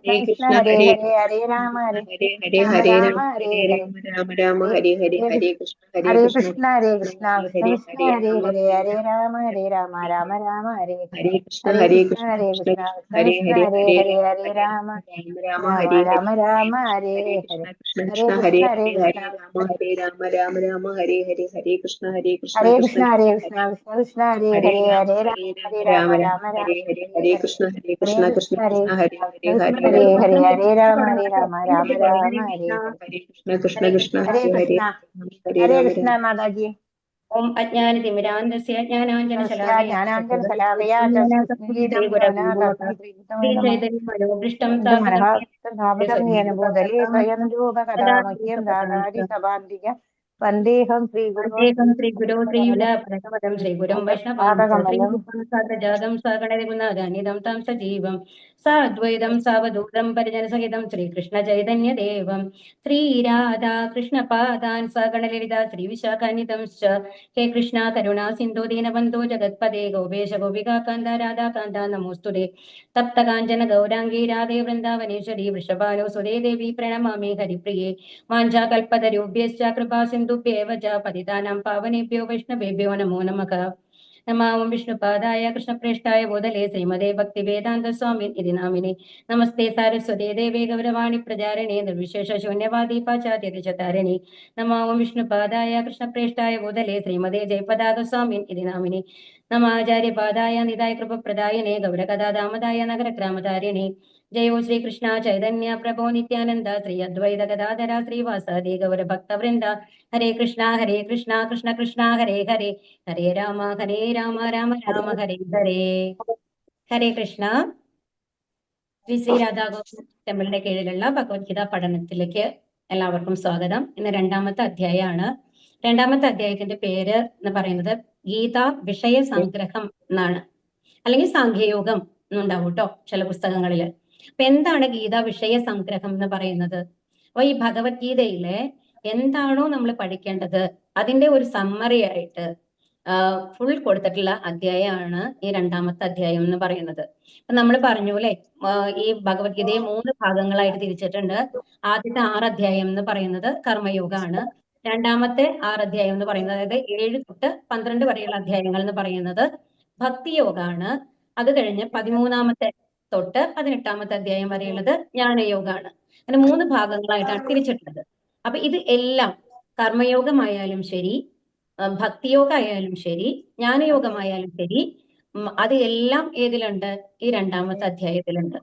Hare Krishna Krishna, Hare Hare Hare Krishna, Hare Rama Krishna Hare Hare Hare, Rama Hare Rama Rama, Hare Hare Hare Rama, Rama Rama, Hare Hare Hare, Hare Hare Krishna, Hare Hare Krishna, Krishna Hare Krishna Krishna Hare Krishna Hare, Krishna Hare Hare Rama, Hare Hare Hare Rama, Rama Hare Hare Rama Rama, Rama Rama Hare Hare Hare Krishna, Hare Hare Krishna Krishna, Hare Krishna Krishna Krishna, Krishna Hare Krishna Hare, Hare Hare Hare Rama, Hare Hare Rama Rama, Rama Rama, Rama Hare Hare, Rama Hare Rama Hare Hare Hare Krishna, Krishna Hare Krishna, Hare Krishna Hare Hare, Krishna Hare Rama, Hare Rama, Rama Rama, Hare Hare, Hare Krishna, Hare Krishna, Hare Krishna Krishna Hare Krishna, Krishna Hare Krishna Krishna Hare Hare Hare Rama, Hare Hare Rama Hare Rama, Rama Rama Rama, Rama Hare Rama Hare, Hare Hare Hare Krishna, Hare Hare Krishna, Krishna Krishna Hare Krishna, Hare Krishna Hare, Krishna Hare Hare Rama, Hare Hare Hare Rama Hare Rama, Rama Rama Rama Hare Hare Krishna, Krishna Hare Krishna, Krishna. Hare Hare Hare, Krishna Hare Hare Rama, Krishna Mataji Om Ajnanatimirandasya Namaskar Jnananjana Jnananjan Salakaya Shri Tasmidam Ganaka Sri Sridhamam Chaitanya Manobhishtam Indra Sthapitam Manaha Tadavatam Yena Bodale Swayam Yoga Kadamakyam Dadadi Sabandhya Vandeham Sri Guru Vandekam Sri Guru Sri Yuda Prakamadam Sri Gurum Vaishnavamsa Sri Padakamalam Jadam Saganadigunadhanidam Tam Sajivam Sadvaitam Savadudam Parijana Sahitam Sri Krishna Chaitanya Devam Sri Radha Krishna Padan Saganalita Sri Vishakanitam He Krishna Karuna Sindhu Dinabandhu Jagatpade Gopesha Gopika Kanda Radha Kanda Namostude Tapta Kanjana Gaurangi Radhe Vrindavaneshwari Vrishabhanu Sude Devi Pranamami Haripriye वाञ्छाकल्पतरुभ्यश्च कृपासिन्धुभ्येव च पतितानां पावनेभ्यो वैष्णवेभ्यो नमो नमः नमामि विष्णुपादाय कृष्णप्रेष्ठाय बोधले श्रीमदे भक्तिवेदान्तस्वामिन् इति नामिने नमस्ते सारस्वते देवे गौरवाणि प्रचारिणे निर्विशेषशून्यवादी पाश्चात्यदेशतारिणे नमामि विष्णुपादाय कृष्णप्रेष्ठाय बोधले श्रीमदे जयपदातस्वामिन् इति नामिने नमाचार्यपादाय निधाय कृपप्रदायिने गौरकदादामदाय नगरग्रामधारिणे जयो श्री कृष्ण चैतन्य प्रभो नित्यानंद श्री अद्वैत गदाधर श्रीवासादि गौर भक्त वृंद हरे कृष्णा कृष्ण कृष्ण हरे हरे हरे राम राम राम हरे हरे ഹരേ കൃഷ്ണ ശ്രീ രാധാഗോവിന്ദ ടെമ്പിളിന്റെ കീഴിലുള്ള ഭഗവത്ഗീത പഠനത്തിലേക്ക് എല്ലാവർക്കും സ്വാഗതം. ഇന്ന് രണ്ടാമത്തെ അധ്യായമാണ്. രണ്ടാമത്തെ അധ്യായത്തിന്റെ പേര് എന്ന് പറയുന്നത് ഗീത വിഷയ സംഗ്രഹം എന്നാണ്, അല്ലെങ്കിൽ സാഖ്യയോഗം എന്നുണ്ടാവും കേട്ടോ ചില പുസ്തകങ്ങളില്. അപ്പൊ എന്താണ് ഗീത വിഷയ സംഗ്രഹം എന്ന് പറയുന്നത്? അപ്പൊ ഈ ഭഗവത്ഗീതയിലെ എന്താണോ നമ്മൾ പഠിക്കേണ്ടത് അതിന്റെ ഒരു സമ്മറി ആയിട്ട് ഫുൾ കൊടുത്തിട്ടുള്ള അധ്യായമാണ് ഈ രണ്ടാമത്തെ അധ്യായം എന്ന് പറയുന്നത്. അപ്പൊ നമ്മൾ പറഞ്ഞു അല്ലെ, ഈ ഭഗവത്ഗീതയെ 3 ഭാഗങ്ങളായിട്ട് തിരിച്ചിട്ടുണ്ട്. ആദ്യത്തെ 6 അധ്യായം എന്ന് പറയുന്നത് കർമ്മയോഗമാണ്. രണ്ടാമത്തെ 6 അധ്യായം എന്ന് പറയുന്നത്, അതായത് 7 തൊട്ട് 12 വരെയുള്ള അധ്യായങ്ങൾ എന്ന് പറയുന്നത് ഭക്തിയോഗമാണ്. അത് കഴിഞ്ഞ് 13-ാമത്തെ തൊട്ട് 18-ാമത്തെ അധ്യായം വരെയുള്ളത് ജ്ഞാനയോഗമാണ്. അങ്ങനെ 3 ഭാഗങ്ങളായിട്ടാണ് തിരിച്ചിട്ടുള്ളത്. അപ്പൊ ഇത് എല്ലാം കർമ്മയോഗമായാലും ശരി, ഭക്തിയോഗമായാലും ശരി, ജ്ഞാനയോഗമായാലും ശരി, അത് എല്ലാം ഏതിലുണ്ട്? ഈ രണ്ടാമത്തെ അധ്യായത്തിലുണ്ട്.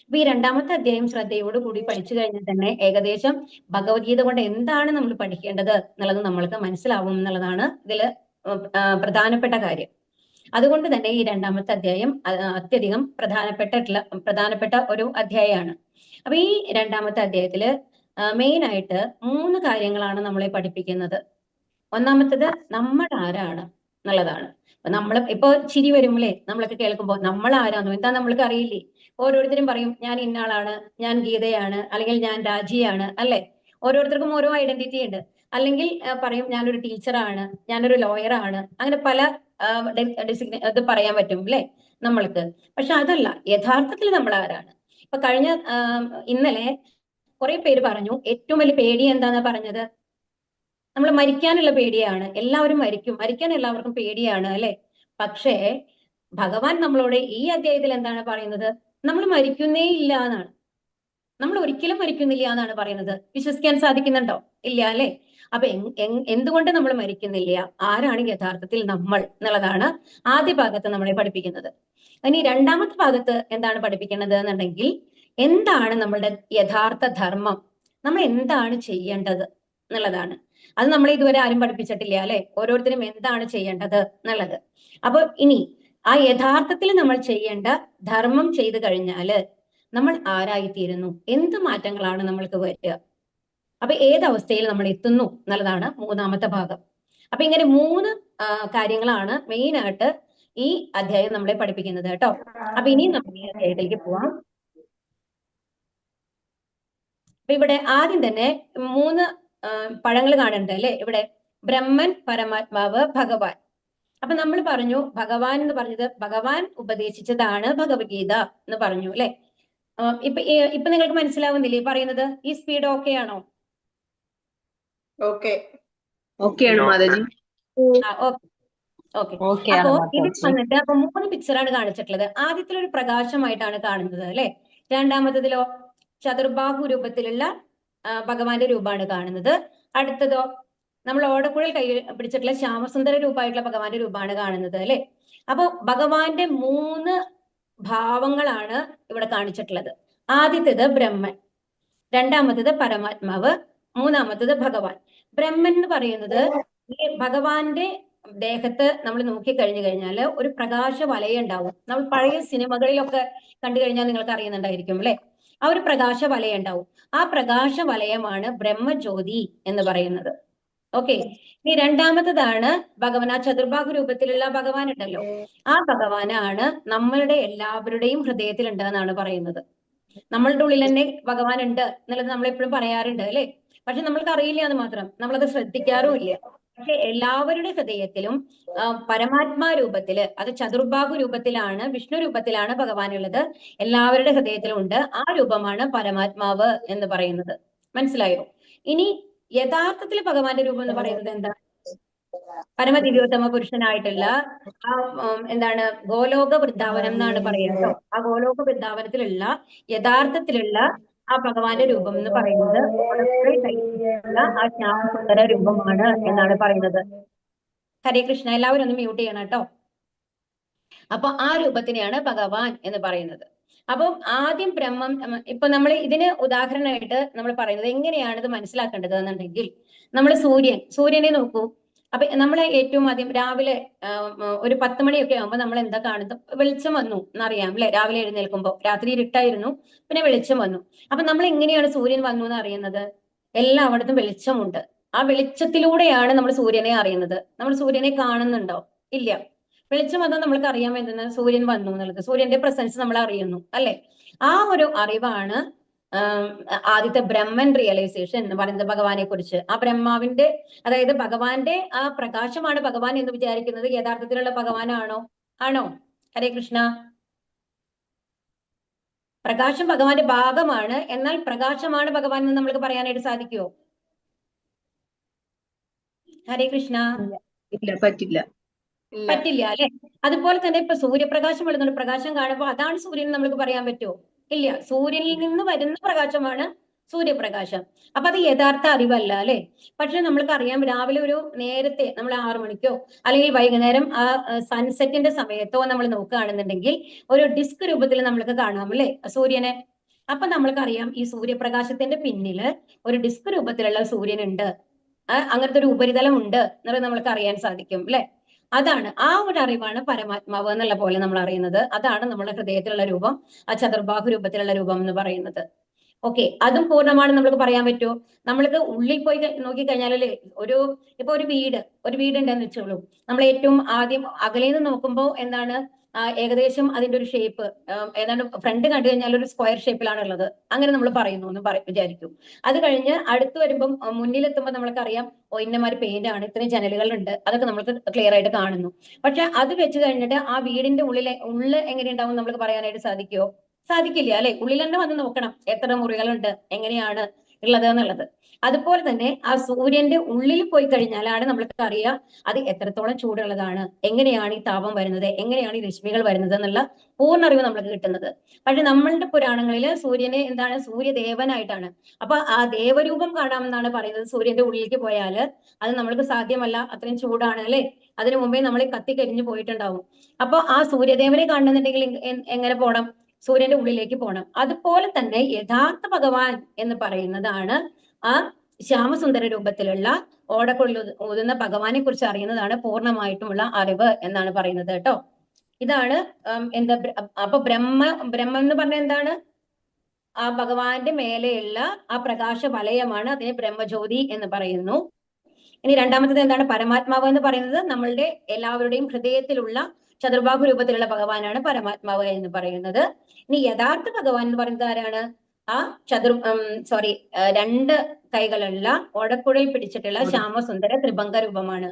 അപ്പൊ ഈ രണ്ടാമത്തെ അധ്യായം ശ്രദ്ധയോട് കൂടി പഠിച്ചു കഴിഞ്ഞാൽ തന്നെ ഏകദേശം ഭഗവത്ഗീത കൊണ്ട് എന്താണ് നമ്മൾ പഠിക്കേണ്ടത് എന്നുള്ളത് നമ്മൾക്ക് മനസ്സിലാവും എന്നുള്ളതാണ് ഇതില് പ്രധാനപ്പെട്ട കാര്യം. അതുകൊണ്ട് തന്നെ ഈ രണ്ടാമത്തെ അധ്യായം അത്യധികം പ്രധാനപ്പെട്ട ഒരു അധ്യായമാണ്. അപ്പൊ ഈ രണ്ടാമത്തെ അധ്യായത്തില് മെയിൻ ആയിട്ട് 3 കാര്യങ്ങളാണ് നമ്മളെ പഠിപ്പിക്കുന്നത്. ഒന്നാമത്തത് നമ്മൾ ആരാണ് എന്നുള്ളതാണ്. നമ്മൾ ഇപ്പൊ ചിരി വരുമ്പോഴേ നമ്മളൊക്കെ കേൾക്കുമ്പോൾ നമ്മൾ ആരാന്നോ എന്താ നമ്മൾക്ക് അറിയില്ലേ? ഓരോരുത്തരും പറയും ഞാൻ ഇന്നാളാണ്, ഞാൻ ഗീതയാണ്, അല്ലെങ്കിൽ ഞാൻ രാജിയാണ്, അല്ലെ? ഓരോരുത്തർക്കും ഓരോ ഐഡന്റിറ്റി ഉണ്ട്. അല്ലെങ്കിൽ പറയും ഞാനൊരു ടീച്ചറാണ്, ഞാനൊരു ലോയറാണ്, അങ്ങനെ പല ഇത് പറയാൻ പറ്റും അല്ലെ നമ്മൾക്ക്. പക്ഷെ അതല്ല യഥാർത്ഥത്തിൽ നമ്മൾ ആരാണ്. ഇപ്പൊ കഴിഞ്ഞ ഇന്നലെ കുറെ പേര് പറഞ്ഞു ഏറ്റവും വലിയ പേടി എന്താന്നാ പറഞ്ഞത്? നമ്മൾ മരിക്കാനുള്ള പേടിയാണ്. എല്ലാവരും മരിക്കാൻ എല്ലാവർക്കും പേടിയാണ് അല്ലെ? പക്ഷേ ഭഗവാൻ നമ്മളോട് ഈ അധ്യായത്തിൽ എന്താണ് പറയുന്നത്? നമ്മൾ മരിക്കുന്നേ ഇല്ല എന്നാണ്. നമ്മൾ ഒരിക്കലും മരിക്കുന്നില്ല എന്നാണ് പറയുന്നത്. വിശ്വസിക്കാൻ സാധിക്കുന്നുണ്ടോ? ഇല്ല അല്ലെ? അപ്പൊ എന്തുകൊണ്ട് നമ്മൾ മരിക്കുന്നില്ല? ആരാണ് യഥാർത്ഥത്തിൽ നമ്മൾ എന്നുള്ളതാണ് ആദ്യ ഭാഗത്ത് നമ്മളെ പഠിപ്പിക്കുന്നത്. ഇനി രണ്ടാമത്തെ ഭാഗത്ത് എന്താണ് പഠിപ്പിക്കുന്നത് എന്നുണ്ടെങ്കിൽ, എന്താണ് നമ്മളുടെ യഥാർത്ഥ ധർമ്മം, നമ്മൾ എന്താണ് ചെയ്യേണ്ടത് എന്നുള്ളതാണ്. അത് നമ്മളെ ഇതുവരെ ആരും പഠിപ്പിച്ചിട്ടില്ല അല്ലെ? ഓരോരുത്തരും എന്താണ് ചെയ്യേണ്ടത് എന്നുള്ളത്. അപ്പൊ ഇനി ആ യഥാർത്ഥത്തിൽ നമ്മൾ ചെയ്യേണ്ട ധർമ്മം ചെയ്തു കഴിഞ്ഞാല് നമ്മൾ ആരായിത്തീരുന്നു, എന്ത് മാറ്റങ്ങളാണ് നമ്മൾക്ക് വരിക, അപ്പൊ ഏതവസ്ഥയിൽ നമ്മൾ എത്തുന്നു എന്നുള്ളതാണ് മൂന്നാമത്തെ ഭാഗം. അപ്പൊ ഇങ്ങനെ 3 കാര്യങ്ങളാണ് മെയിൻ ആയിട്ട് ഈ അധ്യായം നമ്മളെ പഠിപ്പിക്കുന്നത് കേട്ടോ. അപ്പൊ ഇനി നമുക്ക് ഈ അധ്യായത്തിലേക്ക് പോവാം. അപ്പൊ ഇവിടെ ആദ്യം തന്നെ 3 പഴങ്ങൾ കാണുന്നുണ്ട് അല്ലെ? ഇവിടെ ബ്രഹ്മൻ, പരമാത്മാവ്, ഭഗവാൻ. അപ്പൊ നമ്മൾ പറഞ്ഞു ഭഗവാൻ എന്ന് പറഞ്ഞത് ഭഗവാൻ ഉപദേശിച്ചതാണ് ഭഗവത്ഗീത എന്ന് പറഞ്ഞു അല്ലെ? ഇപ്പൊ നിങ്ങൾക്ക് മനസ്സിലാവുന്നില്ലേ പറയുന്നത്? ഈ സ്പീഡ് ഓക്കെ ആണോ? ഓക്കെയാണ് മാതാജി. ഓക്കെ. അപ്പോ ഇതിൽ വന്നിട്ട് അപ്പൊ 3 പിക്ചറാണ് കാണിച്ചിട്ടുള്ളത്. ആദ്യത്തിൽ ഒരു പ്രകാശമായിട്ടാണ് കാണുന്നത് അല്ലെ. രണ്ടാമത്തതിലോ ചതുർബാഹു രൂപത്തിലുള്ള ഭഗവാന്റെ രൂപമാണ് കാണുന്നത്. അടുത്തതോ നമ്മൾ ഓടക്കുഴൽ കൈ പിടിച്ചിട്ടുള്ള ശ്യാമസുന്ദര രൂപമായിട്ടുള്ള ഭഗവാന്റെ രൂപമാണ് കാണുന്നത് അല്ലെ. അപ്പൊ ഭഗവാന്റെ 3 ഭാവങ്ങളാണ് ഇവിടെ കാണിച്ചിട്ടുള്ളത്. ആദ്യത്തേത് ബ്രഹ്മൻ, രണ്ടാമത്തേത് പരമാത്മാവ്, മൂന്നാമത്തേത് ഭഗവാൻ. ബ്രഹ്മൻ എന്ന് പറയുന്നത് ഈ ഭഗവാന്റെ ദേഹത്ത് നമ്മൾ നോക്കിക്കഴിഞ്ഞു കഴിഞ്ഞാൽ ഒരു പ്രകാശ വലയം ഉണ്ടാവും. നമ്മൾ പഴയ സിനിമകളിലൊക്കെ കണ്ടു കഴിഞ്ഞാൽ നിങ്ങൾക്ക് അറിയുന്നുണ്ടായിരിക്കും അല്ലെ. ആ ഒരു പ്രകാശ വലയം ഉണ്ടാവും. ആ പ്രകാശ വലയമാണ് ബ്രഹ്മജ്യോതി എന്ന് പറയുന്നത്. ഓക്കെ. ഇനി രണ്ടാമത്തതാണ് ഭഗവാൻ. ആ ചതുർബാഹു രൂപത്തിലുള്ള ഭഗവാൻ ഉണ്ടല്ലോ, ആ ഭഗവാനാണ് നമ്മളുടെ എല്ലാവരുടെയും ഹൃദയത്തിൽ ഉണ്ട് എന്നാണ് പറയുന്നത്. നമ്മളുടെ ഉള്ളിൽ തന്നെ ഭഗവാൻ ഉണ്ട് എന്നുള്ളത് നമ്മൾ എപ്പോഴും പറയാറുണ്ട് അല്ലെ. പക്ഷെ നമ്മൾക്ക് അറിയില്ല എന്ന് മാത്രം, നമ്മളത് ശ്രദ്ധിക്കാറും ഇല്ല. പക്ഷെ എല്ലാവരുടെ ഹൃദയത്തിലും പരമാത്മാ രൂപത്തില്, അത് ചതുർബാഹു രൂപത്തിലാണ്, വിഷ്ണു രൂപത്തിലാണ് ഭഗവാൻ ഉള്ളത്. എല്ലാവരുടെ ഹൃദയത്തിലും ഉണ്ട്. ആ രൂപമാണ് പരമാത്മാവ് എന്ന് പറയുന്നത്. മനസ്സിലായോ? ഇനി യഥാർത്ഥത്തിൽ ഭഗവാന്റെ രൂപം എന്ന് പറയുന്നത് എന്താ? പരമദിവ്യോത്തമ പുരുഷനായിട്ടുള്ള ആ എന്താണ് ഗോലോക വൃന്ദാവനം എന്നാണ് പറയുക കേട്ടോ. ആ ഗോലോക വൃന്ദാവനത്തിലുള്ള യഥാർത്ഥത്തിലുള്ള ആ ഭഗവാന്റെ രൂപം എന്ന് പറയുന്നത് ആ ശ്യാമസുന്ദര രൂപമാണ് എന്നാണ് പറയുന്നത്. ഹരേ കൃഷ്ണ. എല്ലാവരും ഒന്ന് മ്യൂട്ട് ചെയ്യണം കേട്ടോ. അപ്പൊ ആ രൂപത്തിനെയാണ് ഭഗവാൻ എന്ന് പറയുന്നത്. അപ്പം ആദ്യം ബ്രഹ്മം, ഇപ്പൊ നമ്മൾ ഇതിന് ഉദാഹരണമായിട്ട് നമ്മൾ പറയുന്നത് എങ്ങനെയാണ് ഇത് മനസ്സിലാക്കേണ്ടത് എന്നുണ്ടെങ്കിൽ, നമ്മൾ സൂര്യനെ നോക്കൂ. അപ്പൊ നമ്മൾ ഏറ്റവും ആദ്യം രാവിലെ ഒരു 10 മണിയൊക്കെ ആകുമ്പോൾ നമ്മൾ എന്താ കാണുന്നത്? വെളിച്ചം വന്നു എന്നറിയാം അല്ലെ. രാവിലെ എഴുന്നേൽക്കുമ്പോൾ രാത്രി ഇരുട്ടായിരുന്നു, പിന്നെ വെളിച്ചം വന്നു. അപ്പൊ നമ്മൾ എങ്ങനെയാണ് സൂര്യൻ വന്നു എന്ന് അറിയുന്നത്? എല്ലായിടത്തും വെളിച്ചമുണ്ട്. ആ വെളിച്ചത്തിലൂടെയാണ് നമ്മൾ സൂര്യനെ അറിയുന്നത്. നമ്മൾ സൂര്യനെ കാണുന്നുണ്ടോ? ഇല്ല. വെളിച്ചം വന്നാൽ നമ്മൾക്ക് അറിയാൻ വേണ്ടുന്നത് സൂര്യൻ വന്നു എന്നുള്ളത്, സൂര്യന്റെ പ്രസൻസ് നമ്മൾ അറിയുന്നു അല്ലെ. ആ ഒരു അറിവാണ് ആദ്യത്തെ ബ്രഹ്മൻ റിയലൈസേഷൻ എന്ന് പറയുന്നത് ഭഗവാനെ കുറിച്ച്. ആ ബ്രഹ്മാവിന്റെ, അതായത് ഭഗവാന്റെ ആ പ്രകാശമാണ് ഭഗവാൻ എന്ന് വിചാരിക്കുന്നത് യഥാർത്ഥത്തിലുള്ള ഭഗവാനാണോ? ആണോ? ഹരേ കൃഷ്ണ. പ്രകാശം ഭഗവാന്റെ ഭാഗമാണ്, എന്നാൽ പ്രകാശമാണ് ഭഗവാൻ എന്ന് നമ്മൾക്ക് പറയാനായിട്ട് സാധിക്കുമോ? ഹരേ കൃഷ്ണ. ഇല്ല, പറ്റില്ല. അല്ലെ. അതുപോലെ തന്നെ ഇപ്പൊ സൂര്യപ്രകാശം വരുന്നുണ്ട്, പ്രകാശം കാണുമ്പോൾ അതാണ് സൂര്യൻ നമ്മൾക്ക് പറയാൻ പറ്റുമോ? ഇല്ല. സൂര്യനിൽ നിന്ന് വരുന്ന പ്രകാശമാണ് സൂര്യപ്രകാശം. അപ്പൊ അത് യഥാർത്ഥ അറിവല്ല അല്ലെ. പക്ഷെ നമ്മൾക്ക് അറിയാം, രാവിലെ ഒരു നേരത്തെ നമ്മൾ 6 മണിക്കോ അല്ലെങ്കിൽ വൈകുന്നേരം ആ സൺസെറ്റിന്റെ സമയത്തോ നമ്മൾ നോക്കുകയാണെന്നുണ്ടെങ്കിൽ ഒരു ഡിസ്ക് രൂപത്തിൽ നമ്മൾക്ക് കാണാം അല്ലെ സൂര്യനെ. അപ്പൊ നമ്മൾക്കറിയാം ഈ സൂര്യപ്രകാശത്തിന്റെ പിന്നില് ഒരു ഡിസ്ക് രൂപത്തിലുള്ള സൂര്യൻ ഉണ്ട്, അങ്ങനത്തെ ഒരു ഉപരിതലം ഉണ്ട് എന്നുള്ളത് നമ്മൾക്ക് അറിയാൻ സാധിക്കും അല്ലെ. അതാണ്, ആ ഒരു അറിവാണ് പരമാത്മാവ് എന്നുള്ള പോലെ നമ്മൾ അറിയുന്നത്. അതാണ് നമ്മുടെ ഹൃദയത്തിലുള്ള രൂപം, ആ ചതുർബാഹു രൂപത്തിലുള്ള രൂപം എന്ന് പറയുന്നത്. ഓക്കെ. അതും പൂർണ്ണമാണ് നമ്മൾക്ക് പറയാൻ പറ്റുമോ? നമ്മൾക്ക് ഉള്ളിൽ പോയി നോക്കിക്കഴിഞ്ഞാലല്ലേ, ഇപ്പൊ ഒരു വീട് ഉണ്ടെന്ന് വെച്ചോളൂ. നമ്മൾ ഏറ്റവും ആദ്യം അകലേന്ന് നോക്കുമ്പോൾ എന്താണ് ഏകദേശം അതിന്റെ ഒരു ഷേപ്പ് ഏതാണ്ട് ഫ്രണ്ട് കണ്ടു കഴിഞ്ഞാൽ ഒരു സ്ക്വയർ ഷേപ്പിലാണ് ഉള്ളത്, അങ്ങനെ നമ്മൾ പറയുന്നു എന്ന് വിചാരിക്കും. അത് കഴിഞ്ഞ് അടുത്ത് വരുമ്പം മുന്നിലെത്തുമ്പോൾ നമ്മൾക്കറിയാം ഇന്നമാതിരി പെയിന്റ് ആണ്, ഇത്രയും ജനലുകളുണ്ട്, അതൊക്കെ നമുക്ക് ക്ലിയർ ആയിട്ട് കാണുന്നു. പക്ഷെ അത് വെച്ച് കഴിഞ്ഞിട്ട് ആ വീടിന്റെ ഉള്ളിൽ എങ്ങനെ ഉണ്ടാവും നമുക്ക് പറയാനായിട്ട് സാധിക്കുമോ? സാധിക്കില്ല അല്ലെ. ഉള്ളിൽ തന്നെ വന്ന് നോക്കണം എത്ര മുറികളുണ്ട്, എങ്ങനെയാണ് ഉള്ളത് എന്നുള്ളത്. അതുപോലെ തന്നെ ആ സൂര്യന്റെ ഉള്ളിൽ പോയി കഴിഞ്ഞാലാണ് നമ്മൾക്ക് അറിയാം അത് എത്രത്തോളം ചൂടുള്ളതാണ്, എങ്ങനെയാണ് ഈ താപം വരുന്നത്, എങ്ങനെയാണ് ഈ രശ്മികൾ വരുന്നത് എന്നുള്ള പൂർണ്ണ അറിവ് നമ്മൾക്ക് കിട്ടുന്നത്. പക്ഷെ നമ്മളുടെ പുരാണങ്ങളിൽ സൂര്യനെ എന്താണ് സൂര്യദേവനായിട്ടാണ്. അപ്പൊ ആ ദേവരൂപം കാണാമെന്നാണ് പറയുന്നത്. സൂര്യന്റെ ഉള്ളിലേക്ക് പോയാൽ അത് നമ്മൾക്ക് സാധ്യമല്ല, അത്രയും ചൂടാണ് അല്ലെ. അതിനു മുമ്പേ നമ്മൾ കത്തിക്കരിഞ്ഞു പോയിട്ടുണ്ടാവും. അപ്പൊ ആ സൂര്യദേവനെ കാണുന്നുണ്ടെങ്കിൽ എങ്ങനെ പോകണം? സൂര്യന്റെ ഉള്ളിലേക്ക് പോകണം. അതുപോലെ തന്നെ യഥാർത്ഥ ഭഗവാൻ എന്ന് പറയുന്നതാണ് ആ ശ്യാമസുന്ദര രൂപത്തിലുള്ള ഓടക്കുഴൽ ഊതുന്ന ഭഗവാനെ കുറിച്ച് അറിയുന്നതാണ് പൂർണ്ണമായിട്ടുമുള്ള അറിവ് എന്നാണ് പറയുന്നത് കേട്ടോ. ഇതാണ് അപ്പൊ ബ്രഹ്മം എന്ന് പറഞ്ഞ എന്താണ്? ആ ഭഗവാന്റെ മേലെയുള്ള ആ പ്രകാശ വലയമാണ്, അതിനെ ബ്രഹ്മജ്യോതി എന്ന് പറയുന്നു. ഇനി രണ്ടാമത്തത് എന്താണ്? പരമാത്മാവ് എന്ന് പറയുന്നത് നമ്മളുടെ എല്ലാവരുടെയും ഹൃദയത്തിലുള്ള ചതുർബാഹു രൂപത്തിലുള്ള ഭഗവാനാണ് പരമാത്മാവ് എന്ന് പറയുന്നത്. ഇനി യഥാർത്ഥ ഭഗവാൻ എന്ന് പറയുന്നത് ആരാണ്? ആ 2 കൈകളുള്ള ഓടക്കുഴൽ പിടിച്ചിട്ടുള്ള ശ്യാമസുന്ദര ത്രിഭംഗ രൂപമാണ്.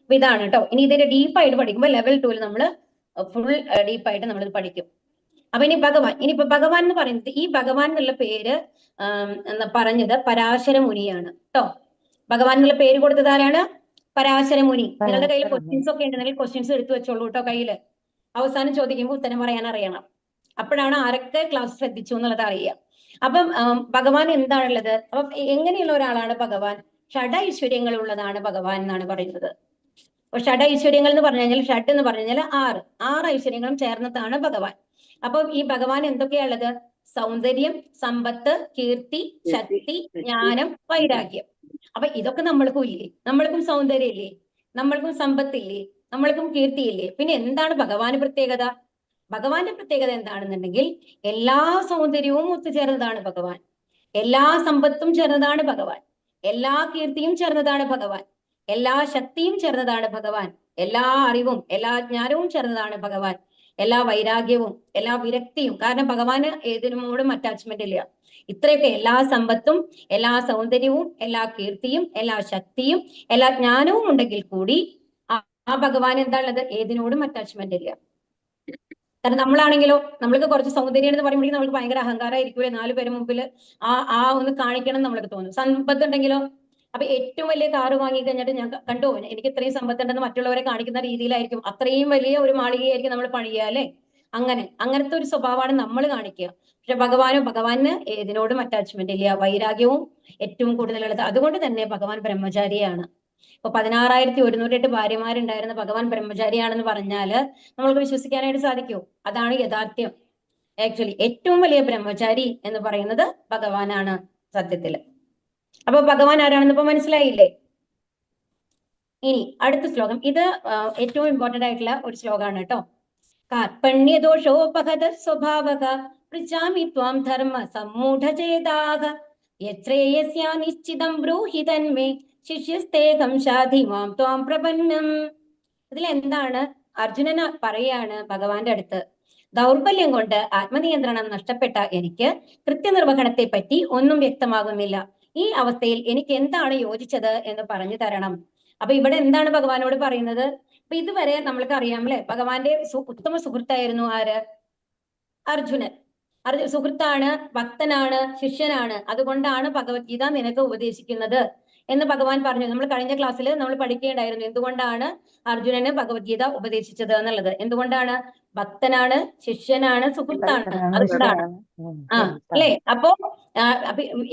അപ്പൊ ഇതാണ് കേട്ടോ. ഇനി ഇതിന്റെ ഡീപ്പായിട്ട് പഠിക്കുമ്പോൾ ലെവൽ 2 നമ്മൾ ഫുൾ ഡീപ്പായിട്ട് നമ്മൾ പഠിക്കും. അപ്പൊ ഇനിയിപ്പോ ഭഗവാൻ എന്ന് പറയുന്നത് ഈ ഭഗവാൻ എന്നുള്ള പേര് പറഞ്ഞത് പരാശര മുനിയാണ് കേട്ടോ. ഭഗവാൻ എന്നുള്ള പേര് കൊടുത്തത് ആരാണ്? പരാശര മുനി. നിങ്ങളുടെ കയ്യിൽ ക്വസ്റ്റ്യൻസ് ഒക്കെ ഉണ്ടെങ്കിൽ ക്വസ്റ്റ്യൻസ് എടുത്തു വെച്ചോളൂ കേട്ടോ കയ്യില്. അവസാനം ചോദിക്കുമ്പോൾ ഉത്തരം പറയാൻ അറിയണം. അപ്പോഴാണ് ആരൊക്കെ ക്ലാസ് ശ്രദ്ധിച്ചു എന്നുള്ളത് അറിയുക. അപ്പം ഭഗവാൻ എന്താണുള്ളത്? അപ്പൊ എങ്ങനെയുള്ള ഒരാളാണ് ഭഗവാൻ? ഷഡൈശ്വര്യങ്ങൾ ഉള്ളതാണ് ഭഗവാൻ എന്നാണ് പറയുന്നത്. അപ്പൊ ഷഡൈശ്വര്യങ്ങൾ എന്ന് പറഞ്ഞു കഴിഞ്ഞാൽ, ഷഡ് എന്ന് പറഞ്ഞു കഴിഞ്ഞാൽ ആറ് ഐശ്വര്യങ്ങളും ചേർന്നതാണ് ഭഗവാൻ. അപ്പൊ ഈ ഭഗവാൻ എന്തൊക്കെയാണുള്ളത്? സൗന്ദര്യം, സമ്പത്ത്, കീർത്തി, ശക്തി, ജ്ഞാനം, വൈരാഗ്യം. അപ്പൊ ഇതൊക്കെ നമ്മൾക്കും ഇല്ലേ? നമ്മൾക്കും സൗന്ദര്യം ഇല്ലേ? നമ്മൾക്കും സമ്പത്തില്ലേ? നമ്മൾക്കും കീർത്തിയില്ലേ? പിന്നെ എന്താണ് ഭഗവാന് പ്രത്യേകത? ഭഗവാന്റെ പ്രത്യേകത എന്താണെന്നുണ്ടെങ്കിൽ എല്ലാ സൗന്ദര്യവും ഒത്തുചേർന്നതാണ് ഭഗവാൻ, എല്ലാ സമ്പത്തും ചേർന്നതാണ് ഭഗവാൻ, എല്ലാ കീർത്തിയും ചേർന്നതാണ് ഭഗവാൻ, എല്ലാ ശക്തിയും ചേർന്നതാണ് ഭഗവാൻ, എല്ലാ അറിവും എല്ലാ ജ്ഞാനവും ചേർന്നതാണ് ഭഗവാൻ, എല്ലാ വൈരാഗ്യവും എല്ലാ വിരക്തിയും. കാരണം ഭഗവാന് ഏതിനോടും അറ്റാച്ച്മെന്റ് ഇല്ല. ഇത്രയൊക്കെ എല്ലാ സമ്പത്തും എല്ലാ സൗന്ദര്യവും എല്ലാ കീർത്തിയും എല്ലാ ശക്തിയും എല്ലാ ജ്ഞാനവും ഉണ്ടെങ്കിൽ കൂടി ആ ഭഗവാൻ എന്താണുള്ളത്? ഏതിനോടും അറ്റാച്ച്മെന്റ് ഇല്ല. കാരണം നമ്മളാണെങ്കിലോ, നമ്മൾക്ക് കുറച്ച് സൗന്ദര്യം എന്ന് പറയുമ്പോഴേക്കും നമ്മൾക്ക് ഭയങ്കര അഹങ്കാരമായിരിക്കൂലേ? 4 പേര് മുമ്പിൽ ഒന്ന് കാണിക്കണം നമ്മൾക്ക് തോന്നും. സമ്പത്ത് ഉണ്ടെങ്കിലോ, അപ്പൊ ഏറ്റവും വലിയ കാറ് വാങ്ങി കഴിഞ്ഞിട്ട് ഞാൻ കണ്ടോ എനിക്ക് ഇത്രയും സമ്പത്തുണ്ടെന്ന് മറ്റുള്ളവരെ കാണിക്കുന്ന രീതിയിലായിരിക്കും, അത്രയും വലിയ ഒരു മാളികയായിരിക്കും നമ്മൾ പണിയുക അല്ലെ? അങ്ങനത്തെ ഒരു സ്വഭാവമാണ് നമ്മൾ കാണിക്കുക. പക്ഷെ ഭഗവാന് ഏതിനോടും അറ്റാച്ച്മെന്റ് ഇല്ല, വൈരാഗ്യവും ഏറ്റവും കൂടുതലുള്ളത്. അതുകൊണ്ട് തന്നെ ഭഗവാൻ ബ്രഹ്മചാരിയാണ്. ഇപ്പൊ 16,108 ഭാര്യമാരുണ്ടായിരുന്ന ഭഗവാൻ ബ്രഹ്മചാരിയാണെന്ന് പറഞ്ഞാല് നമ്മൾക്ക് വിശ്വസിക്കാനായിട്ട് സാധിക്കുമോ? അതാണ് യഥാർത്ഥ്യം. ആക്ച്വലി ഏറ്റവും വലിയ ബ്രഹ്മചാരി എന്ന് പറയുന്നത് ഭഗവാനാണ് സത്യത്തില്. അപ്പൊ ഭഗവാൻ ആരാണെന്ന് ഇപ്പൊ മനസ്സിലായില്ലേ? ഇനി അടുത്ത ശ്ലോകം, ഇത് ഏറ്റവും ഇമ്പോർട്ടന്റ് ആയിട്ടുള്ള ഒരു ശ്ലോകമാണ് കേട്ടോ. കാർപ്പണ്യദോഷോപഹത സ്വഭാവക പൃച്ഛാമി ത്വാം ധർമ്മ സമ്മൂഢചേതാഹ യത്രേയസ്യ നിശ്ചിതം ബ്രൂഹി തന്മേ ശിഷ്യസ്തേകം ശാധിമാം ത്വാം പ്രപന്നം. ഇതിലെന്താണ്? അർജുനന് പറയാണ് ഭഗവാന്റെ അടുത്ത്, ദൗർബല്യം കൊണ്ട് ആത്മനിയന്ത്രണം നഷ്ടപ്പെട്ട എനിക്ക് കൃത്യനിർവഹണത്തെ പറ്റി ഒന്നും വ്യക്തമാകുന്നില്ല. ഈ അവസ്ഥയിൽ എനിക്ക് എന്താണ് യോജിച്ചത് എന്ന് പറഞ്ഞു തരണം. അപ്പൊ ഇവിടെ എന്താണ് ഭഗവാനോട് പറയുന്നത്? അപ്പൊ ഇതുവരെ നമ്മൾക്ക് അറിയാം അല്ലെ, ഭഗവാന്റെ ഉത്തമ സുഹൃത്തായിരുന്നു ആര്? അർജുനൻ. സുഹൃത്താണ്, ഭക്തനാണ്, ശിഷ്യനാണ്. അതുകൊണ്ടാണ് ഭഗവത്ഗീത നിനക്ക് ഉപദേശിക്കുന്നത് എന്ന് ഭഗവാൻ പറഞ്ഞു. നമ്മൾ കഴിഞ്ഞ ക്ലാസ്സിൽ നമ്മൾ പഠിക്കേണ്ടായിരുന്നു എന്തുകൊണ്ടാണ് അർജുനന് ഭഗവത്ഗീത ഉപദേശിച്ചത് എന്നുള്ളത്. എന്തുകൊണ്ടാണ്? ഭക്തനാണ്, ശിഷ്യനാണ്, സുഹൃത്താണ്, അതുകൊണ്ടാണ്. അല്ലെ? അപ്പോ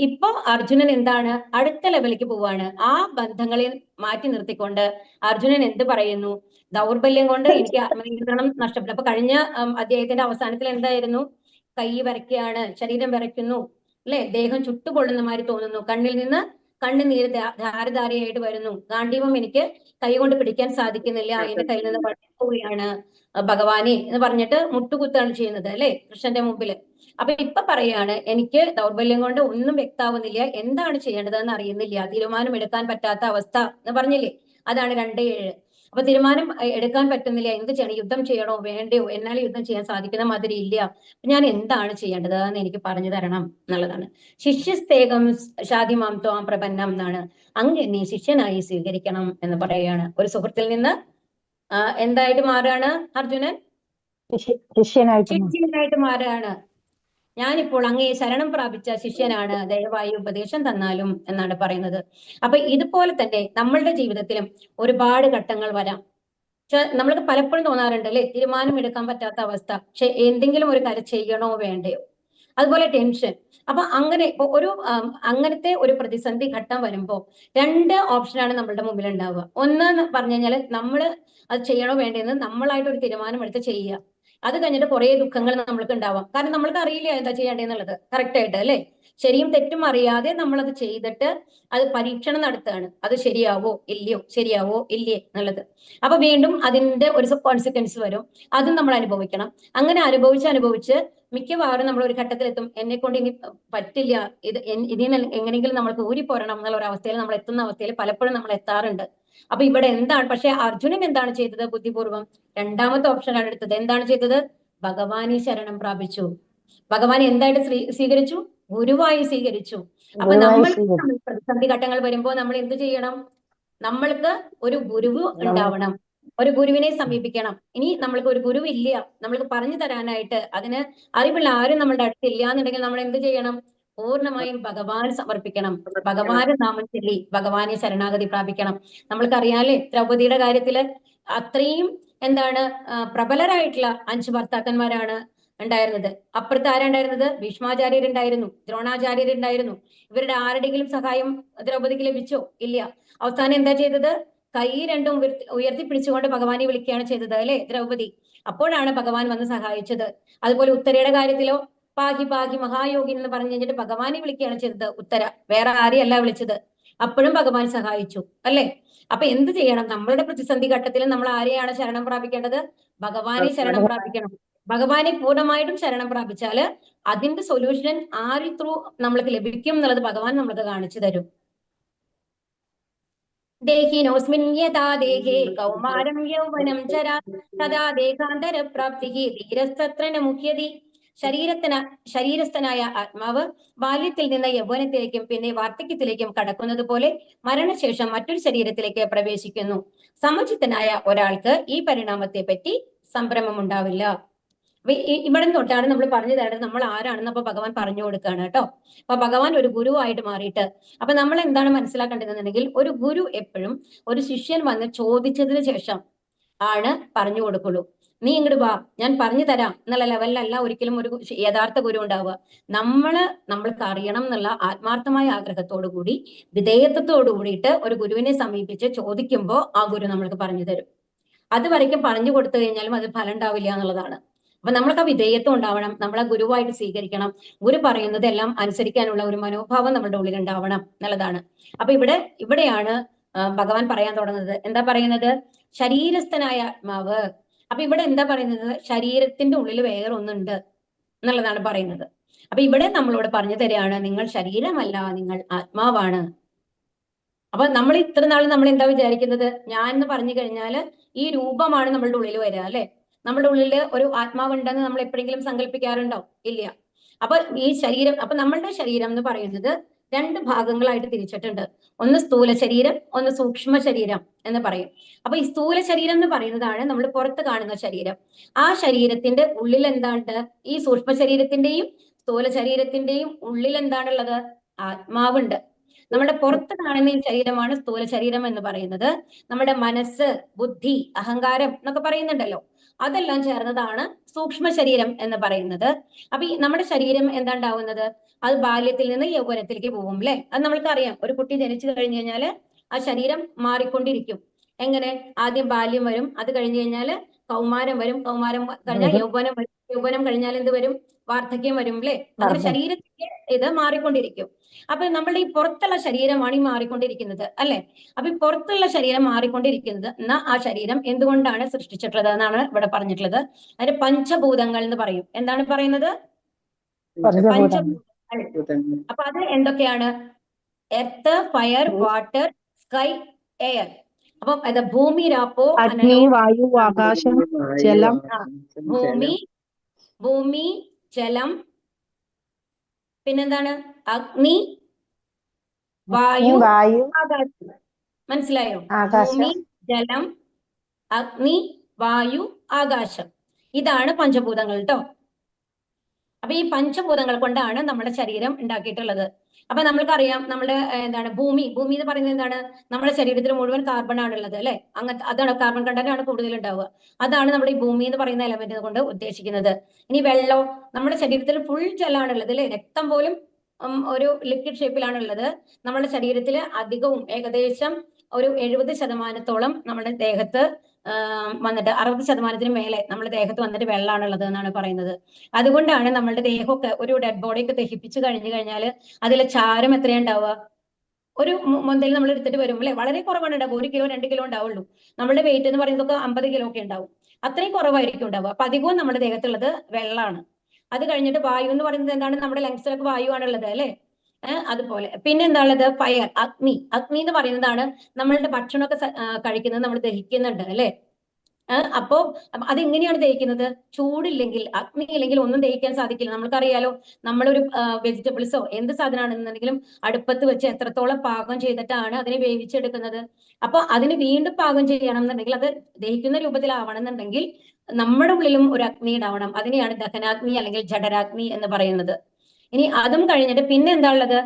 ഇപ്പൊ അർജുനൻ എന്താണ്? അടുത്ത ലെവലിലേക്ക് പോവാണ്. ആ ബന്ധങ്ങളെ മാറ്റി നിർത്തിക്കൊണ്ട് അർജുനൻ എന്ത് പറയുന്നു? ദൗർബല്യം കൊണ്ട് എനിക്ക് ആത്മനിയന്ത്രണം നഷ്ടപ്പെട്ടു. അപ്പൊ കഴിഞ്ഞ അധ്യായത്തിന്റെ അവസാനത്തിൽ എന്തായിരുന്നു? കൈ വരയ്ക്കുകയാണ്, ശരീരം വിറയ്ക്കുന്നു അല്ലെ, ദേഹം ചുട്ടുപൊള്ളുന്ന മാതിരി തോന്നുന്നു, കണ്ണിൽ നിന്ന് കണ്ണുനീര് ധാരധാരയായിട്ട് വരുന്നു, ഗാണ്ഡീവം എനിക്ക് കൈകൊണ്ട് പിടിക്കാൻ സാധിക്കുന്നില്ല, എന്റെ കയ്യിൽ നിന്ന് പോവുകയാണ് ഭഗവാനെ എന്ന് പറഞ്ഞിട്ട് മുട്ടുകുത്താണ് ചെയ്യുന്നത് അല്ലെ കൃഷ്ണന്റെ മുമ്പിൽ. അപ്പൊ ഇപ്പൊ പറയാണ് എനിക്ക് ദൗർബല്യം കൊണ്ട് ഒന്നും വ്യക്താവുന്നില്ല, എന്താണ് ചെയ്യേണ്ടതെന്ന് അറിയുന്നില്ല, തീരുമാനം എടുക്കാൻ പറ്റാത്ത അവസ്ഥ എന്ന് പറഞ്ഞില്ലേ, അതാണ് 2:7. അപ്പൊ തീരുമാനം എടുക്കാൻ പറ്റുന്നില്ല, എന്ത് ചെയ്യണം? യുദ്ധം ചെയ്യണോ വേണ്ടയോ? എന്നാൽ യുദ്ധം ചെയ്യാൻ സാധിക്കുന്ന മാതിരി ഇല്ല, ഞാൻ എന്താണ് ചെയ്യേണ്ടത് എന്ന് എനിക്ക് പറഞ്ഞു തരണം എന്നുള്ളതാണ്. ശിഷ്യസ്തേകം ശാധിമാം ത്വാം പ്രപന്നം എന്നാണ്, അങ്ങ് എന്നെ ശിഷ്യനായി സ്വീകരിക്കണം എന്ന് പറയുകയാണ്. ഒരു സുഹൃത്തിൽ നിന്ന് എന്തായിട്ട് മാറുകയാണ് അർജുനൻ? ശിഷ്യനായിട്ട് മാറുകയാണ്. ഞാനിപ്പോൾ അങ്ങയെ ശരണം പ്രാപിച്ച ശിഷ്യനാണ്, ദയവായി ഉപദേശം തന്നാലും എന്നാണ് പറയുന്നത്. അപ്പൊ ഇതുപോലെ തന്നെ നമ്മളുടെ ജീവിതത്തിലും ഒരുപാട് ഘട്ടങ്ങൾ വരാം. പക്ഷെ നമ്മൾക്ക് പലപ്പോഴും തോന്നാറുണ്ട് അല്ലെ, തീരുമാനം എടുക്കാൻ പറ്റാത്ത അവസ്ഥ, പക്ഷെ എന്തെങ്കിലും ഒരു കാര്യം ചെയ്യണോ വേണ്ടയോ, അതുപോലെ ടെൻഷൻ. അപ്പൊ അങ്ങനെ അങ്ങനത്തെ ഒരു പ്രതിസന്ധി ഘട്ടം വരുമ്പോ 2 ഓപ്ഷനാണ് നമ്മളുടെ മുമ്പിൽ ഉണ്ടാവുക. ഒന്ന് പറഞ്ഞു കഴിഞ്ഞാൽ നമ്മൾ അത് ചെയ്യണോ വേണ്ടതെന്ന് നമ്മളായിട്ട് ഒരു തീരുമാനം എടുത്ത് ചെയ്യുക. അത് കഴിഞ്ഞിട്ട് കുറെ ദുഃഖങ്ങൾ നമ്മൾക്ക് ഉണ്ടാവാം, കാരണം നമ്മൾക്ക് അറിയില്ല എന്താ ചെയ്യേണ്ടതെന്നുള്ളത് കറക്റ്റ് ആയിട്ട് അല്ലെ. ശരിയും തെറ്റും അറിയാതെ നമ്മളത് ചെയ്തിട്ട് അത് പരീക്ഷണം നടത്തുകയാണ്, അത് ശരിയാവോ ഇല്ലയോ, ശരിയാവോ ഇല്ലേ എന്നുള്ളത്. അപ്പൊ വീണ്ടും അതിന്റെ ഒരു കോൺസിക്വൻസ് വരും, അതും നമ്മൾ അനുഭവിക്കണം. അങ്ങനെ അനുഭവിച്ച് മിക്കവാറും നമ്മൾ ഒരു ഘട്ടത്തിലെത്തും, എന്നെ കൊണ്ട് ഇനി പറ്റില്ല, ഇതിന് എങ്ങനെയെങ്കിലും നമ്മൾക്ക് ഊരിപ്പോരണം എന്നുള്ള ഒരു അവസ്ഥയിൽ നമ്മൾ എത്തുന്ന അവസ്ഥയിൽ പലപ്പോഴും നമ്മൾ എത്താറുണ്ട്. അപ്പൊ ഇവിടെ എന്താണ്? പക്ഷെ അർജുനൻ എന്താണ് ചെയ്തത്? ബുദ്ധിപൂർവ്വം 2ാമത്തെ ഓപ്ഷനാണ് എടുത്തത്. എന്താണ് ചെയ്തത്? ഭഗവാനെ ശരണം പ്രാപിച്ചു. ഭഗവാനെ എന്തായിട്ട് സ്വീകരിച്ചു? ഗുരുവായി സ്വീകരിച്ചു. അപ്പൊ നമ്മൾക്ക് പ്രതിസന്ധി ഘട്ടങ്ങൾ വരുമ്പോൾ നമ്മൾ എന്ത് ചെയ്യണം? നമ്മൾക്ക് ഒരു ഗുരുവ് ഉണ്ടാവണം. ഒരു ഗുരുവിനെ സമീപിക്കണം. ഇനി നമ്മൾക്ക് ഒരു ഗുരു ഇല്ല, നമ്മൾക്ക് പറഞ്ഞു തരാനായിട്ട് അതിന് അറിവുള്ള ആരും നമ്മുടെ അടുത്തില്ല എന്നുണ്ടെങ്കിൽ നമ്മൾ എന്ത് ചെയ്യണം? പൂർണ്ണമായും ഭഗവാൻ സമർപ്പിക്കണം. ഭഗവാന്റെ നാമം ചൊല്ലി ഭഗവാനെ ശരണാഗതി പ്രാപിക്കണം. നമ്മൾക്കറിയാലേ ദ്രൗപദിയുടെ കാര്യത്തില് അത്രയും എന്താണ് പ്രബലരായിട്ടുള്ള 5 ഭർത്താക്കന്മാരാണ് ഉണ്ടായിരുന്നത്. അപ്പുറത്ത് ആരുണ്ടായിരുന്നത്? ഭീഷ്മാചാര്യരുണ്ടായിരുന്നു, ദ്രോണാചാര്യരുണ്ടായിരുന്നു. ഇവരുടെ ആരുടെയെങ്കിലും സഹായം ദ്രൗപദിക്ക് ലഭിച്ചോ? ഇല്ല. അവസാനം എന്താ ചെയ്തത്? കൈ രണ്ടും ഉയർത്തി പിടിച്ചുകൊണ്ട് ഭഗവാനെ വിളിക്കുകയാണ് ചെയ്തത് അല്ലെ ദ്രൗപദി. അപ്പോഴാണ് ഭഗവാൻ വന്ന് സഹായിച്ചത്. അതുപോലെ ഉത്തരയുടെ കാര്യത്തിലോ പാഹി പാഹി മഹായോഗി എന്ന് പറഞ്ഞു കഴിഞ്ഞിട്ട് ഭഗവാനെ വിളിക്കുകയാണ് ചെയ്തത് ഉത്തര, വേറെ ആരെയല്ല വിളിച്ചത്. അപ്പോഴും ഭഗവാൻ സഹായിച്ചു അല്ലെ. അപ്പൊ എന്ത് ചെയ്യണം? നമ്മളുടെ പ്രതിസന്ധി ഘട്ടത്തിൽ നമ്മൾ ആരെയാണ് ശരണം പ്രാപിക്കേണ്ടത്? ഭഗവാനെ ശരണം പ്രാപിക്കണം. ഭഗവാനെ പൂർണ്ണമായിട്ടും ശരണം പ്രാപിച്ചാല് അതിന്റെ സൊല്യൂഷൻ ആരിൽ ത്രൂ നമ്മൾക്ക് ലഭിക്കും എന്നുള്ളത് ഭഗവാൻ നമ്മൾക്ക് കാണിച്ചു തരും. ദേഹിനോസ്മിൻ യഥാ ദേഹേ കൗമാരം യൗവനം ചരാ തഥാ ദേഹാന്തര പ്രാപ്തി ധീരസ്തത്ര ന മുഹ്യതി. ശരീരസ്ഥനായ ആത്മാവ് ബാല്യത്തിൽ നിന്ന് യൗവനത്തിലേക്കും പിന്നെ വാർദ്ധക്യത്തിലേക്കും കടക്കുന്നത് പോലെ മരണശേഷം മറ്റൊരു ശരീരത്തിലേക്ക് പ്രവേശിക്കുന്നു. സമുചിതനായ ഒരാൾക്ക് ഈ പരിണാമത്തെ പറ്റി സംഭ്രമം ഉണ്ടാവില്ല. ഇവിടെ തൊട്ടാണ് നമ്മൾ പറഞ്ഞു തരുന്നത് നമ്മൾ ആരാണെന്ന് അപ്പൊ ഭഗവാൻ പറഞ്ഞു കൊടുക്കുകയാണ് കേട്ടോ. അപ്പൊ ഭഗവാൻ ഒരു ഗുരുവായിട്ട് മാറിയിട്ട് അപ്പൊ നമ്മൾ എന്താണ് മനസ്സിലാക്കേണ്ടതെന്നുണ്ടെങ്കിൽ ഒരു ഗുരു എപ്പോഴും ഒരു ശിഷ്യൻ വന്ന് ചോദിച്ചതിന് ശേഷം ആണ് പറഞ്ഞു കൊടുക്കുള്ളൂ. നീ ഇങ്ങോട്ട് വാ, ഞാൻ പറഞ്ഞു തരാം എന്നുള്ള ലെവലിലല്ല ഒരിക്കലും ഒരു യഥാർത്ഥ ഗുരു ഉണ്ടാവുക. നമ്മൾക്ക് അറിയണം എന്നുള്ള ആത്മാർത്ഥമായ ആഗ്രഹത്തോടു കൂടി വിധേയത്വത്തോടു കൂടിയിട്ട് ഒരു ഗുരുവിനെ സമീപിച്ച് ചോദിക്കുമ്പോൾ ആ ഗുരു നമ്മൾക്ക് പറഞ്ഞു തരും. അതുവരയ്ക്കും പറഞ്ഞു കൊടുത്തു കഴിഞ്ഞാലും അത് ഫലം ഉണ്ടാവില്ല എന്നുള്ളതാണ്. അപ്പൊ നമ്മൾക്ക് ആ വിധേയത്വം ഉണ്ടാവണം, നമ്മളെ ഗുരുവായിട്ട് സ്വീകരിക്കണം, ഗുരു പറയുന്നത് എല്ലാം അനുസരിക്കാനുള്ള ഒരു മനോഭാവം നമ്മുടെ ഉള്ളിൽ ഉണ്ടാവണം എന്നുള്ളതാണ്. അപ്പൊ ഇവിടെയാണ് ഭഗവാൻ പറയാൻ തുടങ്ങുന്നത്. എന്താ പറയുന്നത്? ശരീരസ്ഥനായ ആത്മാവ്. അപ്പൊ ഇവിടെ എന്താ പറയുന്നത്? ശരീരത്തിന്റെ ഉള്ളിൽ വേറൊന്നുണ്ട് എന്നുള്ളതാണ് പറയുന്നത്. അപ്പൊ ഇവിടെ നമ്മളോട് പറഞ്ഞു തരികയാണ്, നിങ്ങൾ ശരീരമല്ല, നിങ്ങൾ ആത്മാവാണ്. അപ്പൊ നമ്മൾ ഇത്ര നാൾ നമ്മൾ എന്താ വിചാരിക്കുന്നത്? ഞാൻ എന്ന് പറഞ്ഞു കഴിഞ്ഞാല് ഈ രൂപമാണ് നമ്മളുടെ ഉള്ളിൽ വരിക അല്ലെ. നമ്മുടെ ഉള്ളിൽ ഒരു ആത്മാവുണ്ടെന്ന് നമ്മൾ എപ്പോഴെങ്കിലും സങ്കല്പിക്കാറുണ്ടോ? ഇല്ല. അപ്പൊ ഈ ശരീരം, അപ്പൊ നമ്മളുടെ ശരീരം എന്ന് പറയുന്നത് 2 ഭാഗങ്ങളായിട്ട് തിരിച്ചിട്ടുണ്ട്. ഒന്ന് സ്ഥൂല ശരീരം, ഒന്ന് സൂക്ഷ്മ ശരീരം എന്ന് പറയും. അപ്പൊ ഈ സ്ഥൂല ശരീരം എന്ന് പറയുന്നതാണ് നമ്മൾ പുറത്ത് കാണുന്ന ശരീരം. ആ ശരീരത്തിന്റെ ഉള്ളിൽ എന്താണ്ട്? ഈ സൂക്ഷ്മ ശരീരത്തിന്റെയും സ്ഥൂല ശരീരത്തിന്റെയും ഉള്ളിൽ എന്താണുള്ളത്? ആത്മാവുണ്ട്. നമ്മുടെ പുറത്ത് കാണുന്ന ഈ ശരീരമാണ് സ്ഥൂല ശരീരം എന്ന് പറയുന്നത്. നമ്മുടെ മനസ്സ്, ബുദ്ധി, അഹങ്കാരം എന്നൊക്കെ പറയുന്നുണ്ടല്ലോ, അതെല്ലാം ചേർന്നതാണ് സൂക്ഷ്മ ശരീരം എന്ന് പറയുന്നത്. അപ്പൊ ഈ നമ്മുടെ ശരീരം എന്താ ഉണ്ടാവുന്നത്? അത് ബാല്യത്തിൽ നിന്ന് യൗവനത്തിലേക്ക് പോകും അല്ലെ. അത് നമ്മൾക്ക് അറിയാം. ഒരു കുട്ടി ജനിച്ചു കഴിഞ്ഞു കഴിഞ്ഞാല് ആ ശരീരം മാറിക്കൊണ്ടിരിക്കും. എങ്ങനെ? ആദ്യം ബാല്യം വരും, അത് കഴിഞ്ഞു കഴിഞ്ഞാല് കൗമാരം വരും, കൗമാരം കഴിഞ്ഞാൽ യൗവനം വരും, യൗവനം കഴിഞ്ഞാൽ എന്ത് വരും? വാർദ്ധക്യം വരും അല്ലെ. അങ്ങനെ ശരീരത്തിന്റെ ഇത് മാറിക്കൊണ്ടിരിക്കും. അപ്പൊ നമ്മളുടെ ഈ പുറത്തുള്ള ശരീരമാണ് ഈ മാറിക്കൊണ്ടിരിക്കുന്നത് അല്ലെ. അപ്പൊ ഈ പുറത്തുള്ള ശരീരം മാറിക്കൊണ്ടിരിക്കുന്നത് എന്നാ ആ ശരീരം എന്തുകൊണ്ടാണ് സൃഷ്ടിച്ചിട്ടുള്ളത് എന്നാണ് ഇവിടെ പറഞ്ഞിട്ടുള്ളത്. അതിന് പഞ്ചഭൂതങ്ങൾ എന്ന് പറയും. എന്താണ് പറയുന്നത്? പഞ്ചഭൂതങ്ങൾ. അപ്പൊ അത് എന്തൊക്കെയാണ്? Earth, fire, water, sky, air. അപ്പൊ അത് ഭൂമി, രാപ്പോ, അഗ്നി, വായു, ആകാശം, ജലം. ഭൂമി, ജലം, പിന്നെന്താണ്? അഗ്നി, വായു, ആകാശം. മനസ്സിലായോ? ഭൂമി, ജലം, അഗ്നി, വായു, ആകാശം. ഇതാണ് പഞ്ചഭൂതങ്ങൾ ട്ടോ. അപ്പൊ ഈ പഞ്ചഭൂതങ്ങൾ കൊണ്ടാണ് നമ്മുടെ ശരീരം ഉണ്ടാക്കിയിട്ടുള്ളത്. അപ്പൊ നമ്മൾക്കറിയാം നമ്മുടെ എന്താണ് ഭൂമി എന്ന് പറയുന്നത് എന്താണ്? നമ്മുടെ ശരീരത്തിൽ മുഴുവൻ കാർബൺ ആണുള്ളത് അല്ലെ. അങ്ങനത്തെ അതാണ് കാർബൺ കണ്ടന്റ് ആണ് കൂടുതൽ ഉണ്ടാവുക. അതാണ് നമ്മുടെ ഈ ഭൂമി എന്ന് പറയുന്ന എലമെന്റ് കൊണ്ട് ഉദ്ദേശിക്കുന്നത്. ഇനി വെള്ളം, നമ്മുടെ ശരീരത്തിൽ ഫുൾ ജലമാണുള്ളത് അല്ലെ. രക്തം പോലും ഒരു ലിക്വിഡ് ഷേപ്പിലാണുള്ളത്. നമ്മുടെ ശരീരത്തിൽ അധികവും ഏകദേശം ഒരു 70% നമ്മുടെ ദേഹത്ത് വന്നിട്ട് 60% മേലെ നമ്മുടെ ദേഹത്ത് വന്നിട്ട് വെള്ളമാണുള്ളത് എന്നാണ് പറയുന്നത്. അതുകൊണ്ടാണ് നമ്മളുടെ ദേഹമൊക്കെ ഒരു ഡെഡ് ബോഡി ഒക്കെ ദഹിപ്പിച്ചു കഴിഞ്ഞു കഴിഞ്ഞാൽ അതിലെ ചാരം എത്രയുണ്ടാവുക? ഒരു മൊന്തയിൽ നമ്മൾ എടുത്തിട്ട് വരും അല്ലെ. വളരെ കുറവാണ് ഉണ്ടാവുക. 1 കിലോ 2 കിലോ ഉണ്ടാവുള്ളൂ. നമ്മുടെ വെയിറ്റ് എന്ന് പറയുന്നതൊക്കെ 50 കിലോ ഒക്കെ ഉണ്ടാവും. അത്രയും കുറവായിരിക്കും ഉണ്ടാവുക. അപ്പൊ അധികവും നമ്മുടെ ദേഹത്തുള്ളത് വെള്ളമാണ്. അത് കഴിഞ്ഞിട്ട് വായു എന്ന് പറയുന്നത് എന്താണ്? നമ്മുടെ ലങ്സിലൊക്കെ വായു ആണുള്ളത് അല്ലെ. അതുപോലെ പിന്നെ എന്താണുള്ളത്? ഫയർ, അഗ്നി എന്ന് പറയുന്നതാണ് നമ്മളുടെ ഭക്ഷണമൊക്കെ കഴിക്കുന്നത് നമ്മൾ ദഹിക്കുന്നുണ്ട് അല്ലെ. അപ്പോ അതെങ്ങനെയാണ് ദഹിക്കുന്നത്? ചൂടില്ലെങ്കിൽ, അഗ്നി ഇല്ലെങ്കിൽ ഒന്നും ദഹിക്കാൻ സാധിക്കില്ല. നമ്മൾക്കറിയാലോ, നമ്മളൊരു വെജിറ്റബിൾസോ എന്ത് സാധനമാണെന്നുണ്ടെങ്കിലും അടുപ്പത്ത് വെച്ച് എത്രത്തോളം പാകം ചെയ്തിട്ടാണ് അതിനെ വേവിച്ചെടുക്കുന്നത്. അപ്പൊ അതിന് വീണ്ടും പാകം ചെയ്യണം എന്നുണ്ടെങ്കിൽ, അത് ദഹിക്കുന്ന രൂപത്തിലാവണം എന്നുണ്ടെങ്കിൽ നമ്മുടെ ഉള്ളിലും ഒരു അഗ്നി ഉണ്ടാവണം. അതിനെയാണ് ദഹനാഗ്നി അല്ലെങ്കിൽ ജഠരാഗ്നി എന്ന് പറയുന്നത്. ഇനി അതും കഴിഞ്ഞിട്ട് പിന്നെ എന്താ ഉള്ളത്?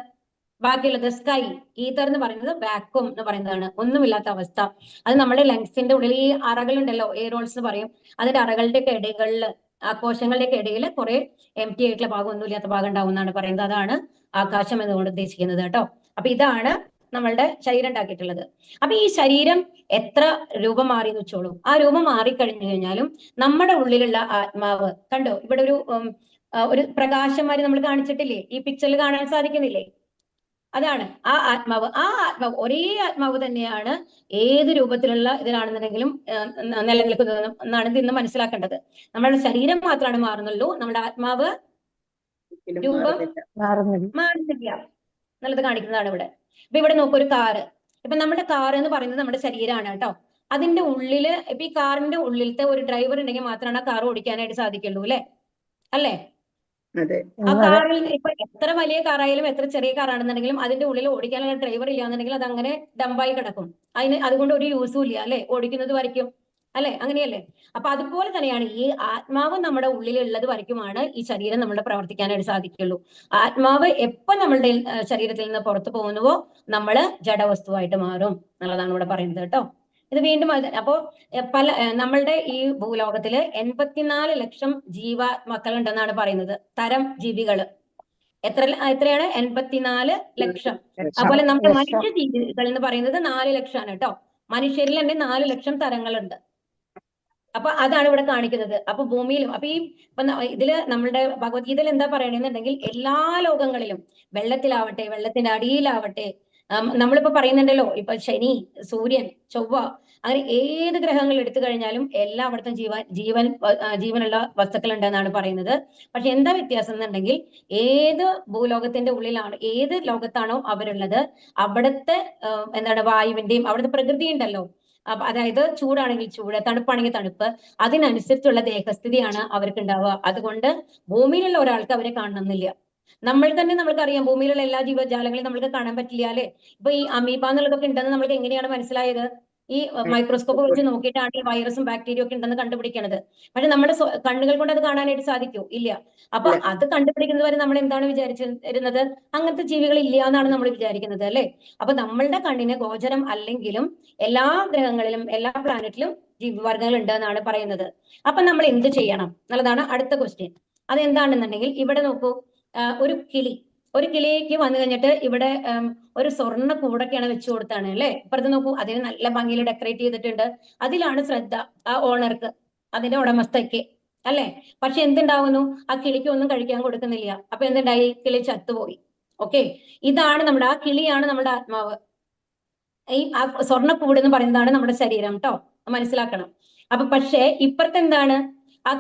ബാക്കിയുള്ളത് സ്കൈ, ഈതർ എന്ന് പറയുന്നത് വാക്വം എന്ന് പറയുന്നതാണ്, ഒന്നുമില്ലാത്ത അവസ്ഥ. അത് നമ്മുടെ ലങ്സിന്റെ ഉള്ളിൽ ഈ അറകളുണ്ടല്ലോ, എയറോൾസ് എന്ന് പറയും. അതിന്റെ അറകളുടെ ഒക്കെ ഇടകളിൽ, കോശങ്ങളുടെ ഒക്കെ ഇടയിൽ കുറെ എം ടി ആയിട്ടുള്ള ഭാഗം, ഒന്നുമില്ലാത്ത ഭാഗം ഉണ്ടാവും എന്നാണ് പറയുന്നത്. അതാണ് ആകാശം എന്നുകൊണ്ട് ഉദ്ദേശിക്കുന്നത് കേട്ടോ. അപ്പൊ ഇതാണ് നമ്മളുടെ ശരീരം ഉണ്ടാക്കിയിട്ടുള്ളത്. അപ്പൊ ഈ ശരീരം എത്ര രൂപം മാറി എന്ന് വെച്ചോളൂ. ആ രൂപം മാറിക്കഴിഞ്ഞു കഴിഞ്ഞാലും നമ്മുടെ ഉള്ളിലുള്ള ആത്മാവ് കണ്ടോ, ഇവിടെ ഒരു പ്രകാശന്മാര് നമ്മൾ കാണിച്ചിട്ടില്ലേ, ഈ പിക്ചറിൽ കാണാൻ സാധിക്കുന്നില്ലേ? അതാണ് ആ ആത്മാവ്. ആ ആത്മാവ് ഒരേ ആത്മാവ് തന്നെയാണ് ഏത് രൂപത്തിലുള്ള ഇതിലാണെന്നുണ്ടെങ്കിലും നിലനിൽക്കുന്നത് എന്നാണ് ഇന്ന് മനസ്സിലാക്കേണ്ടത്. നമ്മുടെ ശരീരം മാത്രമാണ് മാറുന്നുള്ളൂ, നമ്മുടെ ആത്മാവ് രൂപം മാറുന്നില്ല എന്നുള്ളത് കാണിക്കുന്നതാണ് ഇവിടെ. ഇപ്പൊ ഇവിടെ നോക്കൂ, ഒരു കാറ്. ഇപ്പൊ നമ്മുടെ കാർ എന്ന് പറയുന്നത് നമ്മുടെ ശരീരമാണ് കേട്ടോ. അതിന്റെ ഉള്ളില് ഇപ്പൊ ഈ കാറിന്റെ ഉള്ളിലത്തെ ഒരു ഡ്രൈവർ ഉണ്ടെങ്കിൽ മാത്രമാണ് ആ കാർ ഓടിക്കാനായിട്ട് സാധിക്കുള്ളൂ, അല്ലേ? ആ കാറിൽ ഇപ്പൊ എത്ര വലിയ കാറായാലും എത്ര ചെറിയ കാറാണെന്നുണ്ടെങ്കിലും അതിന്റെ ഉള്ളിൽ ഓടിക്കാനുള്ള ഡ്രൈവർ ഇല്ലാന്നുണ്ടെങ്കിൽ അത് അങ്ങനെ ഡംബായി കിടക്കും. അതുകൊണ്ട് ഒരു യൂസും ഇല്ല, അല്ലെ? ഓടിക്കുന്നത് വരയ്ക്കും, അല്ലെ? അങ്ങനെയല്ലേ? അപ്പൊ അതുപോലെ തന്നെയാണ് ഈ ആത്മാവ് നമ്മുടെ ഉള്ളിലുള്ളത് വരയ്ക്കുമാണ് ഈ ശരീരം നമ്മുടെ പ്രവർത്തിക്കാനായിട്ട് സാധിക്കുള്ളൂ. ആത്മാവ് എപ്പോ നമ്മളുടെ ശരീരത്തിൽ നിന്ന് പുറത്തു പോകുന്നുവോ നമ്മള് ജഡവസ്തുവായിട്ട് മാറും എന്നുള്ളതാണ് ഇവിടെ പറയുന്നത് കേട്ടോ. ഇത് വീണ്ടും അപ്പോ നമ്മളുടെ ഈ ഭൂലോകത്തില് 84 ലക്ഷം ജീവാത്മാക്കൾ ഉണ്ടെന്നാണ് പറയുന്നത്, തരം ജീവികള്. എത്രയാണ്? 84 ലക്ഷം. അതുപോലെ നമ്മുടെ മനുഷ്യ ജീവികൾ എന്ന് പറയുന്നത് 4 ലക്ഷമാണ് കേട്ടോ. മനുഷ്യരിൽ തന്നെ 4 ലക്ഷം തരങ്ങളുണ്ട്. അപ്പൊ അതാണ് ഇവിടെ കാണിക്കുന്നത്. അപ്പൊ ഭൂമിയിലും, അപ്പൊ ഇതില് നമ്മളുടെ ഭഗവത്ഗീതയിൽ എന്താ പറയണെന്നുണ്ടെങ്കിൽ, എല്ലാ ലോകങ്ങളിലും, വെള്ളത്തിലാവട്ടെ, വെള്ളത്തിന്റെ അടിയിലാവട്ടെ, നമ്മളിപ്പോ പറയുന്നുണ്ടല്ലോ, ഇപ്പൊ ശനി, സൂര്യൻ, ചൊവ്വ, അങ്ങനെ ഏത് ഗ്രഹങ്ങൾ എടുത്തു കഴിഞ്ഞാലും എല്ലായിടത്തും ജീവനുള്ള വസ്തുക്കൾ ഉണ്ടെന്നാണ് പറയുന്നത്. പക്ഷെ എന്താ വ്യത്യാസം എന്നുണ്ടെങ്കിൽ, ഏത് ഭൂലോകത്തിന്റെ ഉള്ളിലാണ്, ഏത് ലോകത്താണോ അവരുള്ളത്, അവിടുത്തെ വായുവിന്റെയും അവിടുത്തെ പ്രകൃതി ഉണ്ടല്ലോ, അതായത് ചൂടാണെങ്കിൽ ചൂട്, തണുപ്പാണെങ്കിൽ തണുപ്പ്, അതിനനുസരിച്ചുള്ള ദേഹസ്ഥിതിയാണ് അവർക്ക് ഉണ്ടാവുക. അതുകൊണ്ട് ഭൂമിയിലുള്ള ഒരാൾക്ക് അവരെ കാണണമെന്നില്ല. നമ്മൾക്കറിയാം, ഭൂമിയിലുള്ള എല്ലാ ജീവജാലങ്ങളെയും നമ്മൾക്ക് കാണാൻ പറ്റില്ല, അല്ലെ? ഇപ്പൊ ഈ അമീബ എന്നുള്ളതൊക്കെ ഉണ്ടെന്ന് നമ്മൾക്ക് എങ്ങനെയാണ് മനസ്സിലായത്? ഈ മൈക്രോസ്കോപ്പ് വെച്ച് നോക്കിയിട്ടാണ് ഈ വൈറസും ബാക്ടീരിയ ഒക്കെ ഉണ്ടെന്ന് കണ്ടുപിടിക്കണത്. പക്ഷെ നമ്മുടെ കണ്ണുകൾ കൊണ്ട് അത് കാണാനായിട്ട് സാധിക്കൂ? ഇല്ല. അപ്പൊ അത് കണ്ടുപിടിക്കുന്നത് വരെ നമ്മൾ എന്താണ് വിചാരിച്ചിരുന്നത്? അങ്ങനത്തെ ജീവികൾ ഇല്ല എന്നാണ് നമ്മൾ വിചാരിക്കുന്നത്, അല്ലെ? അപ്പൊ നമ്മളുടെ കണ്ണിന് ഗോചരം അല്ലെങ്കിലും എല്ലാ ഗ്രഹങ്ങളിലും, എല്ലാ പ്ലാനറ്റിലും ജീവിവർഗങ്ങൾ ഉണ്ട് എന്നാണ് പറയുന്നത്. അപ്പൊ നമ്മൾ എന്ത് ചെയ്യണം എന്നുള്ളതാണ് അടുത്ത ക്വസ്റ്റ്യൻ. അതെന്താണെന്നുണ്ടെങ്കിൽ, ഇവിടെ നോക്കൂ, ഒരു കിളിക്ക് വന്നു കഴിഞ്ഞിട്ട് ഇവിടെ ഒരു സ്വർണ്ണ കൂടൊക്കെയാണ് വെച്ചു കൊടുത്താണ്, അല്ലെ? ഇപ്പുറത്ത് നോക്കൂ, അതിന് നല്ല ഭംഗിയിൽ ഡെക്കറേറ്റ് ചെയ്തിട്ടുണ്ട്. അതിലാണ് ശ്രദ്ധ ആ ഓണർക്ക്, അതിന്റെ ഉടമസ്ഥയ്ക്ക്, അല്ലെ? പക്ഷെ എന്തുണ്ടാവുന്നു? ആ കിളിക്ക് ഒന്നും കഴിക്കാൻ കൊടുക്കുന്നില്ല. അപ്പൊ എന്തുണ്ടായി? കിളി ചത്തുപോയി. ഓക്കെ, ഇതാണ് നമ്മുടെ, ആ കിളിയാണ് നമ്മുടെ ആത്മാവ്. ഈ സ്വർണ്ണക്കൂട് എന്ന് പറയുന്നതാണ് നമ്മുടെ ശരീരം കേട്ടോ, മനസ്സിലാക്കണം. അപ്പൊ പക്ഷേ ഇപ്പുറത്ത് എന്താണ്? ആ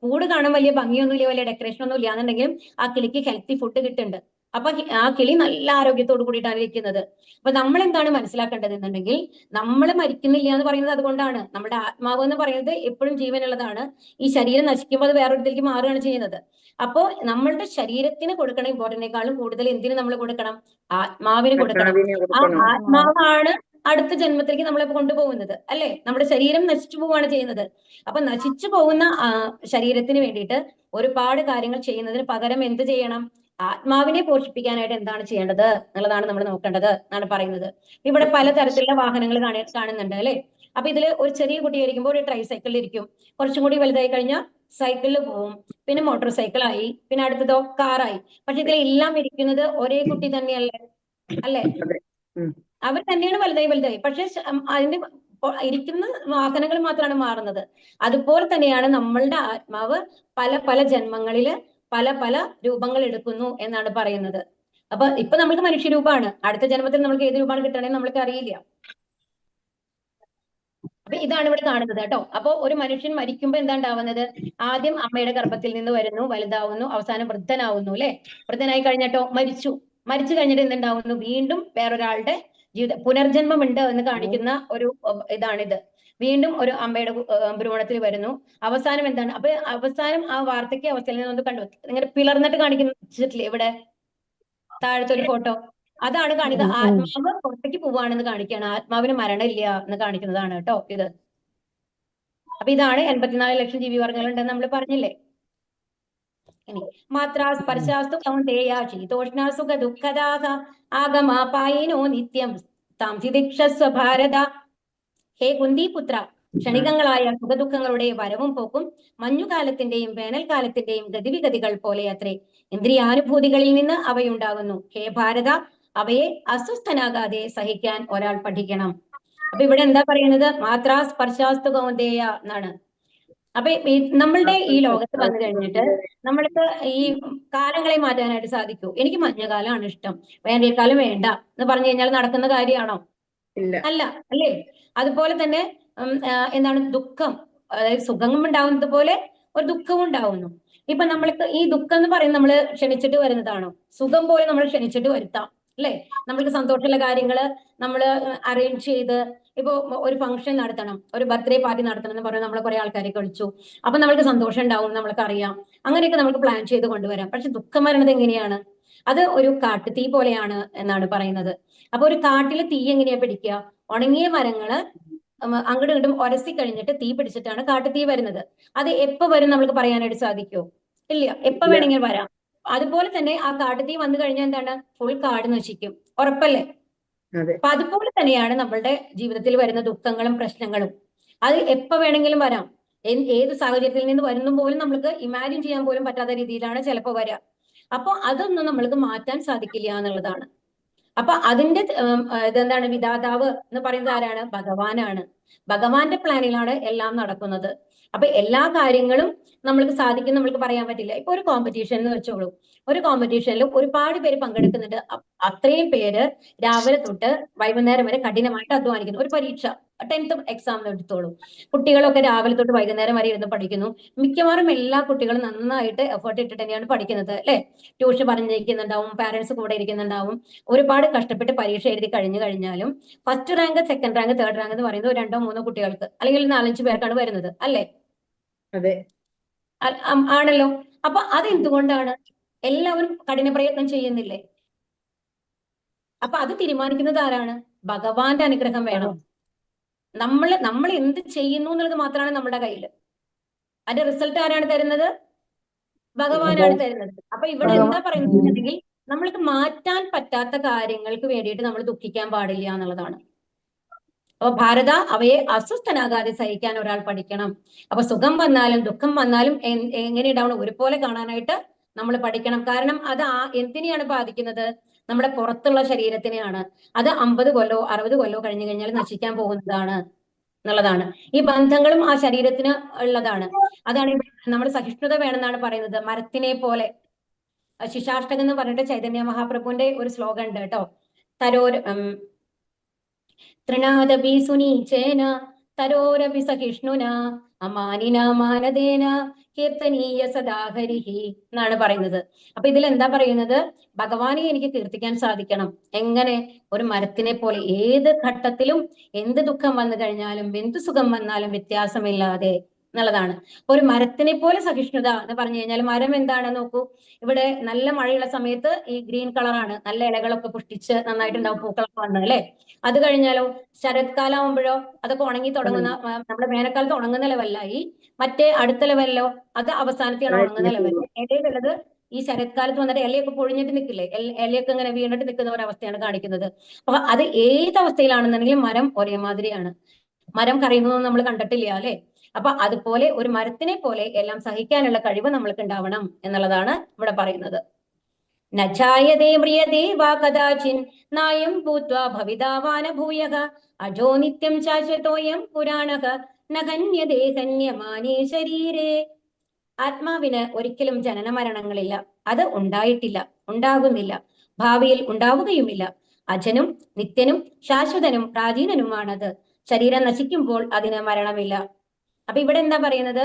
കൂട് കാണാൻ വലിയ ഭംഗിയൊന്നുമില്ല, വലിയ ഡെക്കറേഷൻ ഒന്നും ഇല്ല എന്നുണ്ടെങ്കിലും ആ കിളിക്ക് ഹെൽത്തി ഫുഡ് കിട്ടുന്നുണ്ട്. അപ്പൊ ആ കിളി നല്ല ആരോഗ്യത്തോടു കൂടിയിട്ടാണ് ഇരിക്കുന്നത്. അപ്പൊ നമ്മൾ എന്താണ് മനസ്സിലാക്കേണ്ടത് എന്നുണ്ടെങ്കിൽ, നമ്മൾ മരിക്കുന്നില്ല എന്ന് പറയുന്നത് അതുകൊണ്ടാണ്. നമ്മുടെ ആത്മാവ് എന്ന് പറയുന്നത് എപ്പോഴും ജീവനുള്ളതാണ്. ഈ ശരീരം നശിക്കുമ്പോൾ അത് വേറൊരിടത്തേക്ക് മാറുകയാണ് ചെയ്യുന്നത്. അപ്പോ നമ്മളുടെ ശരീരത്തിന് കൊടുക്കണ ഇമ്പോർട്ടന്റിനേക്കാളും കൂടുതൽ എന്തിനു നമ്മൾ കൊടുക്കണം? ആത്മാവിന് കൊടുക്കണം. ആ ആത്മാവാണ് അടുത്ത ജന്മത്തിലേക്ക് നമ്മളെ കൊണ്ടുപോകുന്നത്, അല്ലെ? നമ്മുടെ ശരീരം നശിച്ചു പോവുകയാണ് ചെയ്യുന്നത്. അപ്പൊ നശിച്ചു പോകുന്ന ശരീരത്തിന് വേണ്ടിയിട്ട് ഒരുപാട് കാര്യങ്ങൾ ചെയ്യുന്നതിന് പകരം എന്ത് ചെയ്യണം? ആത്മാവിനെ പോഷിപ്പിക്കാനായിട്ട് എന്താണ് ചെയ്യേണ്ടത് എന്നുള്ളതാണ് നമ്മൾ നോക്കേണ്ടത് എന്നാണ് പറയുന്നത്. ഇവിടെ പലതരത്തിലുള്ള വാഹനങ്ങൾ കാണുന്നുണ്ട്, അല്ലെ? അപ്പൊ ഇതില് ഒരു ചെറിയ കുട്ടിയായിരിക്കുമ്പോൾ ഒരു ട്രൈസൈക്കിളിൽ ഇരിക്കും, കുറച്ചും കൂടി വലുതായി കഴിഞ്ഞാൽ സൈക്കിളിൽ പോവും, പിന്നെ മോട്ടോർ സൈക്കിളായി, പിന്നെ അടുത്തതോ കാറായി. പക്ഷെ ഇതിലെല്ലാം ഇരിക്കുന്നത് ഒരേ കുട്ടി തന്നെയല്ലേ, അല്ലെ? അവർ തന്നെയാണ് വലുതായി. പക്ഷെ അതിന്റെ ഇരിക്കുന്ന വാഹനങ്ങൾ മാത്രമാണ് മാറുന്നത്. അതുപോലെ തന്നെയാണ് നമ്മളുടെ ആത്മാവ് പല ജന്മങ്ങളില് പല രൂപങ്ങൾ എടുക്കുന്നു എന്നാണ് പറയുന്നത്. അപ്പൊ ഇപ്പൊ നമ്മൾക്ക് മനുഷ്യരൂപമാണ്, അടുത്ത ജന്മത്തിൽ നമുക്ക് ഏത് രൂപമാണ് കിട്ടണമെന്ന് നമ്മൾക്ക് അറിയില്ല. അപ്പൊ ഇതാണ് ഇവിടെ കാണുന്നത് കേട്ടോ. അപ്പൊ ഒരു മനുഷ്യൻ മരിക്കുമ്പോൾ എന്താ ഉണ്ടാവുന്നത്? ആദ്യം അമ്മയുടെ ഗർഭത്തിൽ നിന്ന് വരുന്നു, വലുതാവുന്നു, അവസാനം വൃദ്ധനാവുന്നു, അല്ലെ? വൃദ്ധനായി കഴിഞ്ഞിട്ടോ മരിച്ചു കഴിഞ്ഞിട്ട് എന്തുണ്ടാവുന്നു? വീണ്ടും വേറൊരാളുടെ പുനർജന്മം ഉണ്ട് എന്ന് കാണിക്കുന്ന ഒരു ഇതാണിത്. വീണ്ടും ഒരു അമ്മയുടെ ഭ്രൂണത്തിൽ വരുന്നു. അവസാനം എന്താണ്? അപ്പൊ അവസാനം ആ വാർദ്ധക്യ അവസ്ഥയിൽ നിന്ന് കണ്ടു ഇങ്ങനെ പിളർന്നിട്ട് കാണിക്കുന്നില്ലേ ഇവിടെ താഴത്തെ ഒരു ഫോട്ടോ, അതാണ് കാണിക്കുന്നത്. ആത്മാവ് പുറത്തേക്ക് പോവാണെന്ന് കാണിക്കുകയാണ്. ആത്മാവിന് മരണമില്ല എന്ന് കാണിക്കുന്നതാണ് കേട്ടോ ഇത്. അപ്പൊ ഇതാണ് 84 ലക്ഷം ജീവിവർഗങ്ങളുണ്ടെന്ന് നമ്മൾ പറഞ്ഞില്ലേ. ഇനി മാത്രാ സ്പർശാസ്തു കൗന്ദേയ ശീതോഷ്ണ സുഖ ദുഃഖദാഹ ആഗമാപായിനോ നിത്യം താം തിദിക്ഷസ്വ ഭാരത. ഹേ കുന്തിപുത്ര, ക്ഷണികങ്ങളായ സുഖദുഃഖങ്ങളുടെ വരവും പോക്കും മഞ്ഞുകാലത്തിന്റെയും വേനൽക്കാലത്തിന്റെയും ഗതിവിഗതികൾ പോലെ അത്രേ. ഇന്ദ്രിയാനുഭൂതികളിൽ നിന്ന് അവയുണ്ടാകുന്നു. ഹേ ഭാരത, അവയെ അസ്വസ്ഥനാകാതെ സഹിക്കാൻ ഒരാൾ പഠിക്കണം. അപ്പൊ ഇവിടെ എന്താ പറയുന്നത്? മാത്രാ സ്പർശാസ്തു കൗന്ദേയ എന്നാണ്. അപ്പൊ നമ്മളുടെ ഈ ലോകത്ത് വന്നു കഴിഞ്ഞിട്ട് നമ്മൾക്ക് ഈ കാലങ്ങളെ മാറ്റാനായിട്ട് സാധിക്കൂ. എനിക്ക് മഞ്ഞുകാലമാണ് ഇഷ്ടം, വേനൽക്കാലം വേണ്ട എന്ന് പറഞ്ഞു കഴിഞ്ഞാൽ നടക്കുന്ന കാര്യമാണോ? അല്ല, അല്ലേ? അതുപോലെ തന്നെ എന്താണ് ദുഃഖം, അതായത് സുഖം ഉണ്ടാവുന്നത് പോലെ ഒരു ദുഃഖവും ഉണ്ടാവുന്നു. ഇപ്പൊ നമ്മൾക്ക് ഈ ദുഃഖം എന്ന് പറയുന്നത് നമ്മൾ ക്ഷണിച്ചിട്ട് വരുന്നതാണോ? സുഖം പോലെ നമ്മൾ ക്ഷണിച്ചിട്ട് വരുത്താം, അല്ലേ? നമ്മൾക്ക് സന്തോഷമുള്ള കാര്യങ്ങള് നമ്മൾ അറേഞ്ച് ചെയ്ത്, ഇപ്പൊ ഒരു ഫംഗ്ഷൻ നടത്തണം, ഒരു ബർത്ത്ഡേ പാർട്ടി നടത്തണം എന്ന് പറഞ്ഞാൽ നമ്മൾ കുറെ ആൾക്കാരെ കളിച്ചു, അപ്പൊ നമ്മൾക്ക് സന്തോഷം ഉണ്ടാവും, നമ്മൾക്ക് അറിയാം. അങ്ങനെയൊക്കെ നമുക്ക് പ്ലാൻ ചെയ്ത് കൊണ്ടുവരാം. പക്ഷെ ദുഃഖം വരണത് എങ്ങനെയാണ്? അത് ഒരു കാട്ടുതീ പോലെയാണ് എന്നാണ് പറയുന്നത്. അപ്പൊ ഒരു കാട്ടിലെ തീ എങ്ങനെയാ പിടിക്കുക? ഉണങ്ങിയ മരങ്ങള് അങ്ങോട്ടും ഇങ്ങോട്ടും ഒരസി കഴിഞ്ഞിട്ട് തീ പിടിച്ചിട്ടാണ് കാട്ടുതീ വരുന്നത്. അത് എപ്പോ വരും നമുക്ക് പറയാനായിട്ട് സാധിക്കുമോ? ഇല്ല, എപ്പോ വേണമെങ്കിലും വരാം. അതുപോലെ തന്നെ ആ കാട്ടുതീ വന്നു കഴിഞ്ഞാൽ എന്താണ്? ഫുൾ കാട് നശിക്കും, ഉറപ്പല്ലേ? അപ്പൊ അതുപോലെ തന്നെയാണ് നമ്മളുടെ ജീവിതത്തിൽ വരുന്ന ദുഃഖങ്ങളും പ്രശ്നങ്ങളും. അത് എപ്പോ വേണമെങ്കിലും വരാം. ഏത് സാഹചര്യത്തിൽ നിന്ന് വരുന്നു പോലും നമുക്ക് ഇമാജിൻ ചെയ്യാൻ പോലും പറ്റാത്ത രീതിയിലാണ് ചിലപ്പോൾ വരിക. അപ്പൊ അതൊന്നും നമ്മൾക്ക് മാറ്റാൻ സാധിക്കില്ല എന്നുള്ളതാണ്. അപ്പൊ അതിന്റെ ഇതെന്താണ്? വിധാതാവ് എന്ന് പറയുന്നത് ആരാണ്? ഭഗവാനാണ്. ഭഗവാന്റെ പ്ലാനിലാണ് എല്ലാം നടക്കുന്നത്. അപ്പൊ എല്ലാ കാര്യങ്ങളും നമ്മൾക്ക് സാധിക്കും നമ്മൾക്ക് പറയാൻ പറ്റില്ല. ഇപ്പൊ ഒരു കോമ്പറ്റീഷൻ എന്ന് വെച്ചോളൂ. ഒരു കോമ്പറ്റീഷനിൽ ഒരുപാട് പേര് പങ്കെടുക്കുന്നുണ്ട്. അത്രയും പേര് രാവിലെ തൊട്ട് വൈകുന്നേരം വരെ കഠിനമായിട്ട് അധ്വാനിക്കുന്നു. ഒരു പരീക്ഷ 10th എക്സാം എടുത്തോളൂ. കുട്ടികളൊക്കെ രാവിലെ തൊട്ട് വൈകുന്നേരം വരെ ഇരുന്ന് പഠിക്കുന്നു. മിക്കവാറും എല്ലാ കുട്ടികളും നന്നായിട്ട് എഫേർട്ട് ഇട്ടിട്ട് തന്നെയാണ് പഠിക്കുന്നത്, അല്ലെ? ട്യൂഷൻ പറഞ്ഞിരിക്കുന്നുണ്ടാവും, പാരന്റ്സ് കൂടെ ഇരിക്കുന്നുണ്ടാവും. ഒരുപാട് കഷ്ടപ്പെട്ട് പരീക്ഷ എഴുതി കഴിഞ്ഞു കഴിഞ്ഞാലും first rank, second rank, third rank എന്ന് പറയുന്നത് 2-3 കുട്ടികൾക്ക് അല്ലെങ്കിൽ 4-5 പേർക്കാണ് വരുന്നത്, അല്ലേ? അതെ, ആണല്ലോ. അപ്പൊ അതെന്തുകൊണ്ടാണ്? എല്ലാവരും കഠിന പ്രയത്നം ചെയ്യുന്നില്ലേ? അപ്പൊ അത് തീരുമാനിക്കുന്നത് ആരാണ്? ഭഗവാന്റെ അനുഗ്രഹം വേണം. നമ്മൾ എന്ത് ചെയ്യുന്നു എന്നുള്ളത് മാത്രമാണ് നമ്മുടെ കയ്യിൽ. അതിന്റെ റിസൾട്ട് ആരാണ് തരുന്നത്? ഭഗവാനാണ് തരുന്നത്. അപ്പൊ ഇവിടെ എന്താ പറയുന്നുണ്ടെങ്കിൽ നമ്മൾക്ക് മാറ്റാൻ പറ്റാത്ത കാര്യങ്ങൾക്ക് വേണ്ടിയിട്ട് നമ്മൾ ദുഃഖിക്കാൻ പാടില്ല എന്നുള്ളതാണ്. അപ്പൊ ഭാരത, അവയെ അസ്വസ്ഥനാകാതെ സഹിക്കാൻ ഒരാൾ പഠിക്കണം. അപ്പൊ സുഖം വന്നാലും ദുഃഖം വന്നാലും എങ്ങനെ ഉണ്ടാവണം? ഒരുപോലെ കാണാനായിട്ട് നമ്മൾ പഠിക്കണം. കാരണം അത് എന്തിനെയാണ് ബാധിക്കുന്നത്? നമ്മുടെ പുറത്തുള്ള ശരീരത്തിനെയാണ്. അത് 50 കൊല്ലോ 60 കൊല്ലോ കഴിഞ്ഞു കഴിഞ്ഞാൽ നശിക്കാൻ പോകുന്നതാണ് എന്നുള്ളതാണ്. ഈ ബന്ധങ്ങളും ആ ശരീരത്തിന് ഉള്ളതാണ്. അതാണ് നമ്മൾ സഹിഷ്ണുത വേണമെന്നാണ് പറയുന്നത്. മരത്തിനെ പോലെ. ശിശാഷ്ടകം എന്ന് പറഞ്ഞിട്ട് ചൈതന്യ മഹാപ്രഭുവിന്റെ ഒരു ശ്ലോകം ഉണ്ട് കേട്ടോ. തൃണാദപി സുനീചേന തരോരപി സഹിഷ്ണുന അമാനിന മാനദേന കീർത്തനീയ സദാഹരിഹി എന്നാണ് പറയുന്നത്. അപ്പൊ ഇതിൽ എന്താ പറയുന്നത്? ഭഗവാനെ എനിക്ക് കീർത്തിക്കാൻ സാധിക്കണം. എങ്ങനെ? ഒരു മരത്തിനെ പോലെ. ഏത് ഘട്ടത്തിലും എന്ത് ദുഃഖം വന്നു കഴിഞ്ഞാലും എന്ത് സുഖം വന്നാലും വ്യത്യാസമില്ലാതെ എന്നുള്ളതാണ്. ഒരു മരത്തിനെ പോലെ സഹിഷ്ണുത എന്ന് പറഞ്ഞു കഴിഞ്ഞാൽ, മരം എന്താണ് നോക്കൂ. ഇവിടെ നല്ല മഴയുള്ള സമയത്ത് ഈ ഗ്രീൻ കളറാണ്, നല്ല ഇലകളൊക്കെ പുഷ്ടിച്ച് നന്നായിട്ടുണ്ടാവും, പൂക്കളൊക്കെ വന്ന്, അല്ലെ? അത് കഴിഞ്ഞാലോ ശരത്കാലം ആവുമ്പോഴോ അതൊക്കെ ഉണങ്ങി തുടങ്ങുന്ന, നമ്മുടെ വേനൽക്കാലത്ത് ഉണങ്ങുന്ന ലെവലിലായി. മറ്റേ അടുത്ത ലെവലിലോ അത് അവസാനത്തെയാണ് ഉണങ്ങുന്ന ലെവൽ. ഇടയിലുള്ളത് ഈ ശരത്കാലത്ത് വന്നിട്ട് ഇലയൊക്കെ പൊഴിഞ്ഞിട്ട് നിൽക്കില്ലേ, ഇലയൊക്കെ ഇങ്ങനെ വീണിട്ട് നിൽക്കുന്ന ഒരവസ്ഥയാണ് കാണിക്കുന്നത്. അപ്പൊ അത് ഏത് അവസ്ഥയിലാണെന്നുണ്ടെങ്കിലും മരം ഒരേമാതിരിയാണ്. മരം കരയുന്നതൊന്നും നമ്മൾ കണ്ടിട്ടില്ല, അല്ലെ? അപ്പൊ അതുപോലെ ഒരു മരത്തിനെ പോലെ എല്ലാം സഹിക്കാനുള്ള കഴിവ് നമ്മൾക്ക് ഉണ്ടാവണം എന്നുള്ളതാണ് ഇവിടെ പറയുന്നത്. നഛായതേ മ്രിയതേ വാ കദാചിൻ നായം ഭൂത്വാ ഭവിതാവാന ഭൂയഃ അജോ നിത്യം ശാശ്വതോയം പുരാണഃ നഹന്യതേ ഹന്യമാനേ ശരീരേ. ആത്മാവിന് ഒരിക്കലും ജനന മരണങ്ങളില്ല. അത് ഉണ്ടായിട്ടില്ല, ഉണ്ടാകുന്നില്ല, ഭാവിയിൽ ഉണ്ടാവുകയുമില്ല. അജനും നിത്യനും ശാശ്വതനും പ്രാചീനനുമാണത്. ശരീരം നശിക്കുമ്പോൾ അതിന് മരണമില്ല. അപ്പൊ ഇവിടെ എന്താ പറയുന്നത്?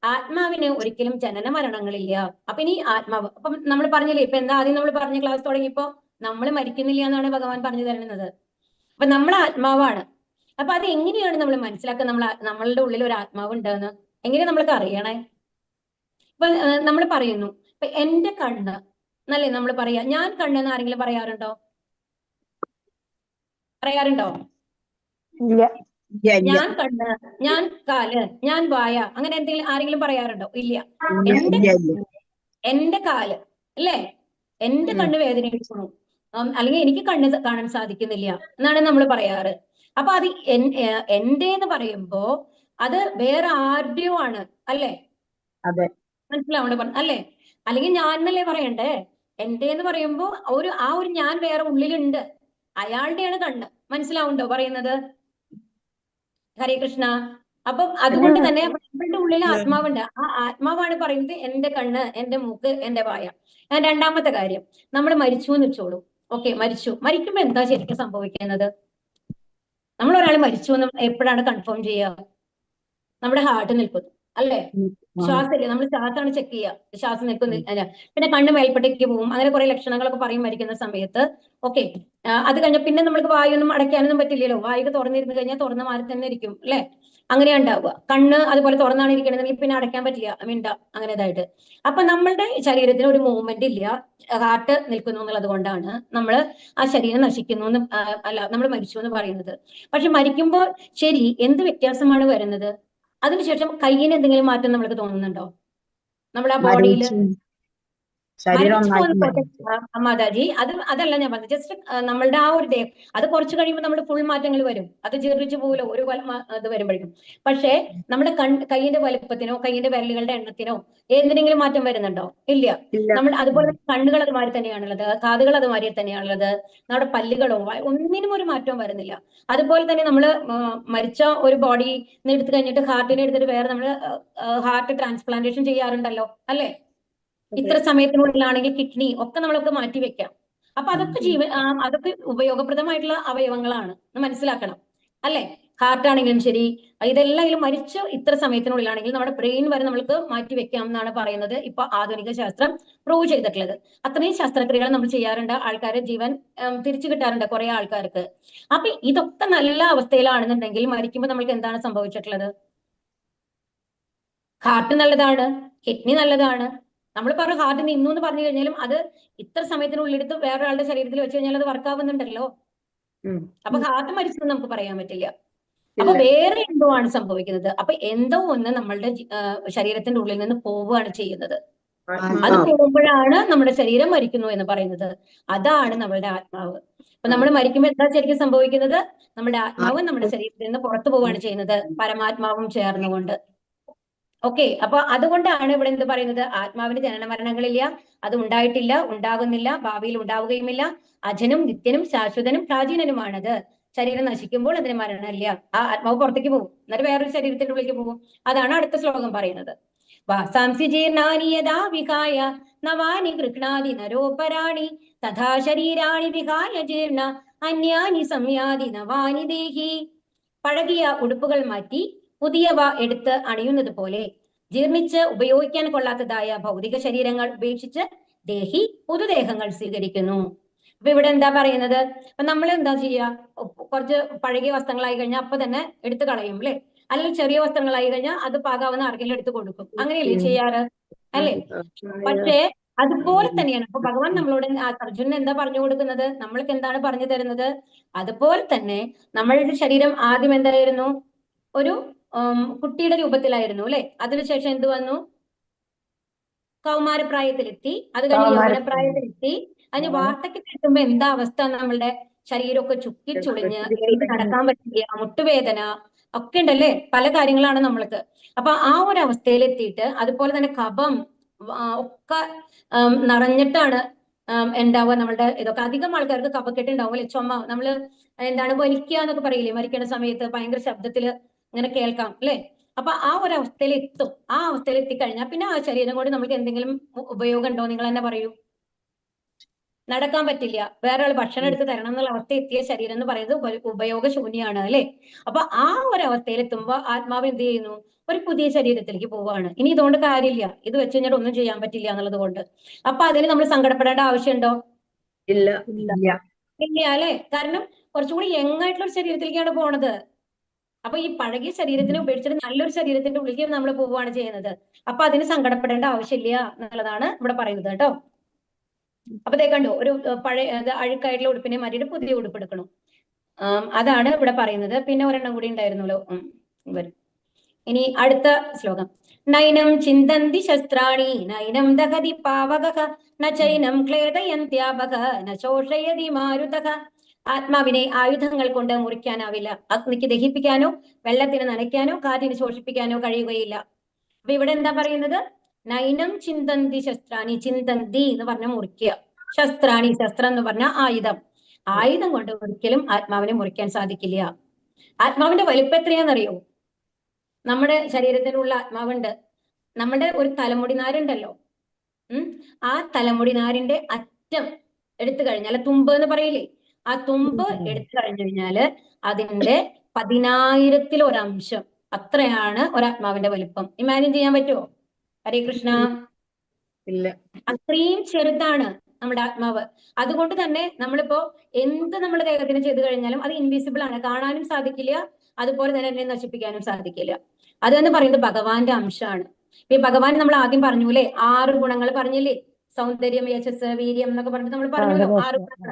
ആത്മാവിന് ഒരിക്കലും ജനന മരണങ്ങളില്ല. അപ്പൊ ഇനി ആത്മാവ്, അപ്പം നമ്മൾ പറഞ്ഞില്ലേ, ഇപ്പൊ എന്താ ആദ്യം നമ്മൾ പറഞ്ഞ ക്ലാസ് തുടങ്ങിയപ്പോ നമ്മൾ മരിക്കുന്നില്ല എന്നാണ് ഭഗവാൻ പറഞ്ഞു തരുന്നത്. അപ്പൊ നമ്മൾ ആത്മാവാണ്. അപ്പൊ അത് എങ്ങനെയാണ് നമ്മൾ മനസ്സിലാക്കുക നമ്മളുടെ ഉള്ളിൽ ഒരു ആത്മാവ് ഉണ്ടെന്ന് എങ്ങനെ നമ്മൾക്ക് അറിയണേ? ഇപ്പൊ നമ്മൾ പറയുന്നു ഇപ്പൊ എന്റെ കണ്ണ് എന്നല്ലേ നമ്മൾ പറയാ. ഞാൻ കണ്ണെന്ന് ആരെങ്കിലും പറയാറുണ്ടോ? പറയാറുണ്ടോ? ഇല്ല. ഞാൻ കണ്ണ്, ഞാൻ കാല്, ഞാൻ വായ, അങ്ങനെ എന്തെങ്കിലും ആരെങ്കിലും പറയാറുണ്ടോ? ഇല്ല. എന്റെ കാല് അല്ലേ, എന്റെ കണ്ണ് വേദന എടുക്കുന്നു, അല്ലെങ്കിൽ എനിക്ക് കണ്ണ് കാണാൻ സാധിക്കുന്നില്ല എന്നാണ് നമ്മൾ പറയാറ്. അപ്പൊ അത് എന്റെ എന്ന് പറയുമ്പോ അത് വേറെ ആരുടെയോ ആണ് അല്ലേ? അതെ, മനസ്സിലാവണ്ട അല്ലേ? അല്ലെങ്കിൽ ഞാൻ എന്നല്ലേ പറയണ്ടേ? എന്റെ എന്ന് പറയുമ്പോ ആ ഒരു ഞാൻ വേറെ ഉള്ളിലുണ്ട്, അയാളുടെയാണ് കണ്ണ്. മനസ്സിലാവുണ്ടോ പറയുന്നത്? ഹരേ കൃഷ്ണ. അപ്പം അതുകൊണ്ട് തന്നെ നമ്മളുടെ ഉള്ളിൽ ആത്മാവുണ്ട്. ആ ആത്മാവാണ് പറയുന്നത് എന്റെ കണ്ണ്, എന്റെ മൂക്ക്, എന്റെ വായ. രണ്ടാമത്തെ കാര്യം, നമ്മൾ മരിച്ചു എന്ന് വെച്ചോളൂ. ഓക്കെ, മരിക്കുമ്പോ എന്താ ശരിക്കും സംഭവിക്കുന്നത്? നമ്മൾ ഒരാൾ മരിച്ചു എന്ന് എപ്പോഴാണ് കൺഫേം ചെയ്യുക? നമ്മുടെ ഹാർട്ട് നിൽക്കുന്നു അല്ലേ? ശ്വാസമില്ല, നമ്മൾ ശ്വാസമാണ് ചെക്ക് ചെയ്യുക, ശ്വാസം നിൽക്കുന്നില്ല. പിന്നെ കണ്ണ് മേൽപ്പെട്ടേക്ക് പോകും, അങ്ങനെ കുറെ ലക്ഷണങ്ങളൊക്കെ പറയും മരിക്കുന്ന സമയത്ത്. ഓക്കെ, അത് കഴിഞ്ഞാൽ പിന്നെ നമ്മൾക്ക് വായൊന്നും അടയ്ക്കാനൊന്നും പറ്റില്ലല്ലോ. വായൊക്കെ തുറന്നിരുന്ന് കഴിഞ്ഞാൽ തുറന്ന മാറി തന്നെ ഇരിക്കും അല്ലെ? അങ്ങനെയാ ഉണ്ടാവുക. കണ്ണ് അതുപോലെ തുറന്നാണ് ഇരിക്കണമെങ്കിൽ പിന്നെ അടയ്ക്കാൻ പറ്റില്ല, മിണ്ട അങ്ങനെ ഇതായിട്ട്. അപ്പൊ നമ്മളുടെ ശരീരത്തിന് ഒരു മൂവ്മെന്റ് ഇല്ല, ഹാർട്ട് നിൽക്കുന്നു എന്നുള്ളത് കൊണ്ടാണ് നമ്മൾ ആ ശരീരം നശിക്കുന്നു എന്ന് അല്ല നമ്മൾ മരിച്ചു എന്ന് പറയുന്നത്. പക്ഷെ മരിക്കുമ്പോൾ ശരി എന്ത് വ്യത്യാസമാണ് വരുന്നത്? അതിനുശേഷം കയ്യിന് എന്തെങ്കിലും മാറ്റം നമ്മൾക്ക് തോന്നുന്നുണ്ടോ? നമ്മുടെ ആ ബോഡിയിൽ മരിച്ചു പോകുന്ന മാതാജി, അതല്ല ഞാൻ പറഞ്ഞത്. ജസ്റ്റ് നമ്മളുടെ ആ ഒരു ദേഹം അത് കുറച്ച് കഴിയുമ്പോൾ നമ്മുടെ ഫുൾ മാറ്റങ്ങൾ വരും. അത് ജീർണിച്ചു പോലോ ഒരു ഇത് വരുമ്പോഴേക്കും. പക്ഷേ നമ്മുടെ കൈയിന്റെ വലുപ്പത്തിനോ കൈയിന്റെ വിരലുകളുടെ എണ്ണത്തിനോ എന്തിനെങ്കിലും മാറ്റം വരുന്നുണ്ടോ? ഇല്ല. നമ്മൾ അതുപോലെ കണ്ണുകൾ അതുമാതിരി തന്നെയാണുള്ളത്, കാതുകൾ അതുമാതിരി തന്നെയാണുള്ളത്, നമ്മുടെ പല്ലുകളോ ഒന്നിനും ഒരു മാറ്റവും വരുന്നില്ല. അതുപോലെ തന്നെ നമ്മൾ മരിച്ച ഒരു ബോഡി എടുത്തു കഴിഞ്ഞിട്ട് ഹാർട്ടിനെ എടുത്തിട്ട് വേറെ നമ്മൾ ഹാർട്ട് ട്രാൻസ്പ്ലാന്റേഷൻ ചെയ്യാറുണ്ടല്ലോ അല്ലേ? ഇത്ര സമയത്തിനുള്ളിലാണെങ്കിൽ കിഡ്നി ഒക്കെ നമ്മളൊക്കെ മാറ്റി വെക്കാം. അപ്പൊ അതൊക്കെ അതൊക്കെ ഉപയോഗപ്രദമായിട്ടുള്ള അവയവങ്ങളാണ് മനസ്സിലാക്കണം അല്ലെ? ഹാർട്ട് ആണെങ്കിലും ശരി, ഇതെല്ലാം മരിച്ച ഇത്ര സമയത്തിനുള്ളിലാണെങ്കിൽ നമ്മുടെ ബ്രെയിൻ വരെ നമ്മൾക്ക് മാറ്റി വെക്കാം എന്നാണ് പറയുന്നത്. ഇപ്പൊ ആധുനിക ശാസ്ത്രം പ്രൂവ് ചെയ്തിട്ടുള്ളത്. അത്രയും ശസ്ത്രക്രിയകൾ നമ്മൾ ചെയ്യാറുണ്ട്, ആൾക്കാരെ ജീവൻ തിരിച്ചു കിട്ടാറുണ്ട് കുറെ ആൾക്കാർക്ക്. അപ്പൊ ഇതൊക്കെ നല്ല അവസ്ഥയിലാണെന്നുണ്ടെങ്കിൽ മരിക്കുമ്പോൾ നമ്മൾക്ക് എന്താണ് സംഭവിച്ചിട്ടുള്ളത്? ഹാർട്ട് നല്ലതാണ്, കിഡ്നി നല്ലതാണ്. നമ്മൾ പറഞ്ഞു ഹാർട്ട് നിന്നു എന്ന് പറഞ്ഞു കഴിഞ്ഞാലും അത് ഇത്ര സമയത്തിനുള്ളിലെടുത്ത് വേറൊരാളുടെ ശരീരത്തിൽ വെച്ച് കഴിഞ്ഞാൽ അത് വർക്ക് ആവുന്നുണ്ടല്ലോ. അപ്പൊ ഹാർട്ട് മരിച്ചെന്ന് നമുക്ക് പറയാൻ പറ്റില്ല. അപ്പൊ വേറെ എന്തോ ആണ് സംഭവിക്കുന്നത്. അപ്പൊ എന്തോ ഒന്ന് നമ്മളുടെ ശരീരത്തിന്റെ ഉള്ളിൽ നിന്ന് പോവുകയാണ് ചെയ്യുന്നത്. അത് പോകുമ്പോഴാണ് നമ്മുടെ ശരീരം മരിക്കുന്നു എന്ന് പറയുന്നത്. അതാണ് നമ്മളുടെ ആത്മാവ്. അപ്പൊ നമ്മൾ മരിക്കുമ്പോൾ എന്താ ശരിക്കും സംഭവിക്കുന്നത്? നമ്മുടെ ആത്മാവ് നമ്മുടെ ശരീരത്തിൽ നിന്ന് പുറത്തു പോവുകയാണ് ചെയ്യുന്നത്, പരമാത്മാവും ചേർന്നുകൊണ്ട്. ഓക്കെ, അപ്പൊ അതുകൊണ്ടാണ് ഇവിടെ എന്ത് പറയുന്നത്? ആത്മാവിന് ജനന മരണങ്ങളില്ല, അത് ഉണ്ടായിട്ടില്ല, ഉണ്ടാകുന്നില്ല, ഭാവിയിൽ ഉണ്ടാവുകയുമില്ല. അജനും നിത്യനും ശാശ്വതനും പ്രാചീനനുമാണത്. ശരീരം നശിക്കുമ്പോൾ അതിന് മരണമില്ല. ആ ആത്മാവ് പുറത്തേക്ക് പോകും, എന്നിട്ട് വേറൊരു ശരീരത്തിന്റെ ഉള്ളിലേക്ക് പോകും. അതാണ് അടുത്ത ശ്ലോകം പറയുന്നത്. വാസാംസി ജീർണാനി യഥാ വിഹായ നവാനി ഗൃഹ്ണാതി നരോപരാണി തഥാ ശരീരാണി വിഹായ ജീർണ അന്യാനി സംയാതി നവാനി ദേഹി. പഴകിയ ഉടുപ്പുകൾ മാറ്റി പുതിയവ എടുത്ത് അണിയുന്നത് പോലെ ജീർണിച്ച് ഉപയോഗിക്കാൻ കൊള്ളാത്തതായ ഭൗതിക ശരീരങ്ങൾ ഉപേക്ഷിച്ച് ദേഹി പുതുദേഹങ്ങൾ സ്വീകരിക്കുന്നു. അപ്പൊ ഇവിടെ എന്താ പറയുന്നത്? അപ്പൊ നമ്മൾ എന്താ ചെയ്യുക? കുറച്ച് പഴകിയ വസ്ത്രങ്ങളായി കഴിഞ്ഞാൽ അപ്പൊ തന്നെ എടുത്തു കളയും അല്ലെ? അല്ലെങ്കിൽ ചെറിയ വസ്ത്രങ്ങളായി കഴിഞ്ഞാൽ അത് പാകാവുന്ന ആർക്കെങ്കിലും എടുത്തു കൊടുക്കും. അങ്ങനെയല്ലേ ചെയ്യാറ് അല്ലെ? പക്ഷേ അതുപോലെ തന്നെയാണ് അപ്പൊ ഭഗവാൻ നമ്മളോട് അർജുനൻ എന്താ പറഞ്ഞു കൊടുക്കുന്നത്? നമ്മൾക്ക് എന്താണ് പറഞ്ഞു തരുന്നത്? അതുപോലെ തന്നെ നമ്മളുടെ ശരീരം ആദ്യം എന്തായിരുന്നു? ഒരു കുട്ടിയുടെ രൂപത്തിലായിരുന്നു അല്ലെ? അതിനുശേഷം എന്ത് വന്നു? കൗമാരപ്രായത്തിലെത്തി, അത് കഴിഞ്ഞ് യൗവനപ്രായത്തിലെത്തി, അതിന് വാർദ്ധക്യത്തിൽ എത്തുമ്പോ എന്താ അവസ്ഥ? നമ്മളുടെ ശരീരമൊക്കെ ചുക്കിച്ചുളിഞ്ഞ് നടക്കാൻ പറ്റില്ല, മുട്ടുവേദന ഒക്കെ ഉണ്ടല്ലേ? പല കാര്യങ്ങളാണ് നമ്മൾക്ക്. അപ്പൊ ആ ഒരു അവസ്ഥയിലെത്തിയിട്ട് അതുപോലെ തന്നെ കഫം ഒക്കെ നിറഞ്ഞിട്ടാണ് ഉണ്ടാവുക നമ്മളുടെ ഇതൊക്കെ. അധികം ആൾക്കാർക്ക് കഫക്കെട്ട് ഉണ്ടാവും അല്ലെ? ചുമ, നമ്മള് എന്താണ് വലിക്കുക എന്നൊക്കെ പറയില്ലേ? മരിക്കുന്ന സമയത്ത് ഭയങ്കര ശബ്ദത്തില് ഇങ്ങനെ കേൾക്കാം അല്ലെ? അപ്പൊ ആ ഒരു അവസ്ഥയിൽ എത്തും. ആ അവസ്ഥയിൽ എത്തിക്കഴിഞ്ഞാൽ പിന്നെ ആ ശരീരം കൊണ്ട് നമുക്ക് എന്തെങ്കിലും ഉപയോഗം ഉണ്ടോ? നിങ്ങൾ തന്നെ പറയൂ. നടക്കാൻ പറ്റില്ല, വേറെ ആൾ ഭക്ഷണം എടുത്ത് തരണം എന്നുള്ള അവസ്ഥ എത്തിയ ശരീരം എന്ന് പറയുന്നത് ഉപയോഗശൂന്യാണ് അല്ലെ? അപ്പൊ ആ ഒരു അവസ്ഥയിൽ എത്തുമ്പോ ആത്മാവ് എന്ത് ചെയ്യുന്നു? ഒരു പുതിയ ശരീരത്തിലേക്ക് പോവുകയാണ്. ഇനി ഇതുകൊണ്ട് കാര്യമില്ല, ഇത് വെച്ച് കഴിഞ്ഞാൽ ഒന്നും ചെയ്യാൻ പറ്റില്ല എന്നുള്ളത് കൊണ്ട്. അപ്പൊ അതിന് നമ്മൾ സങ്കടപ്പെടേണ്ട ആവശ്യമുണ്ടോ? ഇല്ല ഇല്ല അല്ലെ? കാരണം കുറച്ചുകൂടി യങ് ആയിട്ടുള്ള ഒരു ശരീരത്തിലേക്കാണ് പോണത്. അപ്പൊ ഈ പഴകിയ ശരീരത്തിനെ ഉപേക്ഷിച്ചിട്ട് നല്ലൊരു ശരീരത്തിന്റെ ഉള്ളിലേക്ക് നമ്മൾ പോവുകയാണ് ചെയ്യുന്നത്. അപ്പൊ അതിന് സങ്കടപ്പെടേണ്ട ആവശ്യമില്ല എന്നുള്ളതാണ് ഇവിടെ പറയുന്നത് കേട്ടോ. അപ്പൊ ദേ കണ്ടു, ഒരു പഴയ അഴുക്കായിട്ടുള്ള ഉടുപ്പിനെ മാറ്റിയിട്ട് പുതിയ ഉടുപ്പ് എടുക്കണം. അതാണ് ഇവിടെ പറയുന്നത്. പിന്നെ ഒരെണ്ണം കൂടി ഉണ്ടായിരുന്നല്ലോ. വരും. ഇനി അടുത്ത ശ്ലോകം. നൈനം ചിന്തന്തി ശസ്ത്രാണി നൈനം ദഹതി പാവകഃ ന ചൈനം ക്ലേദയന്ത്യാപക ന ശോഷയതി മാരുതഃ. ആത്മാവിനെ ആയുധങ്ങൾ കൊണ്ട് മുറിക്കാനാവില്ല. അഗ്നിക്ക് ദഹിപ്പിക്കാനോ വെള്ളത്തിന് നനയ്ക്കാനോ കാറ്റിന് ശോഷിപ്പിക്കാനോ കഴിയുകയില്ല. അപ്പൊ ഇവിടെ എന്താ പറയുന്നത്? നൈനം ചിന്തന്തി ശസ്ത്രാണി. ചിന്തന്തി എന്ന് പറഞ്ഞ മുറിക്കുക, ശസ്ത്രാണി ശസ്ത്രം എന്ന് പറഞ്ഞ ആയുധം. ആയുധം കൊണ്ട് ഒരിക്കലും ആത്മാവിനെ മുറിക്കാൻ സാധിക്കില്ല. ആത്മാവിന്റെ വലിപ്പം എത്രയാണെന്നറിയോ? നമ്മുടെ ശരീരത്തിലുള്ള ആത്മാവുണ്ട്, നമ്മുടെ ഒരു തലമുടി നാരുണ്ടല്ലോ, ആ തലമുടി നാരിന്റെ അറ്റം എടുത്തു കഴിഞ്ഞാൽ, തുമ്പ് എന്ന് പറയില്ലേ, ആ തുമ്പ് എടുത്തു കഴിഞ്ഞു കഴിഞ്ഞാല് അതിന്റെ 10,000-ൽ ഒരു അംശം അത്രയാണ് ഒരാത്മാവിന്റെ വലിപ്പം. ഇമാജിൻ ചെയ്യാൻ പറ്റുമോ? ഹരേ കൃഷ്ണ. ഇല്ല. അത്രയും ചെറുതാണ് നമ്മുടെ ആത്മാവ്. അതുകൊണ്ട് തന്നെ നമ്മളിപ്പോ എന്ത് നമ്മുടെ ദേഹത്തിന് ചെയ്തു കഴിഞ്ഞാലും അത് ഇൻവിസിബിൾ ആണ്, കാണാനും സാധിക്കില്ല, അതുപോലെ തന്നെ എന്നെ നശിപ്പിക്കാനും സാധിക്കില്ല. അതെന്ന് പറയുന്നത് ഭഗവാന്റെ അംശമാണ്. ഈ ഭഗവാൻ നമ്മൾ ആദ്യം പറഞ്ഞൂലേ, 6 ഗുണങ്ങൾ പറഞ്ഞില്ലേ? സൗന്ദര്യം, യശസ്, വീര്യം എന്നൊക്കെ പറഞ്ഞിട്ട് നമ്മൾ പറഞ്ഞല്ലോ, 6 ഗുണങ്ങൾ,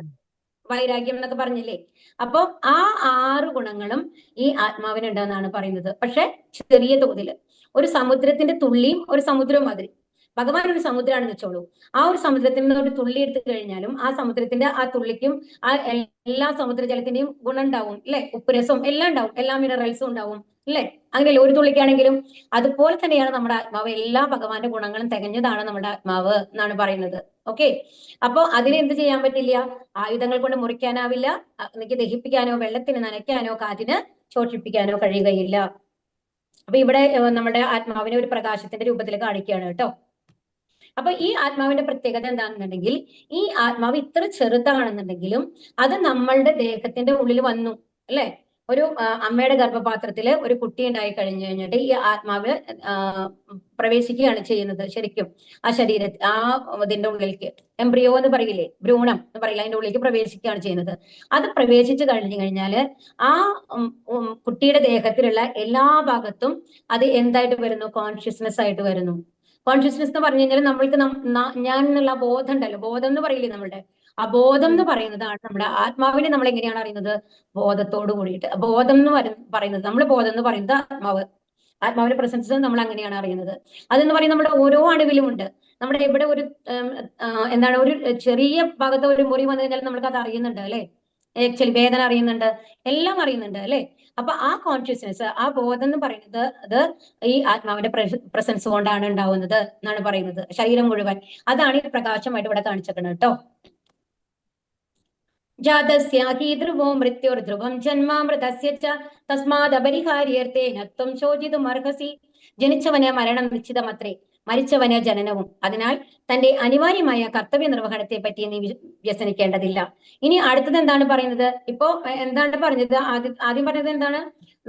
വൈരാഗ്യം എന്നൊക്കെ പറഞ്ഞില്ലേ? അപ്പൊ ആ 6 ഗുണങ്ങളും ഈ ആത്മാവിനുണ്ടെന്നാണ് പറയുന്നത്. പക്ഷെ ചെറിയ തോതിൽ. ഒരു സമുദ്രത്തിന്റെ തുള്ളിയും ഒരു സമുദ്രവും മാതിരി. ഭഗവാൻ ഒരു സമുദ്രമാണെന്ന് വെച്ചോളൂ. ആ ഒരു സമുദ്രത്തിൽ നിന്ന് ഒരു തുള്ളി എടുത്തു കഴിഞ്ഞാലും ആ സമുദ്രത്തിന്റെ ആ തുള്ളിക്കും ആ എല്ലാ സമുദ്രജലത്തിന്റെയും ഗുണം ഉണ്ടാവും അല്ലെ? ഉപ്പുരസവും എല്ലാം ഉണ്ടാവും, എല്ലാ മിനറൽസും ഉണ്ടാവും അല്ലെ? അങ്ങനെയല്ലേ ഒരു തുള്ളിക്കാണെങ്കിലും? അതുപോലെ തന്നെയാണ് നമ്മുടെ ആത്മാവ്. എല്ലാ ഭഗവാന്റെ ഗുണങ്ങളും തികഞ്ഞതാണ് നമ്മുടെ ആത്മാവ് എന്നാണ് പറയുന്നത്. ഓക്കെ. അപ്പൊ അതിനെ എന്ത് ചെയ്യാൻ പറ്റില്ല? ആയുധങ്ങൾ കൊണ്ട് മുറിക്കാനാവില്ല, അഗ്നിക്ക് ദഹിപ്പിക്കാനോ വെള്ളത്തിന് നനയ്ക്കാനോ കാറ്റിന് ശോഷിപ്പിക്കാനോ കഴിയുകയില്ല. അപ്പൊ ഇവിടെ നമ്മുടെ ആത്മാവിനെ ഒരു പ്രകാശത്തിന്റെ രൂപത്തിൽ കാണിക്കുകയാണ് കേട്ടോ. അപ്പൊ ഈ ആത്മാവിന്റെ പ്രത്യേകത എന്താണെന്നുണ്ടെങ്കിൽ, ഈ ആത്മാവ് ഇത്ര ചെറുതാണെന്നുണ്ടെങ്കിലും അത് നമ്മളുടെ ദേഹത്തിന്റെ ഉള്ളിൽ വന്നു അല്ലെ? ഒരു അമ്മയുടെ ഗർഭപാത്രത്തില് ഒരു കുട്ടി ഉണ്ടായി കഴിഞ്ഞു കഴിഞ്ഞിട്ട് ഈ ആത്മാവ് പ്രവേശിക്കുകയാണ് ചെയ്യുന്നത് ശരിക്കും ആ ശരീരത്തിൽ, ആ ഇതിന്റെ ഉള്ളിലേക്ക്. എംബ്രിയോ എന്ന് പറയില്ലേ, ഭ്രൂണം എന്ന് പറയില്ല, അതിന്റെ ഉള്ളിലേക്ക് പ്രവേശിക്കുകയാണ് ചെയ്യുന്നത്. അത് പ്രവേശിച്ചു കഴിഞ്ഞു കഴിഞ്ഞാല് ആ കുട്ടിയുടെ ദേഹത്തിലുള്ള എല്ലാ ഭാഗത്തും അത് എന്തായിട്ട് വരുന്നു? കോൺഷ്യസ്നെസ് ആയിട്ട് വരുന്നു. കോൺഷ്യസ്നെസ് എന്ന് പറഞ്ഞു കഴിഞ്ഞാൽ നമ്മൾക്ക് ഞാൻ എന്നുള്ള ബോധം ഉണ്ടല്ലോ, ബോധം എന്ന് പറയില്ലേ നമ്മളുടെ, ആ ബോധം എന്ന് പറയുന്നതാണ് നമ്മുടെ ആത്മാവിനെ നമ്മൾ എങ്ങനെയാണ് അറിയുന്നത്? ബോധത്തോട് കൂടിയിട്ട്. ബോധം എന്ന് പറയുന്നത്, നമ്മൾ ബോധം എന്ന് പറയുന്നത് ആത്മാവ്, ആത്മാവിന്റെ പ്രസൻസ് നമ്മൾ അങ്ങനെയാണ് അറിയുന്നത്. അതെന്ന് പറയുന്നത് നമ്മുടെ ഓരോ അണുവിലും ഉണ്ട്. നമ്മുടെ എവിടെ ഒരു എന്താണ്, ഒരു ചെറിയ ഭാഗത്ത് ഒരു മുറി വന്നു കഴിഞ്ഞാൽ നമ്മൾക്ക് അത് അറിയുന്നുണ്ട് അല്ലെ? ആക്ച്വലി വേദന അറിയുന്നുണ്ട്, എല്ലാം അറിയുന്നുണ്ട് അല്ലെ? അപ്പൊ ആ കോൺഷ്യസ്നെസ്, ആ ബോധം എന്ന് പറയുന്നത് അത് ഈ ആത്മാവിന്റെ പ്രസൻസ് കൊണ്ടാണ് ഉണ്ടാവുന്നത് എന്നാണ് പറയുന്നത്. ശരീരം മുഴുവൻ അതാണ് ഈ പ്രകാശമായിട്ട് ഇവിടെ കാണിച്ചേക്കുന്നത് കേട്ടോ. ജാതസ്യ ഹി ധ്രുവോ മൃത്യുർധ്രുവം ജന്മാമൃതസ്യ ച തസ്മാദപരിഹാര്യർത്ഥേന ത്വം ശോചിതും അർഹസി. ജനിച്ചവന് മരണം നിശ്ചിതമത്രേ, മരിച്ചവന് ജനനവും. അതിനാൽ തന്റെ അനിവാര്യമായ കർത്തവ്യ നിർവഹണത്തെ പറ്റി നീ വ്യസനിക്കേണ്ടതില്ല. ഇനി അടുത്തത് എന്താണ് പറയുന്നത്? ഇപ്പോ എന്താണ് പറഞ്ഞത്? ആദ്യം പറഞ്ഞത് എന്താണ്?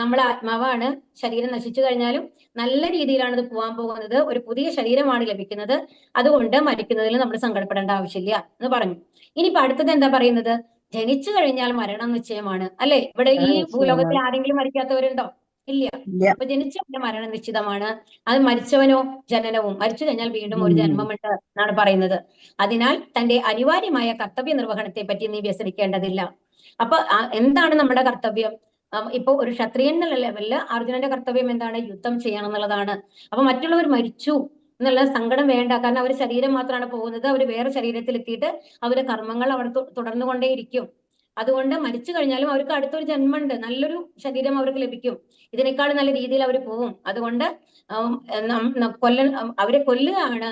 നമ്മൾ ആത്മാവാണ്, ശരീരം നശിച്ചു കഴിഞ്ഞാലും നല്ല രീതിയിലാണ് ഇത് പോകാൻ പോകുന്നത്, ഒരു പുതിയ ശരീരമാണ് ലഭിക്കുന്നത്, അതുകൊണ്ട് മരിക്കുന്നതിൽ നമ്മൾ സങ്കടപ്പെടേണ്ട ആവശ്യമില്ല എന്ന് പറഞ്ഞു. ഇനിയിപ്പോ അടുത്തത് എന്താ പറയുന്നത്? ജനിച്ചു കഴിഞ്ഞാൽ മരണം നിശ്ചയമാണ് അല്ലെ? ഇവിടെ ഈ ഭൂലോകത്തിൽ ആരെങ്കിലും മരിക്കാത്തവരുണ്ടോ? ഇല്ല. അപ്പൊ ജനിച്ചവന്റെ മരണം നിശ്ചിതമാണ്. അത് മരിച്ചവനോ ജനനവും, മരിച്ചു കഴിഞ്ഞാൽ വീണ്ടും ഒരു ജന്മമുണ്ട് എന്നാണ് പറയുന്നത്. അതിനാൽ തന്റെ അനിവാര്യമായ കർത്തവ്യ നിർവഹണത്തെ പറ്റി നീ വ്യസനിക്കേണ്ടതില്ല. അപ്പൊ എന്താണ് നമ്മുടെ കർത്തവ്യം? ഇപ്പൊ ഒരു ക്ഷത്രിയൻ എന്നുള്ള ലെവലില് അർജുനന്റെ കർത്തവ്യം എന്താണ്? യുദ്ധം ചെയ്യണം എന്നുള്ളതാണ്. അപ്പൊ മറ്റുള്ളവർ മരിച്ചു എന്നുള്ള സങ്കടം വേണ്ട. കാരണം അവർ ശരീരം മാത്രമാണ് പോകുന്നത്, അവർ വേറെ ശരീരത്തിൽ എത്തിയിട്ട് അവരുടെ കർമ്മങ്ങൾ അവിടെ തുടർന്നുകൊണ്ടേയിരിക്കും. അതുകൊണ്ട് മരിച്ചു കഴിഞ്ഞാലും അവർക്ക് അടുത്തൊരു ജന്മമുണ്ട്, നല്ലൊരു ശരീരം അവർക്ക് ലഭിക്കും, ഇതിനേക്കാൾ നല്ല രീതിയിൽ അവർ പോവും. അതുകൊണ്ട് അവരെ കൊല്ലുകയാണ്,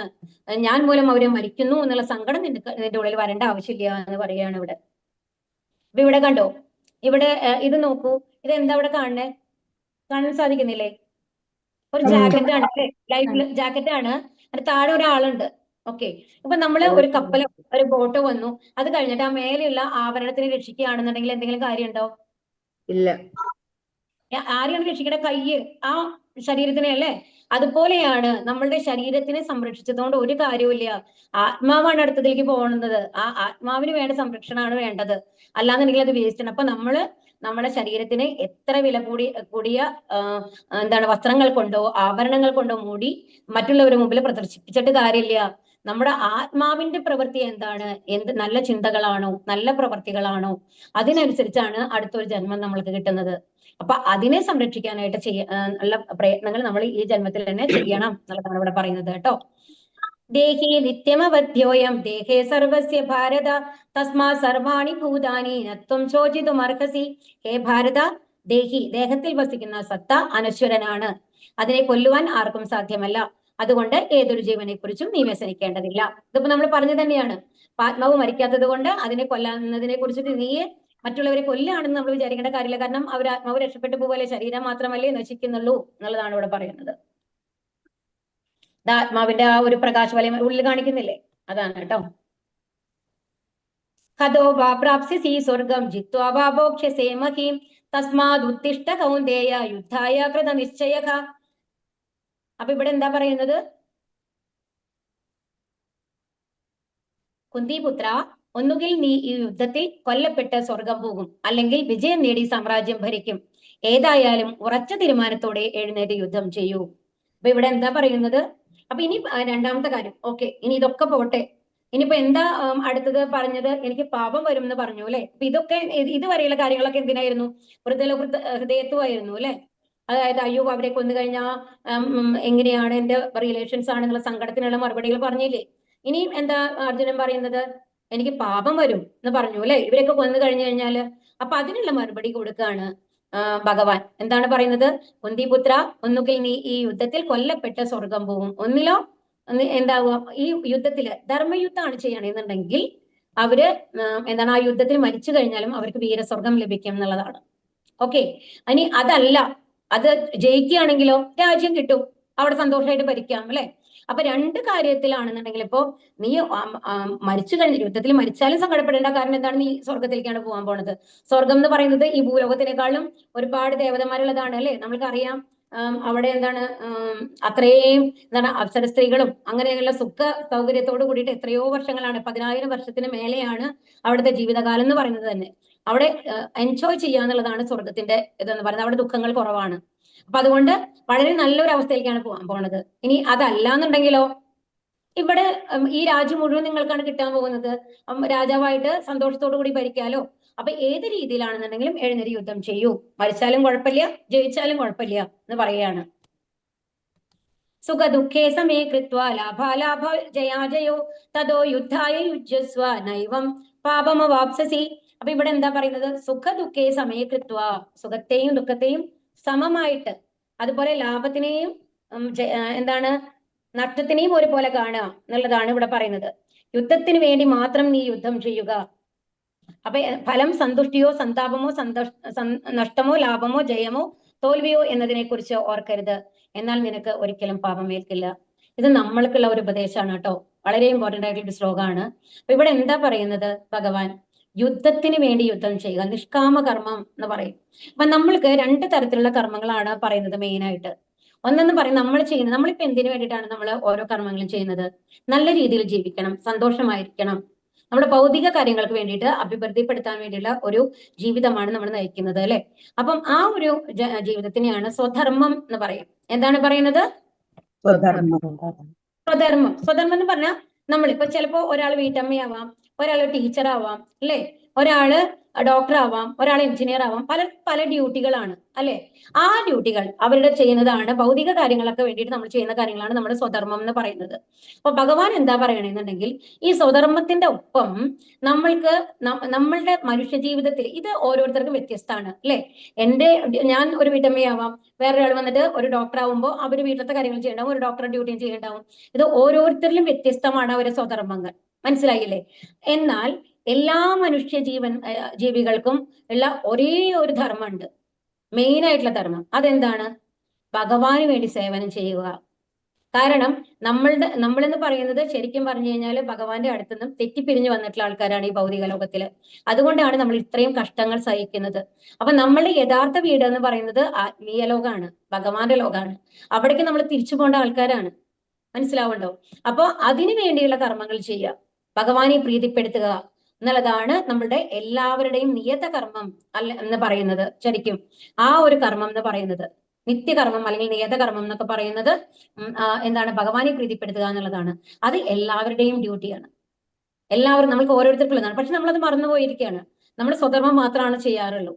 ഞാൻ മൂലം അവരെ മരിക്കുന്നു എന്നുള്ള സങ്കടം നിന്റെ ഉള്ളിൽ വരേണ്ട ആവശ്യമില്ല എന്ന് പറയുകയാണ് ഇവിടെ. അപ്പൊ ഇവിടെ കണ്ടോ, ഇവിടെ ഇത് നോക്കൂ, ഇത് എന്താ ഇവിടെ കാണാൻ സാധിക്കുന്നില്ലേ? ഒരു ജാക്കറ്റ് ആണ് അല്ലെ? ലൈഫ് ജാക്കറ്റ് ആണ്. അത് താഴെ ഒരാളുണ്ട്. ഓക്കെ. ഇപ്പൊ നമ്മള് ഒരു കപ്പൽ, ഒരു ബോട്ട് വന്നു, അത് കഴിഞ്ഞിട്ട് ആ മേലെയുള്ള ആവരണത്തിനെ രക്ഷിക്കുകയാണെന്നുണ്ടെങ്കിൽ എന്തെങ്കിലും കാര്യമുണ്ടോ? ഇല്ല. ആരെയാണ് രക്ഷിക്കേണ്ട? കയ്യ്, ആ ശരീരത്തിനെ അല്ലേ? അതുപോലെയാണ് നമ്മളുടെ ശരീരത്തിനെ സംരക്ഷിച്ചതുകൊണ്ട് ഒരു കാര്യമില്ല. ആത്മാവാണ് അടുത്തതിലേക്ക് പോകുന്നത്, ആ ആത്മാവിന് വേണ്ട സംരക്ഷണമാണ് വേണ്ടത്, അല്ലാന്നുണ്ടെങ്കിൽ അത് വേസ്റ്റ് ആണ്. അപ്പൊ നമ്മള് നമ്മുടെ ശരീരത്തിന് എത്ര വില കൂടിയ എന്താണ് വസ്ത്രങ്ങൾ കൊണ്ടോ ആഭരണങ്ങൾ കൊണ്ടോ മൂടി മറ്റുള്ളവരുടെ മുമ്പിൽ പ്രദർശിപ്പിച്ചിട്ട് കാര്യമില്ല. നമ്മുടെ ആത്മാവിന്റെ പ്രവൃത്തി എന്താണ്, എന്ത് നല്ല ചിന്തകളാണോ നല്ല പ്രവൃത്തികളാണോ അതിനനുസരിച്ചാണ് അടുത്തൊരു ജന്മം നമ്മൾക്ക് കിട്ടുന്നത്. അപ്പൊ അതിനെ സംരക്ഷിക്കാനായിട്ട് ഉള്ള പ്രയത്നങ്ങൾ നമ്മൾ ഈ ജന്മത്തിൽ തന്നെ ചെയ്യണം എന്നുള്ളതാണ് ഇവിടെ പറയുന്നത് കേട്ടോ. ദേഹി നിത്യമവധ്യോയം ദേഹേ സർവസ്യ ഭാരത തസ്മാ സർവാണി ഭൂതാനി നത്വം ശോചിതുമർഹസി. ഹേ ഭാരത, ദേഹി ദേഹത്തിൽ വസിക്കുന്ന സത്ത അനശ്വരനാണ്, അതിനെ കൊല്ലുവാൻ ആർക്കും സാധ്യമല്ല. അതുകൊണ്ട് ഏതൊരു ജീവനെ കുറിച്ചും നീ വ്യസനിക്കേണ്ടതില്ല. ഇതിപ്പോ നമ്മൾ പറഞ്ഞു തന്നെയാണ്. ആത്മാവ് മരിക്കാത്തത് കൊണ്ട് അതിനെ കൊല്ലാവുന്നതിനെ കുറിച്ചിട്ട് നീ മറ്റുള്ളവരെ കൊല്ലുകയാണെന്ന് നമ്മൾ വിചാരിക്കേണ്ട കാര്യമില്ല. കാരണം അവർ ആത്മാവ് രക്ഷപ്പെട്ടു പോകല്ലേ, ശരീരം മാത്രമല്ലേ നശിക്കുന്നുള്ളൂ എന്നുള്ളതാണ് ഇവിടെ പറയുന്നത്. ആത്മാവിന്റെ ആ ഒരു പ്രകാശവലയം ഉള്ളിൽ കാണിക്കുന്നില്ലേ, അതാണ് കേട്ടോ. ഹതോ വാ പ്രാപ്സ്യസി സ്വർഗം ജിത്വാ വാ ഭോക്ഷ്യസേ മഹീം തസ്മാദ് ഉത്തിഷ്ഠ കൗന്ദേയ യുദ്ധായ കൃത നിശ്ചയഃ. അപ്പൊ ഇവിടെ എന്താ പറയുന്നത്? കുന്തിപുത്ര, ഒന്നുകിൽ നീ ഈ യുദ്ധത്തിൽ കൊല്ലപ്പെട്ട് സ്വർഗം പോകും, അല്ലെങ്കിൽ വിജയം നേടി സാമ്രാജ്യം ഭരിക്കും. ഏതായാലും ഉറച്ച തീരുമാനത്തോടെ എഴുന്നേറ്റ് യുദ്ധം ചെയ്യൂ. അപ്പൊ ഇവിടെ എന്താ പറയുന്നത്? അപ്പൊ ഇനി രണ്ടാമത്തെ കാര്യം, ഓക്കെ, ഇനി ഇതൊക്കെ പോട്ടെ. ഇനിയിപ്പോ എന്താ അടുത്തത് പറഞ്ഞത്? എനിക്ക് പാപം വരും എന്ന് പറഞ്ഞു അല്ലെ. അപ്പൊ ഇതൊക്കെ ഇതുവരെയുള്ള കാര്യങ്ങളൊക്കെ എന്തിനായിരുന്നു? ഹൃദയത്വമായിരുന്നു അല്ലെ. അതായത് അയ്യോ അവരെ കൊന്നു കഴിഞ്ഞാൽ എങ്ങനെയാണ് എന്റെ റിലേഷൻസ് ആണെന്നുള്ള സങ്കടത്തിനുള്ള മറുപടികൾ പറഞ്ഞില്ലേ. ഇനിയും എന്താ അർജുനൻ പറയുന്നത്? എനിക്ക് പാപം വരും എന്ന് പറഞ്ഞു അല്ലെ, ഇവരൊക്കെ കൊന്നു കഴിഞ്ഞു കഴിഞ്ഞാല്. അപ്പൊ അതിനുള്ള മറുപടി കൊടുക്കുകയാണ് ഭഗവാൻ. എന്താണ് പറയുന്നത്? കുന്തിപുത്ര, ഒന്നുകിൽ നീ ഈ യുദ്ധത്തിൽ കൊല്ലപ്പെട്ട് സ്വർഗം പോകും, ഒന്നിലോ എന്താവുക, ഈ യുദ്ധത്തില് ധർമ്മയുദ്ധമാണ് ചെയ്യണമെന്നുണ്ടെങ്കിൽ അവര് എന്താണ് ആ യുദ്ധത്തിൽ മരിച്ചു കഴിഞ്ഞാലും അവർക്ക് വീരസ്വർഗം ലഭിക്കും എന്നുള്ളതാണ്. ഓക്കെ, ഇനി അതല്ല, അത് ജയിക്കുകയാണെങ്കിലോ രാജ്യം കിട്ടും, അവിടെ സന്തോഷമായിട്ട് ഭരിക്കാം അല്ലെ. അപ്പൊ രണ്ട് കാര്യത്തിലാണെന്നുണ്ടെങ്കിൽ ഇപ്പോ നീ മരിച്ചു കഴിഞ്ഞ യുദ്ധത്തിൽ മരിച്ചാലും സങ്കടപ്പെടേണ്ട. കാരണം എന്താണ്? നീ സ്വർഗത്തിലേക്കാണ് പോകാൻ പോണത്. സ്വർഗം എന്ന് പറയുന്നത് ഈ ഭൂലോകത്തിനേക്കാളും ഒരുപാട് ദേവതമാരുള്ളതാണ് അല്ലെ. നമ്മൾക്കറിയാം അവിടെ എന്താണ് അത്രയും എന്താണ് അപ്സര സ്ത്രീകളും അങ്ങനെയുള്ള സുഖ സൗകര്യത്തോട് കൂടിയിട്ട് എത്രയോ വർഷങ്ങളാണ്, 10,000 വർഷത്തിന് മേലെയാണ് അവിടുത്തെ ജീവിതകാലം എന്ന് പറയുന്നത് തന്നെ. അവിടെ എൻജോയ് ചെയ്യാന്നുള്ളതാണ് സ്വർഗത്തിന്റെ ഇതെന്ന് പറയുന്നത്. അവിടെ ദുഃഖങ്ങൾ കുറവാണ്. അപ്പൊ അതുകൊണ്ട് വളരെ നല്ലൊരു അവസ്ഥയിലേക്കാണ് പോകാൻ പോണത്. ഇനി അതല്ല എന്നുണ്ടെങ്കിലോ, ഇവിടെ ഈ രാജ്യം മുഴുവൻ നിങ്ങൾക്കാണ് കിട്ടാൻ പോകുന്നത്. രാജാവായിട്ട് സന്തോഷത്തോടു കൂടി ഭരിക്കാലോ. അപ്പൊ ഏത് രീതിയിലാണെന്നുണ്ടെങ്കിലും എഴുന്നേറ്റ് യുദ്ധം ചെയ്യൂ, മരിച്ചാലും കുഴപ്പമില്ല ജയിച്ചാലും കുഴപ്പമില്ല എന്ന് പറയുകയാണ്. സുഖ ദുഃഖേ സമേ കൃത്വ ലാഭാലാഭ ജയാജയോ തതോ യുദ്ധായ യുജ്യസ്വ നൈവം പാപമവാപ്സസി. അപ്പൊ ഇവിടെ എന്താ പറയുന്നത്? സുഖ ദുഃഖേ സമേ കൃത്വ, സുഖത്തെയും ദുഃഖത്തെയും സമമായിട്ട്, അതുപോലെ ലാഭത്തിനെയും എന്താണ് നഷ്ടത്തിനെയും ഒരുപോലെ കാണുക എന്നുള്ളതാണ് ഇവിടെ പറയുന്നത്. യുദ്ധത്തിന് വേണ്ടി മാത്രം നീ യുദ്ധം ചെയ്യുക. അപ്പൊ ഫലം സന്തുഷ്ടിയോ സന്താപമോ നഷ്ടമോ ലാഭമോ ജയമോ തോൽവിയോ എന്നതിനെ കുറിച്ച് ഓർക്കരുത്, എന്നാൽ നിനക്ക് ഒരിക്കലും പാപം ഏൽക്കില്ല. ഇത് നമ്മൾക്കുള്ള ഒരു ഉപദേശമാണ് കേട്ടോ. വളരെ ഇമ്പോർട്ടന്റ് ആയിട്ടുള്ള ശ്ലോകമാണ്. അപ്പൊ ഇവിടെ എന്താ പറയുന്നത് ഭഗവാൻ? യുദ്ധത്തിന് വേണ്ടി യുദ്ധം ചെയ്യുക, നിഷ്കാമ കർമ്മം എന്ന് പറയും. അപ്പൊ നമ്മൾക്ക് രണ്ട് തരത്തിലുള്ള കർമ്മങ്ങളാണ് പറയുന്നത് മെയിൻ ആയിട്ട്. ഒന്നെന്ന് പറയും നമ്മൾ ചെയ്യുന്നത്, നമ്മളിപ്പോ എന്തിനു വേണ്ടിയിട്ടാണ് നമ്മൾ ഓരോ കർമ്മങ്ങളും ചെയ്യുന്നത്? നല്ല രീതിയിൽ ജീവിക്കണം, സന്തോഷമായിരിക്കണം, നമ്മുടെ ഭൗതിക കാര്യങ്ങൾക്ക് വേണ്ടിയിട്ട് അഭിവൃദ്ധിപ്പെടുത്താൻ വേണ്ടിയുള്ള ഒരു ജീവിതമാണ് നമ്മൾ നയിക്കുന്നത് അല്ലെ. അപ്പം ആ ഒരു ജീവിതത്തിനെയാണ് സ്വധർമ്മം എന്ന് പറയും. എന്താണ് പറയുന്നത്? സ്വധർമ്മം. സ്വധർമ്മം എന്ന് പറഞ്ഞാൽ നമ്മളിപ്പോ ചിലപ്പോ ഒരാൾ വീട്ടമ്മയാവാം, ഒരാൾ ടീച്ചറാവാം അല്ലെ, ഒരാള് ഡോക്ടർ ആവാം, ഒരാൾ എഞ്ചിനീയർ ആവാം. പല ഡ്യൂട്ടികളാണ് അല്ലെ. ആ ഡ്യൂട്ടികൾ അവരുടെ ചെയ്യുന്നതാണ്, ഭൗതിക കാര്യങ്ങളൊക്കെ വേണ്ടിയിട്ട് നമ്മൾ ചെയ്യുന്ന കാര്യങ്ങളാണ് നമ്മുടെ സ്വധർമ്മം എന്ന് പറയുന്നത്. അപ്പൊ ഭഗവാൻ എന്താ പറയണെന്നുണ്ടെങ്കിൽ ഈ സ്വധർമ്മത്തിന്റെ ഒപ്പം നമ്മളുടെ മനുഷ്യ ജീവിതത്തിൽ ഇത് ഓരോരുത്തർക്കും വ്യത്യസ്തമാണ് അല്ലെ. ഞാൻ ഒരു വീട്ടമ്മയാവാം, വേറൊരാൾ വന്നിട്ട് ഒരു ഡോക്ടർ ആവുമ്പോൾ അവർ വീട്ടിലത്തെ കാര്യങ്ങൾ ചെയ്യണ്ടാവും, ഒരു ഡോക്ടറുടെ ഡ്യൂട്ടിയും ചെയ്യണ്ടാവും. ഇത് ഓരോരുത്തരിലും വ്യത്യസ്തമാണ് അവരുടെ സ്വധർമ്മങ്ങൾ. മനസ്സിലായില്ലേ? എന്നാൽ എല്ലാ ജീവികൾക്കും ഉള്ള ഒരേ ഒരു ധർമ്മമുണ്ട്, മെയിൻ ആയിട്ടുള്ള ധർമ്മം. അതെന്താണ്? ഭഗവാന് വേണ്ടി സേവനം ചെയ്യുക. കാരണം നമ്മളെന്ന് പറയുന്നത് ശരിക്കും പറഞ്ഞു കഴിഞ്ഞാൽ ഭഗവാന്റെ അടുത്ത് നിന്നും തെറ്റിപ്പിരിഞ്ഞു വന്നിട്ടുള്ള ആൾക്കാരാണ് ഈ ഭൗതിക ലോകത്തില്. അതുകൊണ്ടാണ് നമ്മൾ ഇത്രയും കഷ്ടങ്ങൾ സഹിക്കുന്നത്. അപ്പൊ നമ്മളുടെ യഥാർത്ഥ വീട് എന്ന് പറയുന്നത് ആത്മീയ ലോകമാണ്, ഭഗവാന്റെ ലോകമാണ്. അവിടേക്ക് നമ്മൾ തിരിച്ചു പോകേണ്ട ആൾക്കാരാണ്. മനസ്സിലാവുണ്ടോ? അപ്പൊ അതിനു വേണ്ടിയുള്ള കർമ്മങ്ങൾ ചെയ്യുക, ഭഗവാനെ പ്രീതിപ്പെടുത്തുക, എന്നുള്ളതാണ് നമ്മളുടെ എല്ലാവരുടെയും നിയത കർമ്മം അല്ല എന്ന് പറയുന്നത്. ശരിക്കും ആ ഒരു കർമ്മം എന്ന് പറയുന്നത്, നിത്യകർമ്മം അല്ലെങ്കിൽ നിയതകർമ്മം എന്നൊക്കെ പറയുന്നത് എന്താണ്, ഭഗവാനെ പ്രീതിപ്പെടുത്തുക എന്നുള്ളതാണ്. അത് എല്ലാവരുടെയും ഡ്യൂട്ടിയാണ്. എല്ലാവരും നമുക്ക് ഓരോരുത്തർക്കുള്ളതാണ്. പക്ഷെ നമ്മളത് മറന്നുപോയിരിക്കുകയാണ്. നമ്മൾ സ്വധർമ്മം മാത്രമാണ് ചെയ്യാറുള്ളൂ.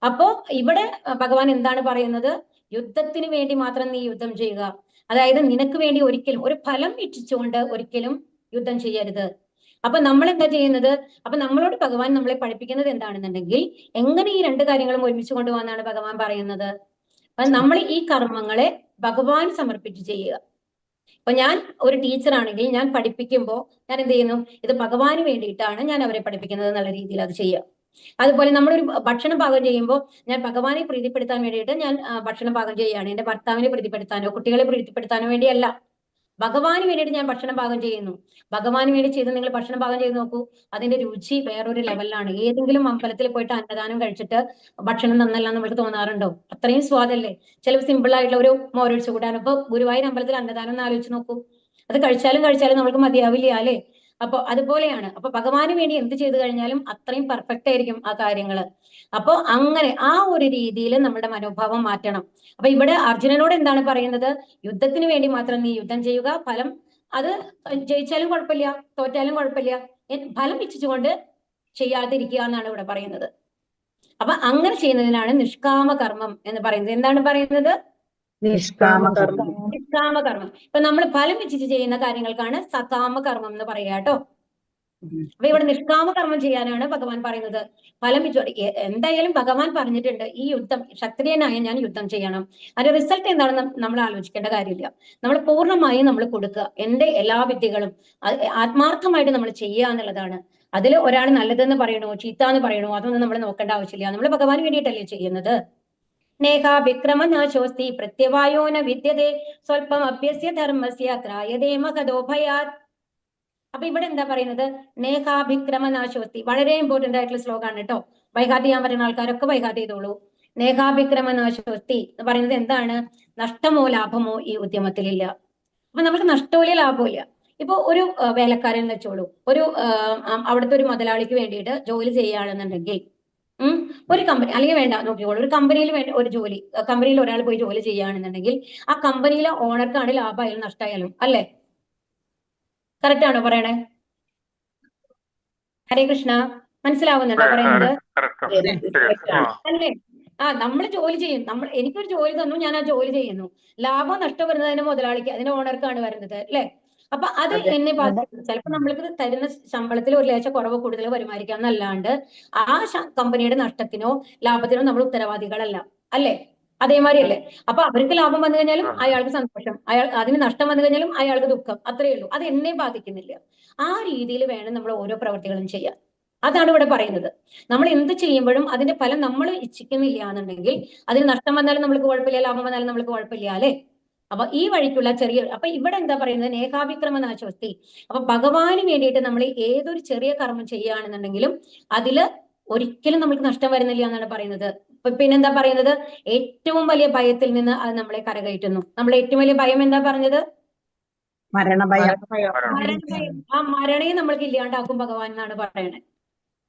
അപ്പോ ഇവിടെ ഭഗവാൻ എന്താണ് പറയുന്നത്? യുദ്ധത്തിന് വേണ്ടി മാത്രം നീ യുദ്ധം ചെയ്യുക. അതായത് നിനക്ക് വേണ്ടി ഒരിക്കലും ഒരു ഫലം ഇച്ഛിച്ചുകൊണ്ട് ഒരിക്കലും യുദ്ധം ചെയ്യരുത്. അപ്പൊ നമ്മൾ എന്താ ചെയ്യുന്നത്? അപ്പൊ നമ്മളോട് ഭഗവാൻ നമ്മളെ പഠിപ്പിക്കുന്നത് എന്താണെന്നുണ്ടെങ്കിൽ എങ്ങനെ ഈ രണ്ട് കാര്യങ്ങളും ഒരുമിച്ച് കൊണ്ടുപോകാന്നാണ് ഭഗവാൻ പറയുന്നത്. അപ്പൊ നമ്മൾ ഈ കർമ്മങ്ങളെ ഭഗവാൻ സമർപ്പിച്ച് ചെയ്യുക. അപ്പൊ ഞാൻ ഒരു ടീച്ചർ ആണെങ്കിൽ ഞാൻ പഠിപ്പിക്കുമ്പോൾ ഞാൻ എന്ത് ചെയ്യുന്നു? ഇത് ഭഗവാന് വേണ്ടിയിട്ടാണ് ഞാൻ അവരെ പഠിപ്പിക്കുന്നത് എന്നുള്ള രീതിയിൽ അത് ചെയ്യുക. അതുപോലെ നമ്മളൊരു ഭക്ഷണം പാകം ചെയ്യുമ്പോൾ ഞാൻ ഭഗവാനെ പ്രീതിപ്പെടുത്താൻ വേണ്ടിയിട്ട് ഞാൻ ഭക്ഷണം പാകം ചെയ്യുകയാണ്. എന്റെ ഭർത്താവിനെ പ്രീതിപ്പെടുത്താനോ കുട്ടികളെ പ്രീതിപ്പെടുത്താനോ വേണ്ടിയല്ല, ഭഗവാന് വേണ്ടിയിട്ട് ഞാൻ ഭക്ഷണം പാകം ചെയ്യുന്നു. ഭഗവാന് വേണ്ടി ചെയ്ത് നിങ്ങൾ ഭക്ഷണം പാകം ചെയ്ത് നോക്കൂ, അതിന്റെ രുചി വേറൊരു ലെവലിലാണ്. ഏതെങ്കിലും അമ്പലത്തിൽ പോയിട്ട് അന്നദാനം കഴിച്ചിട്ട് ഭക്ഷണം നന്നല്ല നമ്മൾക്ക് തോന്നാറുണ്ടോ? അത്രയും സ്വാദല്ലേ. ചില സിമ്പിൾ ആയിട്ടുള്ള ഒരു മോരൊഴിച്ചു കൂട്ടാൻ. ഇപ്പൊ ഗുരുവായൂർ അമ്പലത്തിൽ അന്നദാനം ഒന്ന് ആലോചിച്ച് നോക്കൂ, അത് കഴിച്ചാലും നമ്മൾക്ക് മതിയാവില്ല അല്ലേ? അപ്പൊ അതുപോലെയാണ്. അപ്പൊ ഭഗവാന് വേണ്ടി എന്ത് ചെയ്തു കഴിഞ്ഞാലും അത്രയും പെർഫെക്റ്റ് ആയിരിക്കും ആ കാര്യങ്ങള്. അപ്പൊ അങ്ങനെ ആ ഒരു രീതിയിൽ നമ്മുടെ മനോഭാവം മാറ്റണം. അപ്പൊ ഇവിടെ അർജുനനോട് എന്താണ് പറയുന്നത്? യുദ്ധത്തിന് വേണ്ടി മാത്രം നീ യുദ്ധം ചെയ്യുക. ഫലം അത് ജയിച്ചാലും കുഴപ്പമില്ല, തോറ്റാലും കുഴപ്പമില്ല, ഫലം ഇച്ഛിച്ചുകൊണ്ട് ചെയ്യാതിരിക്കുക എന്നാണ് ഇവിടെ പറയുന്നത്. അപ്പൊ അങ്ങനെ ചെയ്യുന്നതിനാണ് നിഷ്കാമ കർമ്മം എന്ന് പറയുന്നത്. എന്താണ് പറയുന്നത്? നിഷ്കാമകർമ്മം. നിഷ്കാമകർമ്മം. ഇപ്പൊ നമ്മൾ ഫലം ഇച്ഛിച്ച് ചെയ്യുന്ന കാര്യങ്ങൾക്കാണ് സകാമ കർമ്മം എന്ന് പറയുക കേട്ടോ. അപ്പൊ ഇവിടെ നിഷ്കാമ കർമ്മം ചെയ്യാനാണ് ഭഗവാൻ പറയുന്നത്. ഫലം എന്തായാലും ഭഗവാൻ പറഞ്ഞിട്ടുണ്ട്, ഈ യുദ്ധം ക്ഷത്രിയനായ ഞാൻ യുദ്ധം ചെയ്യണം. അതിന്റെ റിസൾട്ട് എന്താണെന്ന് നമ്മൾ ആലോചിക്കേണ്ട കാര്യമില്ല. നമ്മൾ പൂർണ്ണമായും നമ്മൾ കൊടുക്കുക. എന്റെ എല്ലാ വിദ്യകളും ആത്മാർത്ഥമായിട്ട് നമ്മൾ ചെയ്യുക എന്നുള്ളതാണ്. അതിൽ ഒരാൾ നല്ലതെന്ന് പറയണോ ചീത്ത എന്ന് പറയണോ അതൊന്നും നമ്മൾ നോക്കേണ്ട ആവശ്യമില്ല. നമ്മൾ ഭഗവാന് വേണ്ടിയിട്ടല്ലേ ചെയ്യുന്നത്. സ്നേഹാഭിക്രമനാശോസ്തി പ്രത്യവായോ ന വിദ്യതേ സ്വല്പം അഭ്യസ്യ ധർമ്മസ്യ ത്രായതേ മഹതോ ഭയാത്. അപ്പൊ ഇവിടെ എന്താ പറയുന്നത്? സ്നേഹാഭിക്രമനാശോസ്തി, വളരെ ഇമ്പോർട്ടന്റ് ആയിട്ടുള്ള ശ്ലോകമാണ് കേട്ടോ. ബൈഹാർട്ട് ചെയ്യാൻ പറ്റുന്ന ആൾക്കാരൊക്കെ ബൈഹാർട്ട് ചെയ്തോളൂ. സ്നേഹാഭിക്രമനാശോസ്തി എന്ന് പറയുന്നത് എന്താണ്? നഷ്ടമോ ലാഭമോ ഈ ഉദ്യമത്തിലില്ല. അപ്പൊ നമുക്ക് നഷ്ടമില്ല ലാഭമില്ല. ഇപ്പൊ ഒരു വേലക്കാരൻ വെച്ചോളൂ, ഒരു അവിടുത്തെ ഒരു മുതലാളിക്ക് വേണ്ടിയിട്ട് ജോലി ചെയ്യുകയാണെന്നുണ്ടെങ്കിൽ ഒരു കമ്പനി അല്ലെങ്കിൽ വേണ്ട നോക്കിക്കോളൂ, ഒരു കമ്പനിയിൽ വേണ്ട ഒരു ജോലി, കമ്പനിയിൽ ഒരാൾ പോയി ജോലി ചെയ്യുകയാണെന്നുണ്ടെങ്കിൽ ആ കമ്പനിയിലെ ഓണർക്കാണ് ലാഭമായാലും നഷ്ടമായാലും അല്ലേ? കറക്റ്റ് ആണോ പറയണേ? ഹരേ കൃഷ്ണ, മനസ്സിലാവുന്നുണ്ടോ പറയുന്നത്? അല്ലേ? നമ്മൾ ജോലി ചെയ്യും. എനിക്കൊരു ജോലി തന്നു, ഞാൻ ആ ജോലി ചെയ്യുന്നു. ലാഭം നഷ്ടം വരുന്നതിന് മുതലാളിക്ക്, അതിന് ഓണർക്കാണ് വരുന്നത് അല്ലേ? അപ്പൊ അത് എന്നെ ബാധിക്കും. ചിലപ്പോൾ നമ്മൾക്ക് തരുന്ന ശമ്പളത്തിൽ ഒരു ലേശം കുറവ് കൂടുതൽ വരുമായിരിക്കാം എന്നല്ലാണ്ട് ആ കമ്പനിയുടെ നഷ്ടത്തിനോ ലാഭത്തിനോ നമ്മൾ ഉത്തരവാദികളല്ല അല്ലേ? അതേമാതിരി അല്ലേ? അപ്പൊ അവർക്ക് ലാഭം വന്നു കഴിഞ്ഞാലും അയാൾക്ക് സന്തോഷം, അതിന് നഷ്ടം വന്നു കഴിഞ്ഞാലും അയാൾക്ക് ദുഃഖം, അത്രയേ ഉള്ളൂ. അത് എന്നെ ബാധിക്കുന്നില്ല. ആ രീതിയിൽ വേണം നമ്മൾ ഓരോ പ്രവൃത്തികളും ചെയ്യാൻ. അതാണ് ഇവിടെ പറയുന്നത്. നമ്മൾ എന്ത് ചെയ്യുമ്പോഴും അതിന്റെ ഫലം നമ്മൾ ഇച്ഛിക്കുന്നില്ല എന്നുണ്ടെങ്കിൽ അതിന് നഷ്ടം വന്നാലും നമ്മൾക്ക് കുഴപ്പമില്ല, ലാഭം വന്നാലും നമ്മൾക്ക് കുഴപ്പമില്ല അല്ലെ? അപ്പൊ ഈ വഴിക്കുള്ള ചെറിയ, അപ്പൊ ഇവിടെ എന്താ പറയുന്നത്? നേഹാഭിക്രമ നാശോസ്തി. അപ്പൊ ഭഗവാന് വേണ്ടിയിട്ട് നമ്മൾ ഏതൊരു ചെറിയ കർമ്മം ചെയ്യുകയാണെന്നുണ്ടെങ്കിലും അതില് ഒരിക്കലും നമുക്ക് നഷ്ടം വരുന്നില്ല എന്നാണ് പറയുന്നത്. പിന്നെന്താ പറയുന്നത്? ഏറ്റവും വലിയ ഭയത്തിൽ നിന്ന് അത് നമ്മളെ കരകയറ്റുന്നു. നമ്മളെ ഏറ്റവും വലിയ ഭയം എന്താ പറഞ്ഞത്? മരണഭയം. ആ മരണയെ നമ്മൾക്ക് ഇല്ലാണ്ടാക്കും ഭഗവാൻ എന്നാണ് പറയണത്.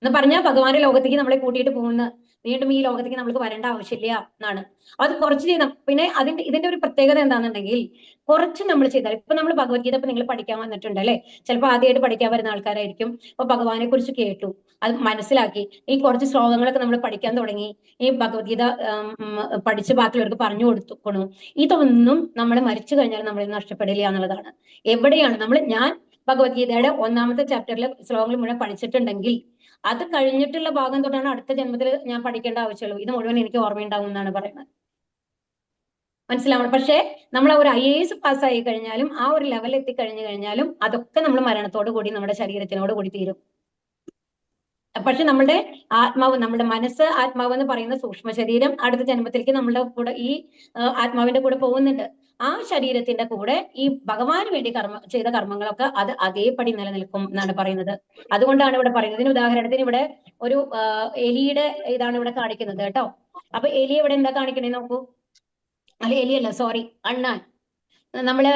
എന്ന് പറഞ്ഞാൽ ഭഗവാന്റെ ലോകത്തേക്ക് നമ്മളെ കൂട്ടിയിട്ട് പോകുന്ന, വീണ്ടും ഈ ലോകത്തേക്ക് നമ്മൾക്ക് വരേണ്ട ആവശ്യമില്ല എന്നാണ്. അത് കുറച്ച് ചെയ്താൽ, പിന്നെ ഇതിന്റെ ഒരു പ്രത്യേകത എന്താണെന്നുണ്ടെങ്കിൽ കുറച്ച് നമ്മൾ ചെയ്താൽ, ഇപ്പൊ നമ്മൾ ഭഗവത്ഗീത ഇപ്പൊ നിങ്ങൾ പഠിക്കാൻ വന്നിട്ടുണ്ട് അല്ലെ? ചിലപ്പോൾ ആദ്യമായിട്ട് പഠിക്കാൻ വരുന്ന ആൾക്കാരായിരിക്കും. അപ്പൊ ഭഗവാനെ കുറിച്ച് കേട്ടു, അത് മനസ്സിലാക്കി, ഈ കുറച്ച് ശ്ലോകങ്ങളൊക്കെ നമ്മൾ പഠിക്കാൻ തുടങ്ങി, ഈ ഭഗവത്ഗീത പഠിച്ച് ബാക്കിയുള്ളവർക്ക് പറഞ്ഞു കൊടുക്കണു. ഇതൊന്നും നമ്മൾ മരിച്ചു കഴിഞ്ഞാൽ നമ്മൾ നഷ്ടപ്പെടില്ല എന്നുള്ളതാണ്. എവിടെയാണ് ഞാൻ ഭഗവത്ഗീതയുടെ 1ാമത്തെ ചാപ്റ്ററിൽ ശ്ലോകങ്ങൾ മുഴുവൻ പഠിച്ചിട്ടുണ്ടെങ്കിൽ അത് കഴിഞ്ഞിട്ടുള്ള ഭാഗം തൊട്ടാണ് അടുത്ത ജന്മത്തിൽ ഞാൻ പഠിക്കേണ്ട ആവശ്യമുള്ളൂ. ഇത് മുഴുവൻ എനിക്ക് ഓർമ്മയുണ്ടാവും എന്നാണ് പറയുന്നത്. മനസ്സിലാവണം. പക്ഷേ നമ്മൾ ഒരു IAS പാസ്സായി കഴിഞ്ഞാലും ആ ഒരു ലെവൽ എത്തിക്കഴിഞ്ഞു കഴിഞ്ഞാലും അതൊക്കെ നമ്മൾ മരണത്തോടു കൂടി നമ്മുടെ ശരീരത്തിനോട് കൂടി തീരും. പക്ഷെ നമ്മുടെ ആത്മാവ്, നമ്മുടെ മനസ്സ്, ആത്മാവ് എന്ന് പറയുന്ന സൂക്ഷ്മ ശരീരം അടുത്ത ജന്മത്തിലേക്ക് നമ്മളുടെ കൂടെ, ഈ ആത്മാവിന്റെ കൂടെ പോകുന്നുണ്ട്. ആ ശരീരത്തിന്റെ കൂടെ ഈ ഭഗവാന് വേണ്ടി ചെയ്ത കർമ്മങ്ങളൊക്കെ അത് അതേപടി നിലനിൽക്കും എന്നാണ് പറയുന്നത്. അതുകൊണ്ടാണ് ഇവിടെ പറയുന്നത്. ഇതിന് ഉദാഹരണത്തിന് ഇവിടെ ഒരു എലിയുടെ ഇതാണ് ഇവിടെ കാണിക്കുന്നത് കേട്ടോ. അപ്പൊ എലി ഇവിടെ എന്താ കാണിക്കണേ നോക്കൂ. അല്ല, എലിയല്ല, സോറി, അണ്ണാൻ. നമ്മള്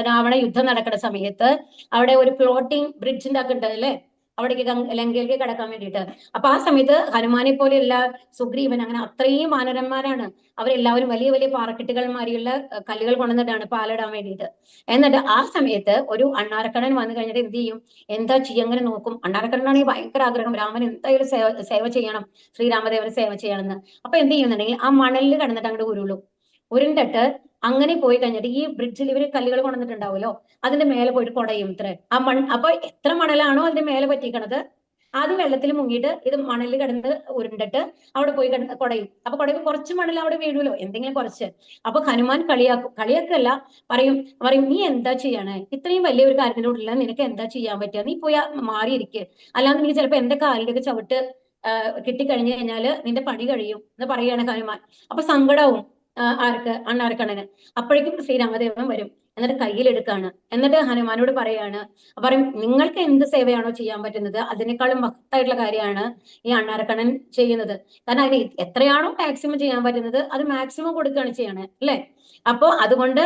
രാവണ യുദ്ധം നടക്കുന്ന സമയത്ത് അവിടെ ഒരു ഫ്ലോട്ടിംഗ് ബ്രിഡ്ജിന്റെ ഒക്കെ ഉണ്ട് അല്ലേ, അവിടേക്ക് ലങ്കയിലേക്ക് കടക്കാൻ വേണ്ടിയിട്ട്. അപ്പൊ ആ സമയത്ത് ഹനുമാനെ പോലെയുള്ള സുഗ്രീവൻ അങ്ങനെ അത്രയും വാനരന്മാരാണ്, അവരെല്ലാവരും വലിയ വലിയ പാറക്കെട്ടുകൾ മാതിരിയുള്ള കല്ലുകൾ കൊണ്ടുവന്നിട്ടാണ് പാലിടാൻ വേണ്ടിയിട്ട്. എന്നിട്ട് ആ സമയത്ത് ഒരു അണ്ണാരക്കണ്ണൻ വന്നു കഴിഞ്ഞിട്ട് എന്ത് ചെയ്യും, എന്താ ചെയ്യങ്ങനെ നോക്കും. അണ്ണാരക്കണ്ണനാണെങ്കിൽ ഭയങ്കര ആഗ്രഹം, രാമൻ എന്തായാലും സേവ ചെയ്യണം, ശ്രീരാമദേവന് സേവ ചെയ്യണമെന്ന്. അപ്പൊ എന്ത് ചെയ്യുന്നുണ്ടെങ്കിൽ ആ മണലിൽ കിടന്നിട്ട് അങ്ങോട്ട് ഉരുണ്ടിട്ട് അങ്ങനെ പോയി കഴിഞ്ഞിട്ട് ഈ ബ്രിഡ്ജിൽ ഇവര് കല്ലുകൾ കൊണ്ടുവന്നിട്ടുണ്ടാവുമല്ലോ, അതിന്റെ മേലെ പോയിട്ട് കുടയും ഇത്ര ആ അപ്പൊ എത്ര മണലാണോ അതിന്റെ മേലെ പറ്റിക്കണത് ആദ്യം വെള്ളത്തിൽ മുങ്ങിയിട്ട് ഇത് മണലിൽ കിടന്ന് ഉരുണ്ടിട്ട് അവിടെ പോയി കുടയും. അപ്പൊ കുടയുമ്പോൾ കുറച്ച് മണൽ അവിടെ വീഴുമല്ലോ, എന്തെങ്കിലും കുറച്ച്. അപ്പൊ ഹനുമാൻ കളിയാക്കല്ല, പറയും നീ എന്താ ചെയ്യണേ, ഇത്രയും വലിയ ഒരു കാര്യത്തിന്റെ ഉള്ളിൽ നിനക്ക് എന്താ ചെയ്യാൻ പറ്റുക, നീ പോയി മാറിയിരിക്കുക, അല്ലാതെ നീ ചിലപ്പോ എന്റെ കാലിലേക്ക് ചവിട്ട് കിട്ടിക്കഴിഞ്ഞു കഴിഞ്ഞാല് നിന്റെ പണി കഴിയും എന്ന് പറയാണ് ഹനുമാൻ. അപ്പൊ സങ്കടവും ആർക്ക്, അണ്ണാരക്കണ്ണന്. അപ്പോഴേക്കും ശ്രീരാമദേവൻ വരും, എന്നിട്ട് കയ്യിലെടുക്കാണ്, എന്നിട്ട് ഹനുമാനോട് പറയും നിങ്ങൾക്ക് എന്ത് സേവയാണോ ചെയ്യാൻ പറ്റുന്നത് അതിനേക്കാളും മഹത്തായിട്ടുള്ള കാര്യമാണ് ഈ അണ്ണാരക്കണ്ണൻ ചെയ്യുന്നത്. കാരണം അതിന് എത്രയാണോ മാക്സിമം ചെയ്യാൻ പറ്റുന്നത് അത് മാക്സിമം കൊടുക്കുകയാണ് ചെയ്യണേ അല്ലെ. അപ്പൊ അതുകൊണ്ട്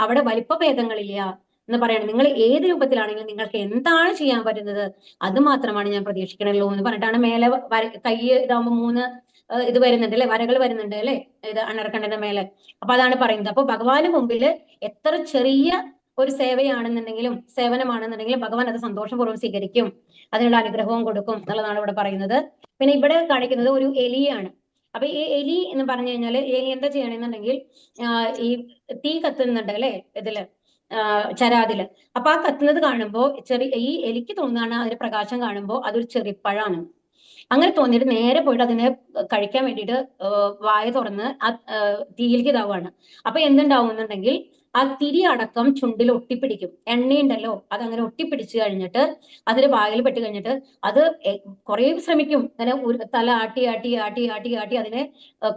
അവിടെ വലിപ്പ ഭേദങ്ങളില്ല എന്ന് പറയണം. നിങ്ങൾ ഏത് രൂപത്തിലാണെങ്കിലും നിങ്ങൾക്ക് എന്താണ് ചെയ്യാൻ പറ്റുന്നത് അത് മാത്രമാണ് ഞാൻ പ്രതീക്ഷിക്കണല്ലോ എന്ന് പറഞ്ഞിട്ടാണ് മേലെ കൈ ഇതാകുമ്പോൾ 3 ഇത് വരുന്നുണ്ട് അല്ലെ, വരകൾ വരുന്നുണ്ട് അല്ലെ, ഇത് അണ്ണാരക്കണ്ണന്റെ മേലെ. അപ്പൊ അതാണ് പറയുന്നത്. അപ്പൊ ഭഗവാന് മുമ്പിൽ എത്ര ചെറിയ ഒരു സേവയാണെന്നുണ്ടെങ്കിലും സേവനമാണെന്നുണ്ടെങ്കിലും ഭഗവാൻ അത് സന്തോഷപൂർവ്വം സ്വീകരിക്കും, അതിനുള്ള അനുഗ്രഹവും കൊടുക്കും എന്നുള്ളതാണ് ഇവിടെ പറയുന്നത്. പിന്നെ ഇവിടെ കാണിക്കുന്നത് ഒരു എലിയാണ്. അപ്പൊ ഈ എലി എന്ന് പറഞ്ഞു കഴിഞ്ഞാല് എലി എന്താ ചെയ്യണമെന്നുണ്ടെങ്കിൽ ഈ തീ കത്തുന്നുണ്ട് അല്ലെ ഇതില് ചരാതില്. അപ്പൊ ആ കത്തുന്നത് കാണുമ്പോ ഈ എലിക്ക് തോന്നുകയാണ് അതിന്റെ പ്രകാശം കാണുമ്പോൾ അതൊരു ചെറിപ്പഴമാണ്. അങ്ങനെ തോന്നിയിട്ട് നേരെ പോയിട്ട് അതിനെ കഴിക്കാൻ വേണ്ടിയിട്ട് വായ തുറന്ന് ആ തീയിലേക്ക് ഇതാവുകയാണ്. അപ്പൊ എന്തുണ്ടാവുന്നുണ്ടെങ്കിൽ ആ തിരി അടക്കം ചുണ്ടിൽ ഒട്ടിപ്പിടിക്കും. എണ്ണയുണ്ടല്ലോ അതങ്ങനെ ഒട്ടിപ്പിടിച്ചു കഴിഞ്ഞിട്ട് അതിന് വായിൽ പെട്ട് കഴിഞ്ഞിട്ട് അത് കുറെ ശ്രമിക്കും, അങ്ങനെ തല ആട്ടി ആട്ടി ആട്ടി ആട്ടി ആട്ടി അതിനെ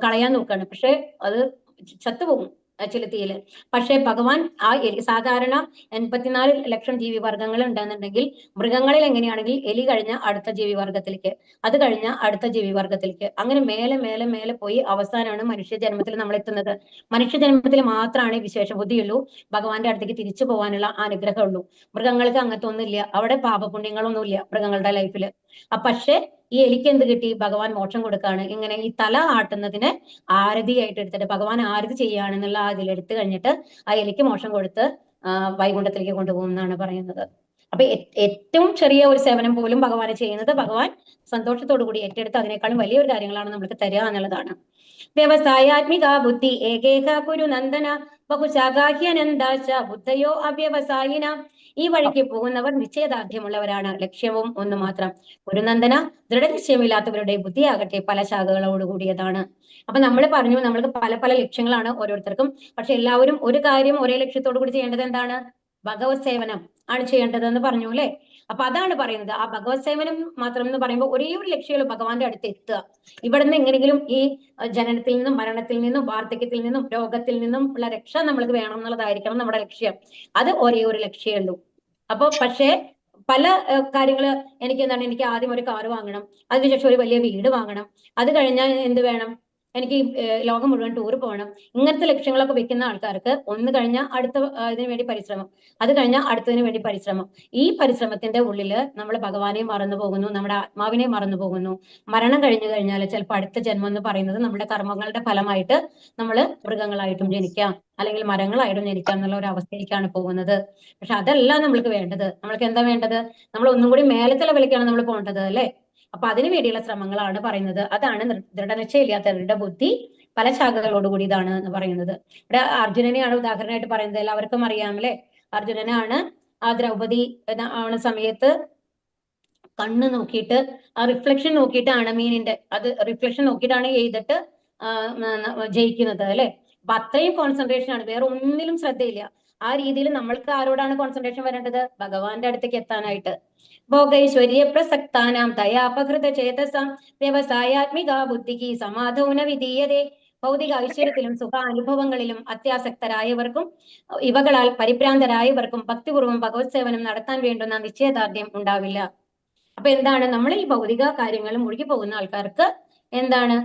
കളയാൻ നോക്കുകയാണ്. പക്ഷെ അത് ചത്തുപോകും ചിലത്തിയില്. പക്ഷെ ഭഗവാൻ ആ സാധാരണ 84 ലക്ഷം ജീവിവർഗങ്ങൾ ഉണ്ടെന്നുണ്ടെങ്കിൽ മൃഗങ്ങളിൽ എങ്ങനെയാണെങ്കിൽ എലി കഴിഞ്ഞ അടുത്ത ജീവിവർഗത്തിലേക്ക്, അത് കഴിഞ്ഞ അടുത്ത ജീവിവർഗത്തിലേക്ക്, അങ്ങനെ മേലെ മേലെ മേലെ പോയി അവസാനമാണ് മനുഷ്യജന്മത്തിൽ നമ്മൾ എത്തുന്നത്. മനുഷ്യജന്മത്തിൽ മാത്രമാണ് വിശേഷ ബുദ്ധിയുള്ളൂ, ഭഗവാന്റെ അടുത്തേക്ക് തിരിച്ചു പോകാനുള്ള അനുഗ്രഹമുള്ളൂ. മൃഗങ്ങൾക്ക് അങ്ങനത്തെ ഒന്നുമില്ല, അവിടെ പാപപുണ്യങ്ങളൊന്നുമില്ല മൃഗങ്ങളുടെ ലൈഫില്. പക്ഷെ ഈ എലിക്ക് എന്ത് കിട്ടി, ഭഗവാൻ മോക്ഷം കൊടുക്കാണ്. ഇങ്ങനെ ഈ തല ആട്ടുന്നതിന് ആരതിയായിട്ട് എടുത്തിട്ട് ഭഗവാൻ ആരതി ചെയ്യുകയാണെന്നുള്ള അതിലെടുത്ത് കഴിഞ്ഞിട്ട് ആ എലിക്ക് മോക്ഷം കൊടുത്ത് വൈകുണ്ഠത്തിലേക്ക് കൊണ്ടുപോകും എന്നാണ് പറയുന്നത്. അപ്പൊ ഏറ്റവും ചെറിയ ഒരു സേവനം പോലും ഭഗവാന് ചെയ്യുന്നത് ഭഗവാൻ സന്തോഷത്തോടു കൂടി ഏറ്റെടുത്ത് അതിനേക്കാളും വലിയൊരു കാര്യങ്ങളാണ് നമ്മൾക്ക് തരിക എന്നുള്ളതാണ്. വ്യവസായാത്മിക ബുദ്ധി ഏകേഹ കുരു നന്ദന ബഹുശാഖാഹ്യനന്ദാശ ബുദ്ധയോ അവ്യവസായിന. ഈ വഴിക്ക് പോകുന്നവർ നിശ്ചയദാർഢ്യമുള്ളവരാണ്, ലക്ഷ്യവും ഒന്ന് മാത്രം. ഗുരുനന്ദന, ദൃഢനിശ്ചയമില്ലാത്തവരുടെ ബുദ്ധിയാകട്ടെ പല ശാഖകളോട് കൂടിയതാണ്. അപ്പൊ നമ്മൾ പറഞ്ഞു നമ്മൾക്ക് പല പല ലക്ഷ്യങ്ങളാണ് ഓരോരുത്തർക്കും. പക്ഷെ എല്ലാവരും ഒരു കാര്യം ഒരേ ലക്ഷ്യത്തോടു കൂടി ചെയ്യേണ്ടത് എന്താണ്, ഭഗവത് സേവനം ആണ് ചെയ്യേണ്ടത് എന്ന് പറഞ്ഞു അല്ലെ. അപ്പൊ അതാണ് പറയുന്നത്, ആ ഭഗവത് സേവനം മാത്രം എന്ന് പറയുമ്പോൾ ഒരേ ഒരു ലക്ഷ്യമുള്ളൂ, ഭഗവാന്റെ അടുത്ത് എത്തുക. ഇവിടെ നിന്ന് എങ്ങനെയെങ്കിലും ഈ ജനനത്തിൽ നിന്നും മരണത്തിൽ നിന്നും വാർദ്ധക്യത്തിൽ നിന്നും രോഗത്തിൽ നിന്നും ഉള്ള രക്ഷ നമ്മൾക്ക് വേണം എന്നുള്ളതായിരിക്കണം നമ്മുടെ ലക്ഷ്യം. അത് ഒരേ ഒരു ലക്ഷ്യമേ. അപ്പൊ പക്ഷേ പല കാര്യങ്ങള് എനിക്ക് ആദ്യം ഒരു കാറ് വാങ്ങണം, അതിനുശേഷം ഒരു വലിയ വീട് വാങ്ങണം, അത് കഴിഞ്ഞാൽ എന്ത് വേണം, എനിക്ക് ലോകം മുഴുവൻ ടൂർ പോകണം, ഇങ്ങനത്തെ ലക്ഷ്യങ്ങളൊക്കെ വെക്കുന്ന ആൾക്കാർക്ക് ഒന്ന് കഴിഞ്ഞാൽ അടുത്ത ഇതിനു വേണ്ടി പരിശ്രമം, അത് കഴിഞ്ഞാൽ അടുത്തതിന് വേണ്ടി പരിശ്രമം. ഈ പരിശ്രമത്തിന്റെ ഉള്ളില് നമ്മൾ ഭഗവാനെയും മറന്നു പോകുന്നു, നമ്മുടെ ആത്മാവിനെ മറന്നു പോകുന്നു. മരണം കഴിഞ്ഞു കഴിഞ്ഞാൽ ചിലപ്പോൾ അടുത്ത ജന്മം എന്ന് പറയുന്നത് നമ്മുടെ കർമ്മങ്ങളുടെ ഫലമായിട്ട് നമ്മൾ മൃഗങ്ങളായിട്ടും ജനിക്കാം, അല്ലെങ്കിൽ മരങ്ങളായിട്ടും ജനിക്കാം എന്നുള്ള ഒരു അവസ്ഥയിലേക്കാണ് പോകുന്നത്. പക്ഷെ അതല്ല നമ്മൾക്ക് വേണ്ടത്. നമ്മൾക്ക് എന്താ വേണ്ടത്, നമ്മൾ ഒന്നും കൂടി മേലത്തെ ലെവലിലേക്കാണ് നമ്മൾ പോകേണ്ടത് അല്ലെ. അപ്പൊ അതിനു വേണ്ടിയുള്ള ശ്രമങ്ങളാണ് പറയുന്നത്. അതാണ് ദൃഢനിശ്ചയമില്ലാത്തവരുടെ ബുദ്ധി പല ശാഖകളോടുകൂടി ഇതാണ് എന്ന് പറയുന്നത്. ഇവിടെ അർജുനനെയാണ് ഉദാഹരണമായിട്ട് പറയുന്നത്. എല്ലാവർക്കും അറിയാം അല്ലെ, അർജുനനാണ് ആ ദ്രൗപദി ആവണ സമയത്ത് കണ്ണ് നോക്കിയിട്ട് ആ റിഫ്ലക്ഷൻ നോക്കിയിട്ടാണ് മീനിന്റെ അത് റിഫ്ലക്ഷൻ നോക്കിയിട്ടാണ് എഴുതിട്ട് ജയിക്കുന്നത് അല്ലെ. അപ്പൊ അത്രയും കോൺസെൻട്രേഷൻ ആണ്, വേറെ ഒന്നിലും ശ്രദ്ധയില്ല. ആ രീതിയിൽ നമ്മൾക്ക് ആരോടാണ് കോൺസെൻട്രേഷൻ വരേണ്ടത്, ഭഗവാന്റെ അടുത്തേക്ക് എത്താനായിട്ട്. ഭോഗൈശ്വര്യ പ്രസക്താനാം ദയാപകൃത ചേതസാം വ്യവസായാത്മിക ബുദ്ധിക്ക് സമാധൗന വിധീയതേ. ഭൗതിക ഐശ്വര്യത്തിലും സുഖാനുഭവങ്ങളിലും അത്യാസക്തരായവർക്കും ഇവകളാൽ പരിഭ്രാന്തരായവർക്കും ഭക്തിപൂർവ്വം ഭഗവത് സേവനം നടത്താൻ വേണ്ടുന്ന നിശ്ചയദാർഢ്യം ഉണ്ടാവില്ല. അപ്പൊ എന്താണ്, നമ്മൾ ഈ ഭൗതിക കാര്യങ്ങൾ മുഴുകി പോകുന്ന ആൾക്കാർക്ക് എന്താണ്,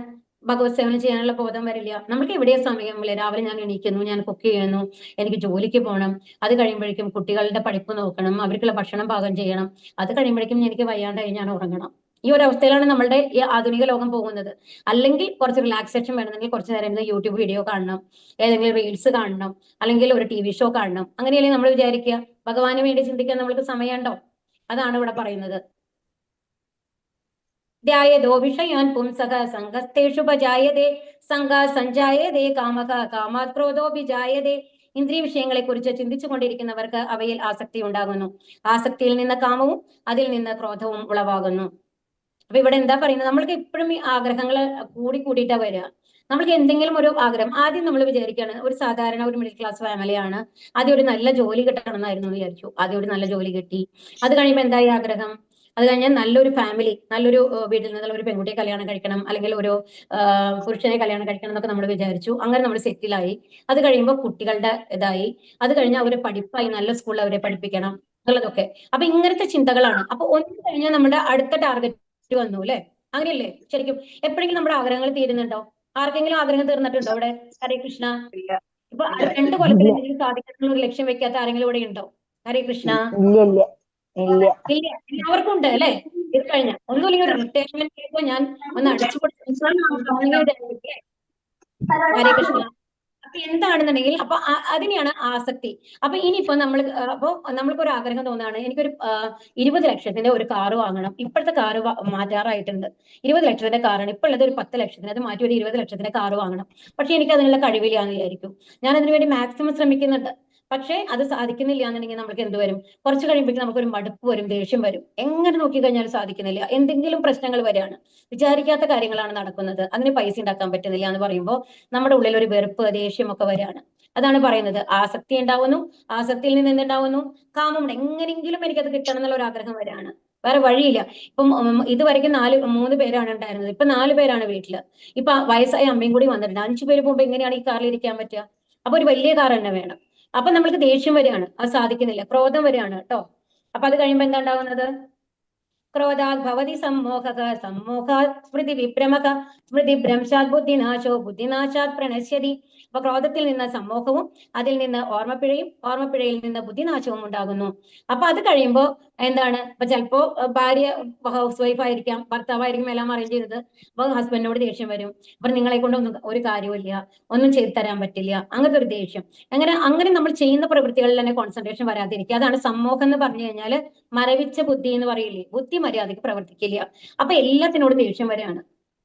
ഭഗവത് സേവനം ചെയ്യാനുള്ള ബോധം വരില്ല. നമുക്ക് എവിടെയാ സമയമില്ല. രാവിലെ ഞാൻ എണീക്കുന്നു, ഞാൻ കുക്ക് ചെയ്യുന്നു, എനിക്ക് ജോലിക്ക് പോകണം, അത് കഴിയുമ്പോഴേക്കും കുട്ടികളുടെ പഠിപ്പ് നോക്കണം, അവർക്കുള്ള ഭക്ഷണം പാകം ചെയ്യണം, അത് കഴിയുമ്പോഴേക്കും എനിക്ക് വയ്യാണ്ടായി ഞാൻ ഉറങ്ങണം. ഈ ഒരു അവസ്ഥയിലാണ് നമ്മളുടെ ഈ ആധുനിക ലോകം പോകുന്നത്. അല്ലെങ്കിൽ കുറച്ച് റിലാക്സേഷൻ വേണമെങ്കിൽ കുറച്ച് നേരം ഇരുന്ന് യൂട്യൂബ് വീഡിയോ കാണണം, ഏതെങ്കിലും റീൽസ് കാണണം, അല്ലെങ്കിൽ ഒരു TV ഷോ കാണണം. അങ്ങനെയല്ലേ നമ്മൾ വിചാരിക്കുക. ഭഗവാന് വേണ്ടി ചിന്തിക്കാൻ നമ്മൾക്ക് സമയമുണ്ടോ? അതാണ് ഇവിടെ പറയുന്നത്. ധ്യായതോ വിഷയാൻ പുംസക സംഘസ്തേഷു ഭജായതേ സംഘ സഞ്ജായതേ കാമക കാമാത് ക്രോധോഭിജായതേ. ഇന്ദ്രിയ വിഷയങ്ങളെ കുറിച്ച് ചിന്തിച്ചു കൊണ്ടിരിക്കുന്നവർക്ക് അവയിൽ ആസക്തി ഉണ്ടാകുന്നു. ആസക്തിയിൽ നിന്ന് കാമവും അതിൽ നിന്ന് ക്രോധവും ഉളവാകുന്നു. അപ്പൊ ഇവിടെ എന്താ പറയുന്നത്? നമ്മൾക്ക് എപ്പോഴും ഈ ആഗ്രഹങ്ങൾ കൂടിയിട്ടാ വരിക. നമ്മൾക്ക് എന്തെങ്കിലും ഒരു ആഗ്രഹം ആദ്യം നമ്മൾ വിചാരിക്കുകയാണ്, ഒരു സാധാരണ ഒരു മിഡിൽ ക്ലാസ് ഫാമിലിയാണ്, ആദ്യം ഒരു നല്ല ജോലി കിട്ടണം എന്നായിരുന്നു വിചാരിച്ചു. ആദ്യം ഒരു നല്ല ജോലി കിട്ടി. അത് കഴിയുമ്പോൾ എന്തായി ആഗ്രഹം? അത് കഴിഞ്ഞാൽ നല്ലൊരു ഫാമിലി, നല്ലൊരു വീട്ടിൽ നിന്നുള്ള ഒരു പെൺകുട്ടിയെ കല്യാണം കഴിക്കണം, അല്ലെങ്കിൽ ഒരു പുരുഷനെ കല്യാണം കഴിക്കണം എന്നൊക്കെ നമ്മൾ വിചാരിച്ചു. അങ്ങനെ നമ്മൾ സെറ്റിലായി. അത് കഴിയുമ്പോൾ കുട്ടികളുടെ ഇതായി. അത് കഴിഞ്ഞാൽ അവരെ പഠിപ്പായി, നല്ല സ്കൂളിൽ അവരെ പഠിപ്പിക്കണം എന്നുള്ളതൊക്കെ. അപ്പൊ ഇങ്ങനത്തെ ചിന്തകളാണ്. അപ്പൊ ഒന്ന് കഴിഞ്ഞാൽ നമ്മുടെ അടുത്ത ടാർഗറ്റ് വന്നു അല്ലെ? അങ്ങനെയല്ലേ ശരിക്കും? എപ്പോഴെങ്കിലും നമ്മുടെ ആഗ്രഹങ്ങൾ തീരുന്നുണ്ടോ? ആർക്കെങ്കിലും ആഗ്രഹം തീർന്നിട്ടുണ്ടോ ഇവിടെ? ഹരേ കൃഷ്ണ. ഇപ്പൊ 2 കൊല്ലത്തിൽ എന്തെങ്കിലും സാധിക്കണം ഒരു ലക്ഷ്യം വെക്കാത്ത ആരെങ്കിലും ഇവിടെ ഉണ്ടോ? ഹരേ കൃഷ്ണ. ഇല്ല. ഇല്ല, എല്ലാവർക്കും ഉണ്ട് അല്ലെ? ഇത് കഴിഞ്ഞ ഒന്നുമില്ലെങ്കിൽ ഒരു റിട്ടയർമെന്റ് ചെയ്യുമ്പോൾ ഞാൻ ഒന്ന് ഹരേ കൃഷ്ണ. അപ്പൊ എന്താണെന്നുണ്ടെങ്കിൽ അപ്പൊ അതിനെയാണ് ആസക്തി. അപ്പൊ ഇനിയിപ്പോ അപ്പോ നമ്മൾക്കൊരു ആഗ്രഹം തോന്നുകയാണ്, എനിക്കൊരു 20 ലക്ഷത്തിന്റെ ഒരു കാറ് വാങ്ങണം. ഇപ്പോഴത്തെ കാറ് മാറ്റാറായിട്ടുണ്ട്. 20 ലക്ഷത്തിന്റെ കാറാണ് ഇപ്പൊ ഉള്ളത്. ഒരു 10 ലക്ഷത്തിന് അത് മാറ്റി ഒരു 20 ലക്ഷത്തിന്റെ കാറ് വാങ്ങണം. പക്ഷെ എനിക്ക് അതിനുള്ള കഴിവില്ല എന്ന് വിചാരിക്കും. ഞാൻ അതിനുവേണ്ടി മാക്സിമം ശ്രമിക്കുന്നുണ്ട്. പക്ഷേ അത് സാധിക്കുന്നില്ല എന്നുണ്ടെങ്കിൽ നമുക്ക് എന്ത് വരും? കുറച്ച് കഴിയുമ്പോഴേക്കും നമുക്കൊരു മടുപ്പ് വരും, ദേഷ്യം വരും. എങ്ങനെ നോക്കിക്കഴിഞ്ഞാലും സാധിക്കുന്നില്ല. എന്തെങ്കിലും പ്രശ്നങ്ങൾ വരികയാണ്, വിചാരിക്കാത്ത കാര്യങ്ങളാണ് നടക്കുന്നത്, അതിന് പൈസ ഉണ്ടാക്കാൻ പറ്റുന്നില്ല എന്ന് പറയുമ്പോൾ നമ്മുടെ ഉള്ളിൽ ഒരു വെറുപ്പ്, ദേഷ്യം ഒക്കെ വരികയാണ്. അതാണ് പറയുന്നത്. ആസക്തി ഉണ്ടാവുന്നു. ആസക്തിയിൽ നിന്ന് എന്തുണ്ടാവുന്നു? കാമം. എങ്ങനെയെങ്കിലും എനിക്കത് കിട്ടണം എന്നുള്ള ഒരു ആഗ്രഹം വരികയാണ്. വേറെ വഴിയില്ല. ഇപ്പം ഇതുവരെയ്ക്കും 3 പേരാണ് ഉണ്ടായിരുന്നത്. ഇപ്പൊ 4 പേരാണ് വീട്ടില്. ഇപ്പൊ വയസ്സായ അമ്മയും കൂടി വന്നിട്ടുണ്ട്. 5 പേര് പോകുമ്പോ എങ്ങനെയാണ് ഈ കാറിൽ ഇരിക്കാൻ പറ്റുക? അപ്പൊ ഒരു വലിയ കാർ തന്നെ വേണം. അപ്പൊ നമ്മൾക്ക് ദേഷ്യം വരികയാണ്, അത് സാധിക്കുന്നില്ല. ക്രോധം വരികയാണ് കേട്ടോ. അപ്പൊ അത് കഴിയുമ്പോ എന്താ ഉണ്ടാവുന്നത്? ക്രോധാത് ഭവതി സമ്മോഹക സമ്മോഹാത് സ്മൃതി വിഭ്രമക സ്മൃതി ഭ്രംശാത് ബുദ്ധിനാശോ ബുദ്ധിനാശാത് പ്രണശ്യതി. അപ്പൊ ക്രോധത്തിൽ നിന്ന് സമ്മോഹവും അതിൽ നിന്ന് ഓർമ്മപ്പിഴയും ഓർമ്മപ്പിഴയിൽ നിന്ന് ബുദ്ധിനാശവും ഉണ്ടാകുന്നു. അപ്പൊ അത് കഴിയുമ്പോൾ എന്താണ്? ഇപ്പൊ ചിലപ്പോ ഭാര്യ ഹൗസ് വൈഫ് ആയിരിക്കാം, ഭർത്താവായിരിക്കും എല്ലാം അറേഞ്ച് ചെയ്തത്. അപ്പൊ ഹസ്ബൻഡിനോട് ദേഷ്യം വരും. അപ്പൊ നിങ്ങളെ കൊണ്ടൊന്നും ഒരു കാര്യമില്ല, ഒന്നും ചെയ്തു തരാൻ പറ്റില്ല, അങ്ങനത്തെ ഒരു ദേഷ്യം. അങ്ങനെ നമ്മൾ ചെയ്യുന്ന പ്രവൃത്തികളിൽ തന്നെ കോൺസെൻട്രേഷൻ വരാതിരിക്കുക. അതാണ് സമ്മോഹം എന്ന് പറഞ്ഞു കഴിഞ്ഞാൽ മരവിച്ച ബുദ്ധി എന്ന് പറയില്ലേ? ബുദ്ധി മര്യാദയ്ക്ക് പ്രവർത്തിക്കില്ല. അപ്പൊ എല്ലാത്തിനോടും ദേഷ്യം വരെയാണ്.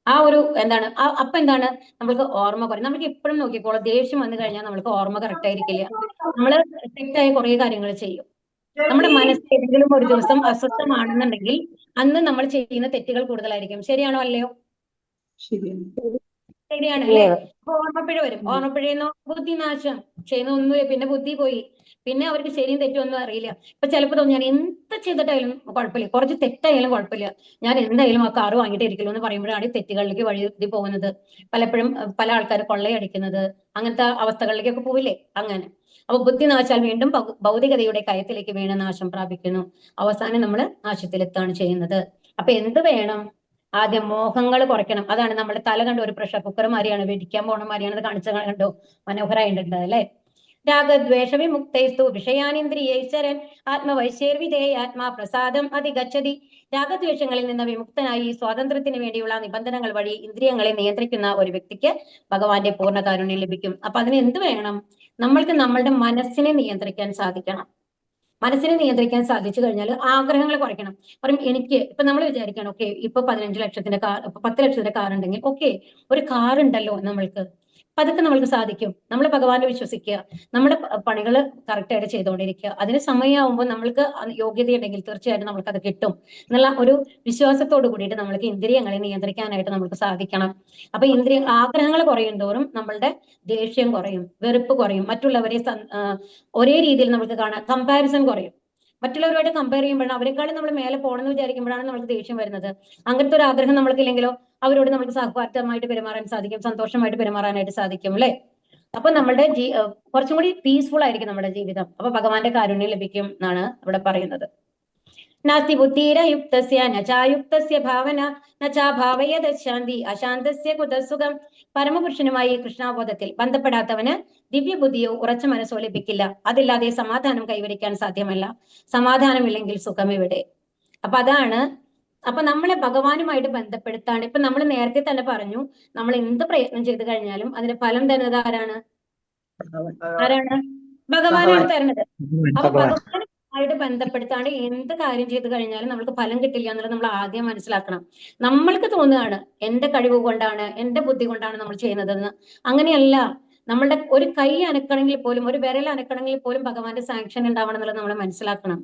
ആ ഒരു എന്താണ് അപ്പൊ എന്താണ്? നമ്മൾക്ക് ഓർമ്മ കുറയും. നമുക്ക് എപ്പോഴും നോക്കിക്കോളാം, ദേഷ്യം വന്നു കഴിഞ്ഞാൽ നമ്മൾക്ക് ഓർമ്മ കറക്റ്റ് ആയിരിക്കില്ല. നമ്മള് തെറ്റായ കുറെ കാര്യങ്ങൾ ചെയ്യും. നമ്മുടെ മനസ്സ് ഏതെങ്കിലും ഒരു ദിവസം അസ്വസ്ഥമാണെന്നുണ്ടെങ്കിൽ അന്ന് നമ്മൾ ചെയ്യുന്ന തെറ്റുകൾ കൂടുതലായിരിക്കും. ശരിയാണോ അല്ലയോ? ശരിയാണ് അല്ലേ? അപ്പൊ ഓർമ്മപ്പിഴ വരും. ഓർമ്മപ്പിഴയെന്നോ ബുദ്ധിനാശം ചെയ്യുന്ന ഒന്നും പിന്നെ ബുദ്ധി പോയി. പിന്നെ അവർക്ക് ശരിയും തെറ്റും ഒന്നും അറിയില്ല. ഇപ്പൊ ചിലപ്പോൾ തോന്നി ഞാൻ എന്ത് ചെയ്തിട്ടായാലും കുഴപ്പമില്ല, കുറച്ച് തെറ്റായാലും കുഴപ്പമില്ല, ഞാൻ എന്തായാലും ആ കാറ് വാങ്ങിയിട്ടേ ഇരിക്കുള്ളൂ എന്ന് പറയുമ്പോഴാണ് ഈ തെറ്റുകളിലേക്ക് വഴി പോകുന്നത്. പലപ്പോഴും പല ആൾക്കാർ കൊള്ളയടിക്കുന്നത്, അങ്ങനത്തെ അവസ്ഥകളിലേക്കൊക്കെ പോവില്ലേ? അങ്ങനെ. അപ്പൊ ബുദ്ധിനാശാൽ വീണ്ടും ഭൗതികതയുടെ കയത്തിലേക്ക് വീണ നാശം പ്രാപിക്കുന്നു. അവസാനം നമ്മൾ നാശത്തിലെത്താണ് ചെയ്യുന്നത്. അപ്പൊ എന്ത് വേണം? ആദ്യം മോഹങ്ങൾ കുറയ്ക്കണം. അതാണ് നമ്മുടെ തല കണ്ട ഒരു പ്രഷർ കുക്കർ മാതിരിയാണ്, വെടിക്കാൻ പോണ മാതിരിയാണ്. അത് കാണിച്ച കണ്ടോ? മനോഹരമായിട്ടുണ്ട് അല്ലെ? രാഗദ്വേഷ വിമുക്തൈസ്തു വിഷയാനിന്ദ്രിയൈശ്വരൻ ആത്മവൈശ്യർവിധേയ ആത്മാ പ്രസാദം അതിഗച്ഛതി. രാഗദ്വേഷങ്ങളിൽ നിന്ന് വിമുക്തനായി സ്വാതന്ത്ര്യത്തിന് വേണ്ടിയുള്ള നിബന്ധനകൾ വഴി ഇന്ദ്രിയങ്ങളെ നിയന്ത്രിക്കുന്ന ഒരു വ്യക്തിക്ക് ഭഗവാന്റെ പൂർണ്ണ കാരുണ്യം ലഭിക്കും. അപ്പൊ അതിന് എന്ത് വേണം? നമ്മൾക്ക് നമ്മളുടെ മനസ്സിനെ നിയന്ത്രിക്കാൻ സാധിക്കണം. മനസ്സിനെ നിയന്ത്രിക്കാൻ സാധിച്ചു കഴിഞ്ഞാൽ ആഗ്രഹങ്ങൾ കുറയ്ക്കണം. പറയും എനിക്ക് ഇപ്പൊ നമ്മൾ വിചാരിക്കണം, ഓക്കെ ഇപ്പൊ 15 ലക്ഷത്തിന്റെ കാർ, 10 ലക്ഷത്തിന്റെ കാർ ഉണ്ടെങ്കിൽ ഓക്കെ ഒരു കാർ ഉണ്ടല്ലോ നമ്മൾക്ക്, അപ്പൊ അതൊക്കെ നമ്മൾക്ക് സാധിക്കും. നമ്മൾ ഭഗവാനെ വിശ്വസിക്കുക, നമ്മുടെ പണികൾ കറക്റ്റ് ആയിട്ട് ചെയ്തുകൊണ്ടിരിക്കുക. അതിന് സമയമാകുമ്പോൾ നമ്മൾക്ക് യോഗ്യതയുണ്ടെങ്കിൽ തീർച്ചയായിട്ടും നമ്മൾക്ക് അത് കിട്ടും എന്നുള്ള ഒരു വിശ്വാസത്തോട് കൂടിയിട്ട് നമ്മൾക്ക് ഇന്ദ്രിയങ്ങളെ നിയന്ത്രിക്കാനായിട്ട് നമുക്ക് സാധിക്കണം. അപ്പൊ ആഗ്രഹങ്ങൾ കുറയും തോറും നമ്മളുടെ ദേഷ്യം കുറയും, വെറുപ്പ് കുറയും, മറ്റുള്ളവരെ ഒരേ രീതിയിൽ നമുക്ക് കാണാം, കമ്പാരിസൺ കുറയും. മറ്റുള്ളവരുമായിട്ട് കമ്പയർ ചെയ്യുമ്പോഴാണ്, അവരെക്കാളും നമ്മൾ മേലെ പോകണമെന്ന് വിചാരിക്കുമ്പോഴാണ് നമുക്ക് ദേഷ്യം വരുന്നത്. അങ്ങനത്തെ ഒരു ആഗ്രഹം നമ്മൾക്കില്ലെങ്കിലോ അവരോട് നമുക്ക് സഹപാഠമായിട്ട് പെരുമാറാൻ സാധിക്കും, സന്തോഷമായിട്ട് പെരുമാറാനായിട്ട് സാധിക്കും അല്ലെ? അപ്പൊ നമ്മുടെ കുറച്ചും കൂടി പീസ്ഫുൾ ആയിരിക്കും നമ്മുടെ ജീവിതം. അപ്പൊ ഭഗവാന്റെ കാരുണ്യം ലഭിക്കും എന്നാണ് ഇവിടെ പറയുന്നത്. നാസ്തി ബുദ്ധിരയുക്തസ്യ ന ചായുക്തസ്യ ഭാവന ന ചാ ഭാവയത ശാന്തി അശാന്തസ്യ കുതസുഖം. പരമപുരുഷനുമായി കൃഷ്ണാബോധത്തിൽ ബന്ധപ്പെടാത്തവന് ദിവ്യബുദ്ധിയോ ഉറച്ച മനസ്സോ ലഭിക്കില്ല. അതില്ലാതെ സമാധാനം കൈവരിക്കാൻ സാധ്യമല്ല. സമാധാനമില്ലെങ്കിൽ സുഖമെവിടെ? അപ്പൊ അതാണ്. അപ്പൊ നമ്മളെ ഭഗവാനുമായിട്ട് ബന്ധപ്പെടുത്താണ്. ഇപ്പൊ നമ്മൾ നേരത്തെ തന്നെ പറഞ്ഞു, നമ്മൾ എന്ത് പ്രയത്നം ചെയ്തു കഴിഞ്ഞാലും അതിന് ഫലം തരുന്നത് ആരാണ്? ഭഗവാനാണ് തരുന്നത്. അപ്പൊ ഭഗവാനുമായിട്ട് ബന്ധപ്പെടുത്താണ് എന്ത് കാര്യം ചെയ്തു കഴിഞ്ഞാലും നമുക്ക് ഫലം കിട്ടില്ല എന്നുള്ളത് നമ്മൾ ആദ്യം മനസ്സിലാക്കണം. നമ്മൾക്ക് തോന്നുകയാണ് എന്റെ കഴിവ് കൊണ്ടാണ്, എന്റെ ബുദ്ധി കൊണ്ടാണ് നമ്മൾ ചെയ്യുന്നതെന്ന്. അങ്ങനെയല്ല. നമ്മളുടെ ഒരു കൈ അനക്കണമെങ്കിൽ പോലും, ഒരു വിരൽ അനക്കണമെങ്കിൽ പോലും ഭഗവാന്റെ സാങ്ഷൻ ഉണ്ടാവണം എന്നുള്ളത് നമ്മൾ മനസ്സിലാക്കണം.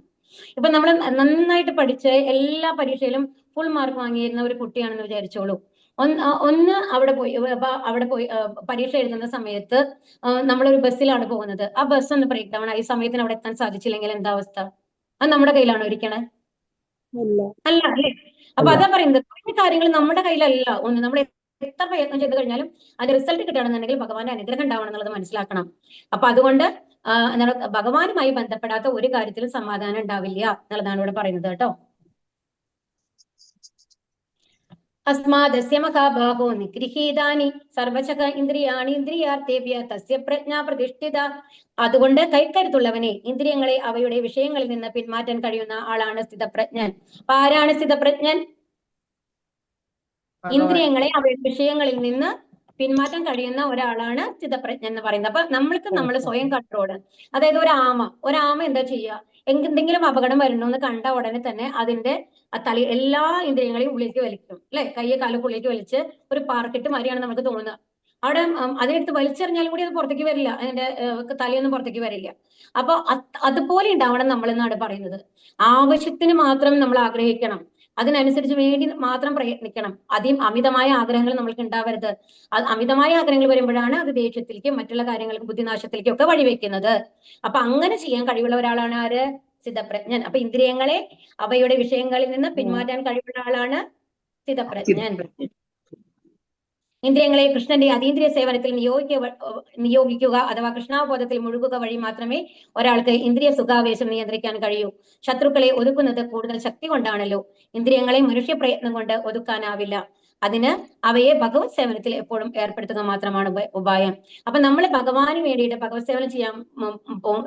ഇപ്പൊ നമ്മൾ നന്നായിട്ട് പഠിച്ച് എല്ലാ പരീക്ഷയിലും ഫുൾ മാർക്ക് വാങ്ങിയിരുന്ന ഒരു കുട്ടിയാണെന്ന് വിചാരിച്ചോളൂ. ഒന്ന് അവിടെ പോയി പരീക്ഷ എഴുതുന്ന സമയത്ത് നമ്മളൊരു ബസ്സിലാണ് പോകുന്നത്. ആ ബസ് ഒന്ന് ബ്രേക്ക് ഡൗൺ ആയി സമയത്തിന് അവിടെ എത്താൻ സാധിച്ചില്ലെങ്കിൽ എന്താ അവസ്ഥ? അത് നമ്മുടെ കയ്യിലാണോ ഇരിക്കണേ? അല്ല അല്ലേ? അപ്പൊ അതാ പറയുന്നത്, കുറേ കാര്യങ്ങൾ നമ്മുടെ കയ്യിലല്ല. നമ്മൾ എത്ര പ്രയത്നം ചെയ്ത് കഴിഞ്ഞാലും അതിന്റെ റിസൾട്ട് കിട്ടുകയാണെന്നുണ്ടെങ്കിൽ ഭഗവാന്റെ അനുഗ്രഹം ഉണ്ടാവണം എന്നുള്ളത് മനസ്സിലാക്കണം. അപ്പൊ അതുകൊണ്ട് ഭഗവാനുമായി ബന്ധപ്പെടാത്ത ഒരു കാര്യത്തിലും സമാധാനം ഉണ്ടാവില്ല എന്നുള്ളതാണ് ഇവിടെ പറയുന്നത് കേട്ടോ. അസ്മാദസ്യ മഹാബാഹോ നിഗൃഹീതാനി സർവശക ഇന്ദ്രിയാണി ഇന്ദ്രിയാർത്ഥേഭ്യ തസ്യ പ്രജ്ഞ പ്രതിഷ്ഠിത. അതുകൊണ്ട് കൈക്കരുത്തുള്ളവനെ, ഇന്ദ്രിയങ്ങളെ അവയുടെ വിഷയങ്ങളിൽ നിന്ന് പിന്മാറ്റാൻ കഴിയുന്ന ആളാണ് സ്ഥിതപ്രജ്ഞൻ. അപ്പൊ ആരാണ് സ്ഥിതപ്രജ്ഞൻ? ഇന്ദ്രിയങ്ങളെ അവയുടെ വിഷയങ്ങളിൽ നിന്ന് പിന്മാറ്റാൻ കഴിയുന്ന ഒരാളാണ് സ്ഥിതപ്രജ്ഞൻ എന്ന് പറയുന്നത്. അപ്പൊ നമ്മൾക്ക് നമ്മൾ സ്വയം കൺട്രോള്. അതായത് ഒരു ആമ എന്താ ചെയ്യുക? എന്തെങ്കിലും അപകടം വരണമെന്ന് കണ്ട ഉടനെ തന്നെ അതിന്റെ എല്ലാ ഇന്ദ്രിയങ്ങളെയും ഉള്ളിലേക്ക് വലിക്കും, അല്ലെ? കയ്യെ കാലൊക്കെ ഉള്ളിലേക്ക് വലിച്ച് ഒരു പാർക്കിട്ട് മാതിരിയാണ് നമുക്ക് തോന്നുക. അവിടെ അതിനെടുത്ത് വലിച്ചെറിഞ്ഞാലും കൂടി അത് പുറത്തേക്ക് വരില്ല, അതിന്റെ തലയൊന്നും പുറത്തേക്ക് വരില്ല. അപ്പൊ അതുപോലെ ഉണ്ടാവണം നമ്മൾ എന്നാണ് പറയുന്നത്. ആവശ്യത്തിന് മാത്രം നമ്മൾ ആഗ്രഹിക്കണം, അതിനനുസരിച്ച് വേണ്ടി മാത്രം പ്രയത്നിക്കണം. അമിതമായ ആഗ്രഹങ്ങൾ നമ്മൾക്ക് ഉണ്ടാവരുത്. അമിതമായ ആഗ്രഹങ്ങൾ വരുമ്പോഴാണ് അത് ദേഷ്യത്തിലേക്കും മറ്റുള്ള കാര്യങ്ങൾക്കും ബുദ്ധിനാശത്തിലേക്കും ഒക്കെ വഴിവെക്കുന്നത്. അപ്പൊ അങ്ങനെ ചെയ്യാൻ കഴിവുള്ള ഒരാളാണ് ആര്? സ്ഥിതപ്രജ്ഞൻ. അപ്പൊ ഇന്ദ്രിയങ്ങളെ അവയുടെ വിഷയങ്ങളിൽ നിന്ന് പിന്മാറ്റാൻ കഴിവുള്ള ആളാണ് സ്ഥിതപ്രജ്ഞൻ. ഇന്ദ്രിയങ്ങളെ കൃഷ്ണന്റെ അതീന്ദ്രിയ സേവനത്തിൽ നിയോഗിക്കുക അഥവാ കൃഷ്ണാബോധത്തിൽ മുഴുകുക വഴി മാത്രമേ ഒരാൾക്ക് ഇന്ദ്രിയ സുഖാവേശം നിയന്ത്രിക്കാൻ കഴിയൂ. ശത്രുക്കളെ ഒതുക്കുന്നത് കൂടുതൽ ശക്തി കൊണ്ടാണല്ലോ. ഇന്ദ്രിയങ്ങളെ മനുഷ്യ പ്രയത്നം കൊണ്ട് ഒതുക്കാനാവില്ല. അതിന് അവയെ ഭഗവത് സേവനത്തിൽ എപ്പോഴും ഏർപ്പെടുത്തുക മാത്രമാണ് ഉപായം. അപ്പൊ നമ്മൾ ഭഗവാന് വേണ്ടിയിട്ട് ഭഗവത് സേവനം ചെയ്യാൻ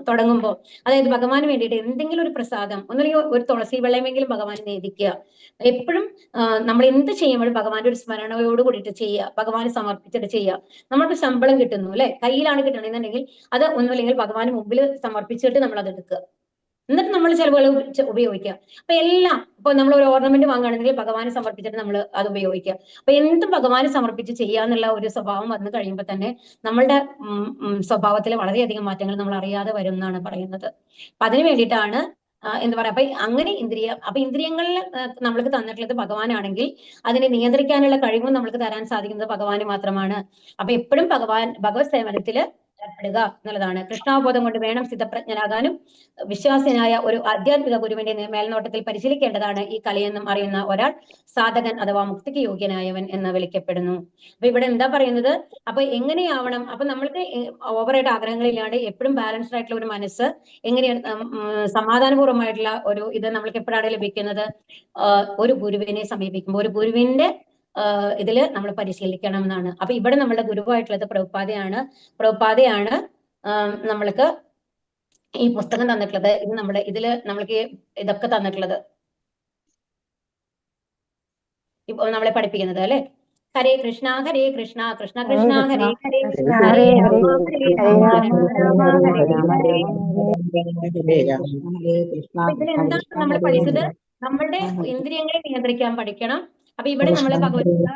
തുടങ്ങുമ്പോൾ, അതായത് ഭഗവാന് വേണ്ടിയിട്ട് എന്തെങ്കിലും ഒരു പ്രസാദം, ഒന്നുമില്ലെങ്കിൽ ഒരു തുളസി വെള്ളമെങ്കിലും ഭഗവാൻ നേദിക്കുക. എപ്പോഴും നമ്മൾ എന്ത് ചെയ്യുമ്പോഴും ഭഗവാന്റെ ഒരു സ്മരണയോട് കൂടിയിട്ട് ചെയ്യുക, ഭഗവാന് സമർപ്പിച്ചിട്ട് ചെയ്യുക. നമ്മൾക്ക് ശമ്പളം കിട്ടുന്നു, അല്ലെ? കയ്യിലാണ് കിട്ടണമെന്നുണ്ടെങ്കിൽ അത് ഒന്നുമില്ലെങ്കിൽ ഭഗവാന് മുമ്പിൽ സമർപ്പിച്ചിട്ട് നമ്മൾ അത് എടുക്കുക. എന്നിട്ട് നമ്മൾ ചിലവുകൾ ഉപയോഗിക്കുക. അപ്പൊ എല്ലാം, ഇപ്പൊ നമ്മൾ ഒരു ഓർണമെന്റ് വാങ്ങുകയാണെങ്കിൽ ഭഗവാന് സമർപ്പിച്ചിട്ട് നമ്മൾ അത് ഉപയോഗിക്കുക. അപ്പൊ എന്തും ഭഗവാന് സമർപ്പിച്ച് ചെയ്യാന്നുള്ള ഒരു സ്വഭാവം വന്നു കഴിയുമ്പോൾ തന്നെ നമ്മളുടെ സ്വഭാവത്തിൽ വളരെയധികം മാറ്റങ്ങൾ നമ്മൾ അറിയാതെ വരും എന്നാണ് പറയുന്നത്. അപ്പൊ അതിനു വേണ്ടിയിട്ടാണ് എന്താ പറയാ, അങ്ങനെ ഇന്ദ്രിയങ്ങളിൽ നമ്മൾക്ക് തന്നിട്ടുള്ളത് ഭഗവാനാണെങ്കിൽ അതിനെ നിയന്ത്രിക്കാനുള്ള കഴിവും നമ്മൾക്ക് തരാൻ സാധിക്കുന്നത് ഭഗവാന് മാത്രമാണ്. അപ്പൊ എപ്പോഴും ഭഗവത് സേവനത്തില് ഏർപ്പെടുക എന്നുള്ളതാണ്. കൃഷ്ണാവബോധം കൊണ്ട് വേണം സ്ഥിതപ്രജ്ഞനാകാനും. വിശ്വാസിനായ ഒരു ആധ്യാത്മിക ഗുരുവിന്റെ മേൽനോട്ടത്തിൽ പരിശീലിക്കേണ്ടതാണ് ഈ കലയെന്നും അറിയുന്ന ഒരാൾ സാധകൻ അഥവാ മുക്തിക്ക് യോഗ്യനായവൻ എന്ന് വിളിക്കപ്പെടുന്നു. അപ്പൊ ഇവിടെ എന്താ പറയുന്നത്? അപ്പൊ എങ്ങനെയാവണം? അപ്പൊ നമ്മൾക്ക് ഓവറായിട്ട് ആഗ്രഹങ്ങളില്ലാണ്ട് എപ്പോഴും ബാലൻസ്ഡ് ആയിട്ടുള്ള ഒരു മനസ്സ്, എങ്ങനെയാണ് സമാധാനപൂർവ്വമായിട്ടുള്ള ഒരു ഇത് നമ്മൾക്ക് എപ്പോഴാണ് ലഭിക്കുന്നത്? ഒരു ഗുരുവിനെ സമീപിക്കുമ്പോൾ, ഒരു ഗുരുവിന്റെ ഇതില് നമ്മൾ പരിശീലിക്കണം എന്നാണ്. അപ്പൊ ഇവിടെ നമ്മളുടെ ഗുരുവായിട്ടുള്ളത് പ്രഭുപാദയാണ് നമ്മൾക്ക് ഈ പുസ്തകം തന്നിട്ടുള്ളത്. ഇതില് നമ്മൾക്ക് ഇതൊക്കെ തന്നിട്ടുള്ളത്, ഇപ്പൊ നമ്മളെ പഠിപ്പിക്കുന്നത്, അല്ലെ? ഹരേ കൃഷ്ണ കൃഷ്ണ കൃഷ്ണ ഹരേ ഹരേ ഹരേ രാമ ഹരേ ഹരേ. ഇതിലെന്താണ് നമ്മൾ പഠിച്ചത്? നമ്മളുടെ ഇന്ദ്രിയങ്ങളെ നിയന്ത്രിക്കാൻ പഠിക്കണം. അപ്പൊ ഇവിടെ നമ്മളെ ഭഗവത്ഗീത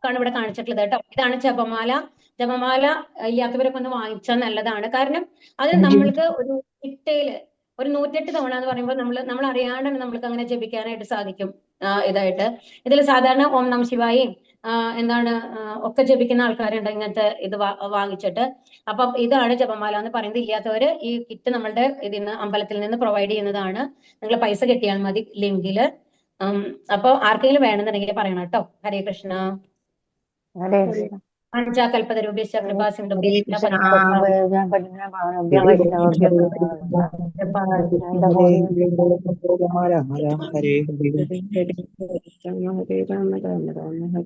ആണ് ഇവിടെ കാണിച്ചിട്ടുള്ളത് കേട്ടോ. ഇതാണ് ജപമാല. ജപമാല ഇല്ലാത്തവരൊക്കെ ഒന്ന് വാങ്ങിച്ചാൽ നല്ലതാണ്. കാരണം അത് നമ്മൾക്ക് ഒരു ചിട്ടയില് ഒരു 108 തവണ എന്ന് പറയുമ്പോൾ നമ്മൾ അറിയാണ്ട് നമ്മൾക്ക് അങ്ങനെ ജപിക്കാനായിട്ട് സാധിക്കും. ഇതായിട്ട് ഇതിൽ സാധാരണ ഓം നമഃ ശിവായയും ഒക്കെ ജപിക്കുന്ന ആൾക്കാരുണ്ട് ഇങ്ങനത്തെ ഇത് വാങ്ങിച്ചിട്ട്. അപ്പം ഇതാണ് ജപമാല എന്ന് പറയുന്നത്. ഇല്ലാത്തവര് ഈ കിറ്റ് നമ്മളുടെ അമ്പലത്തിൽ നിന്ന് പ്രൊവൈഡ് ചെയ്യുന്നതാണ്. നിങ്ങൾ പൈസ കെട്ടിയാൽ മതി ലിങ്കില്. അപ്പൊ ആർക്കെങ്കിലും വേണമെന്നുണ്ടെങ്കിൽ പറയണം കേട്ടോ. ഹരേ കൃഷ്ണ. പഞ്ചാകൽപതരൂപേശ്ച കൃപാസിന്ധുഭ്യശ്ച ഞാൻ പഠിക്കുന്ന ഭാവനഭ്യം വൈഷ്ണവഭ്യം ഹരേ ഹരേ രാമ രാമ രാമ ഹരേ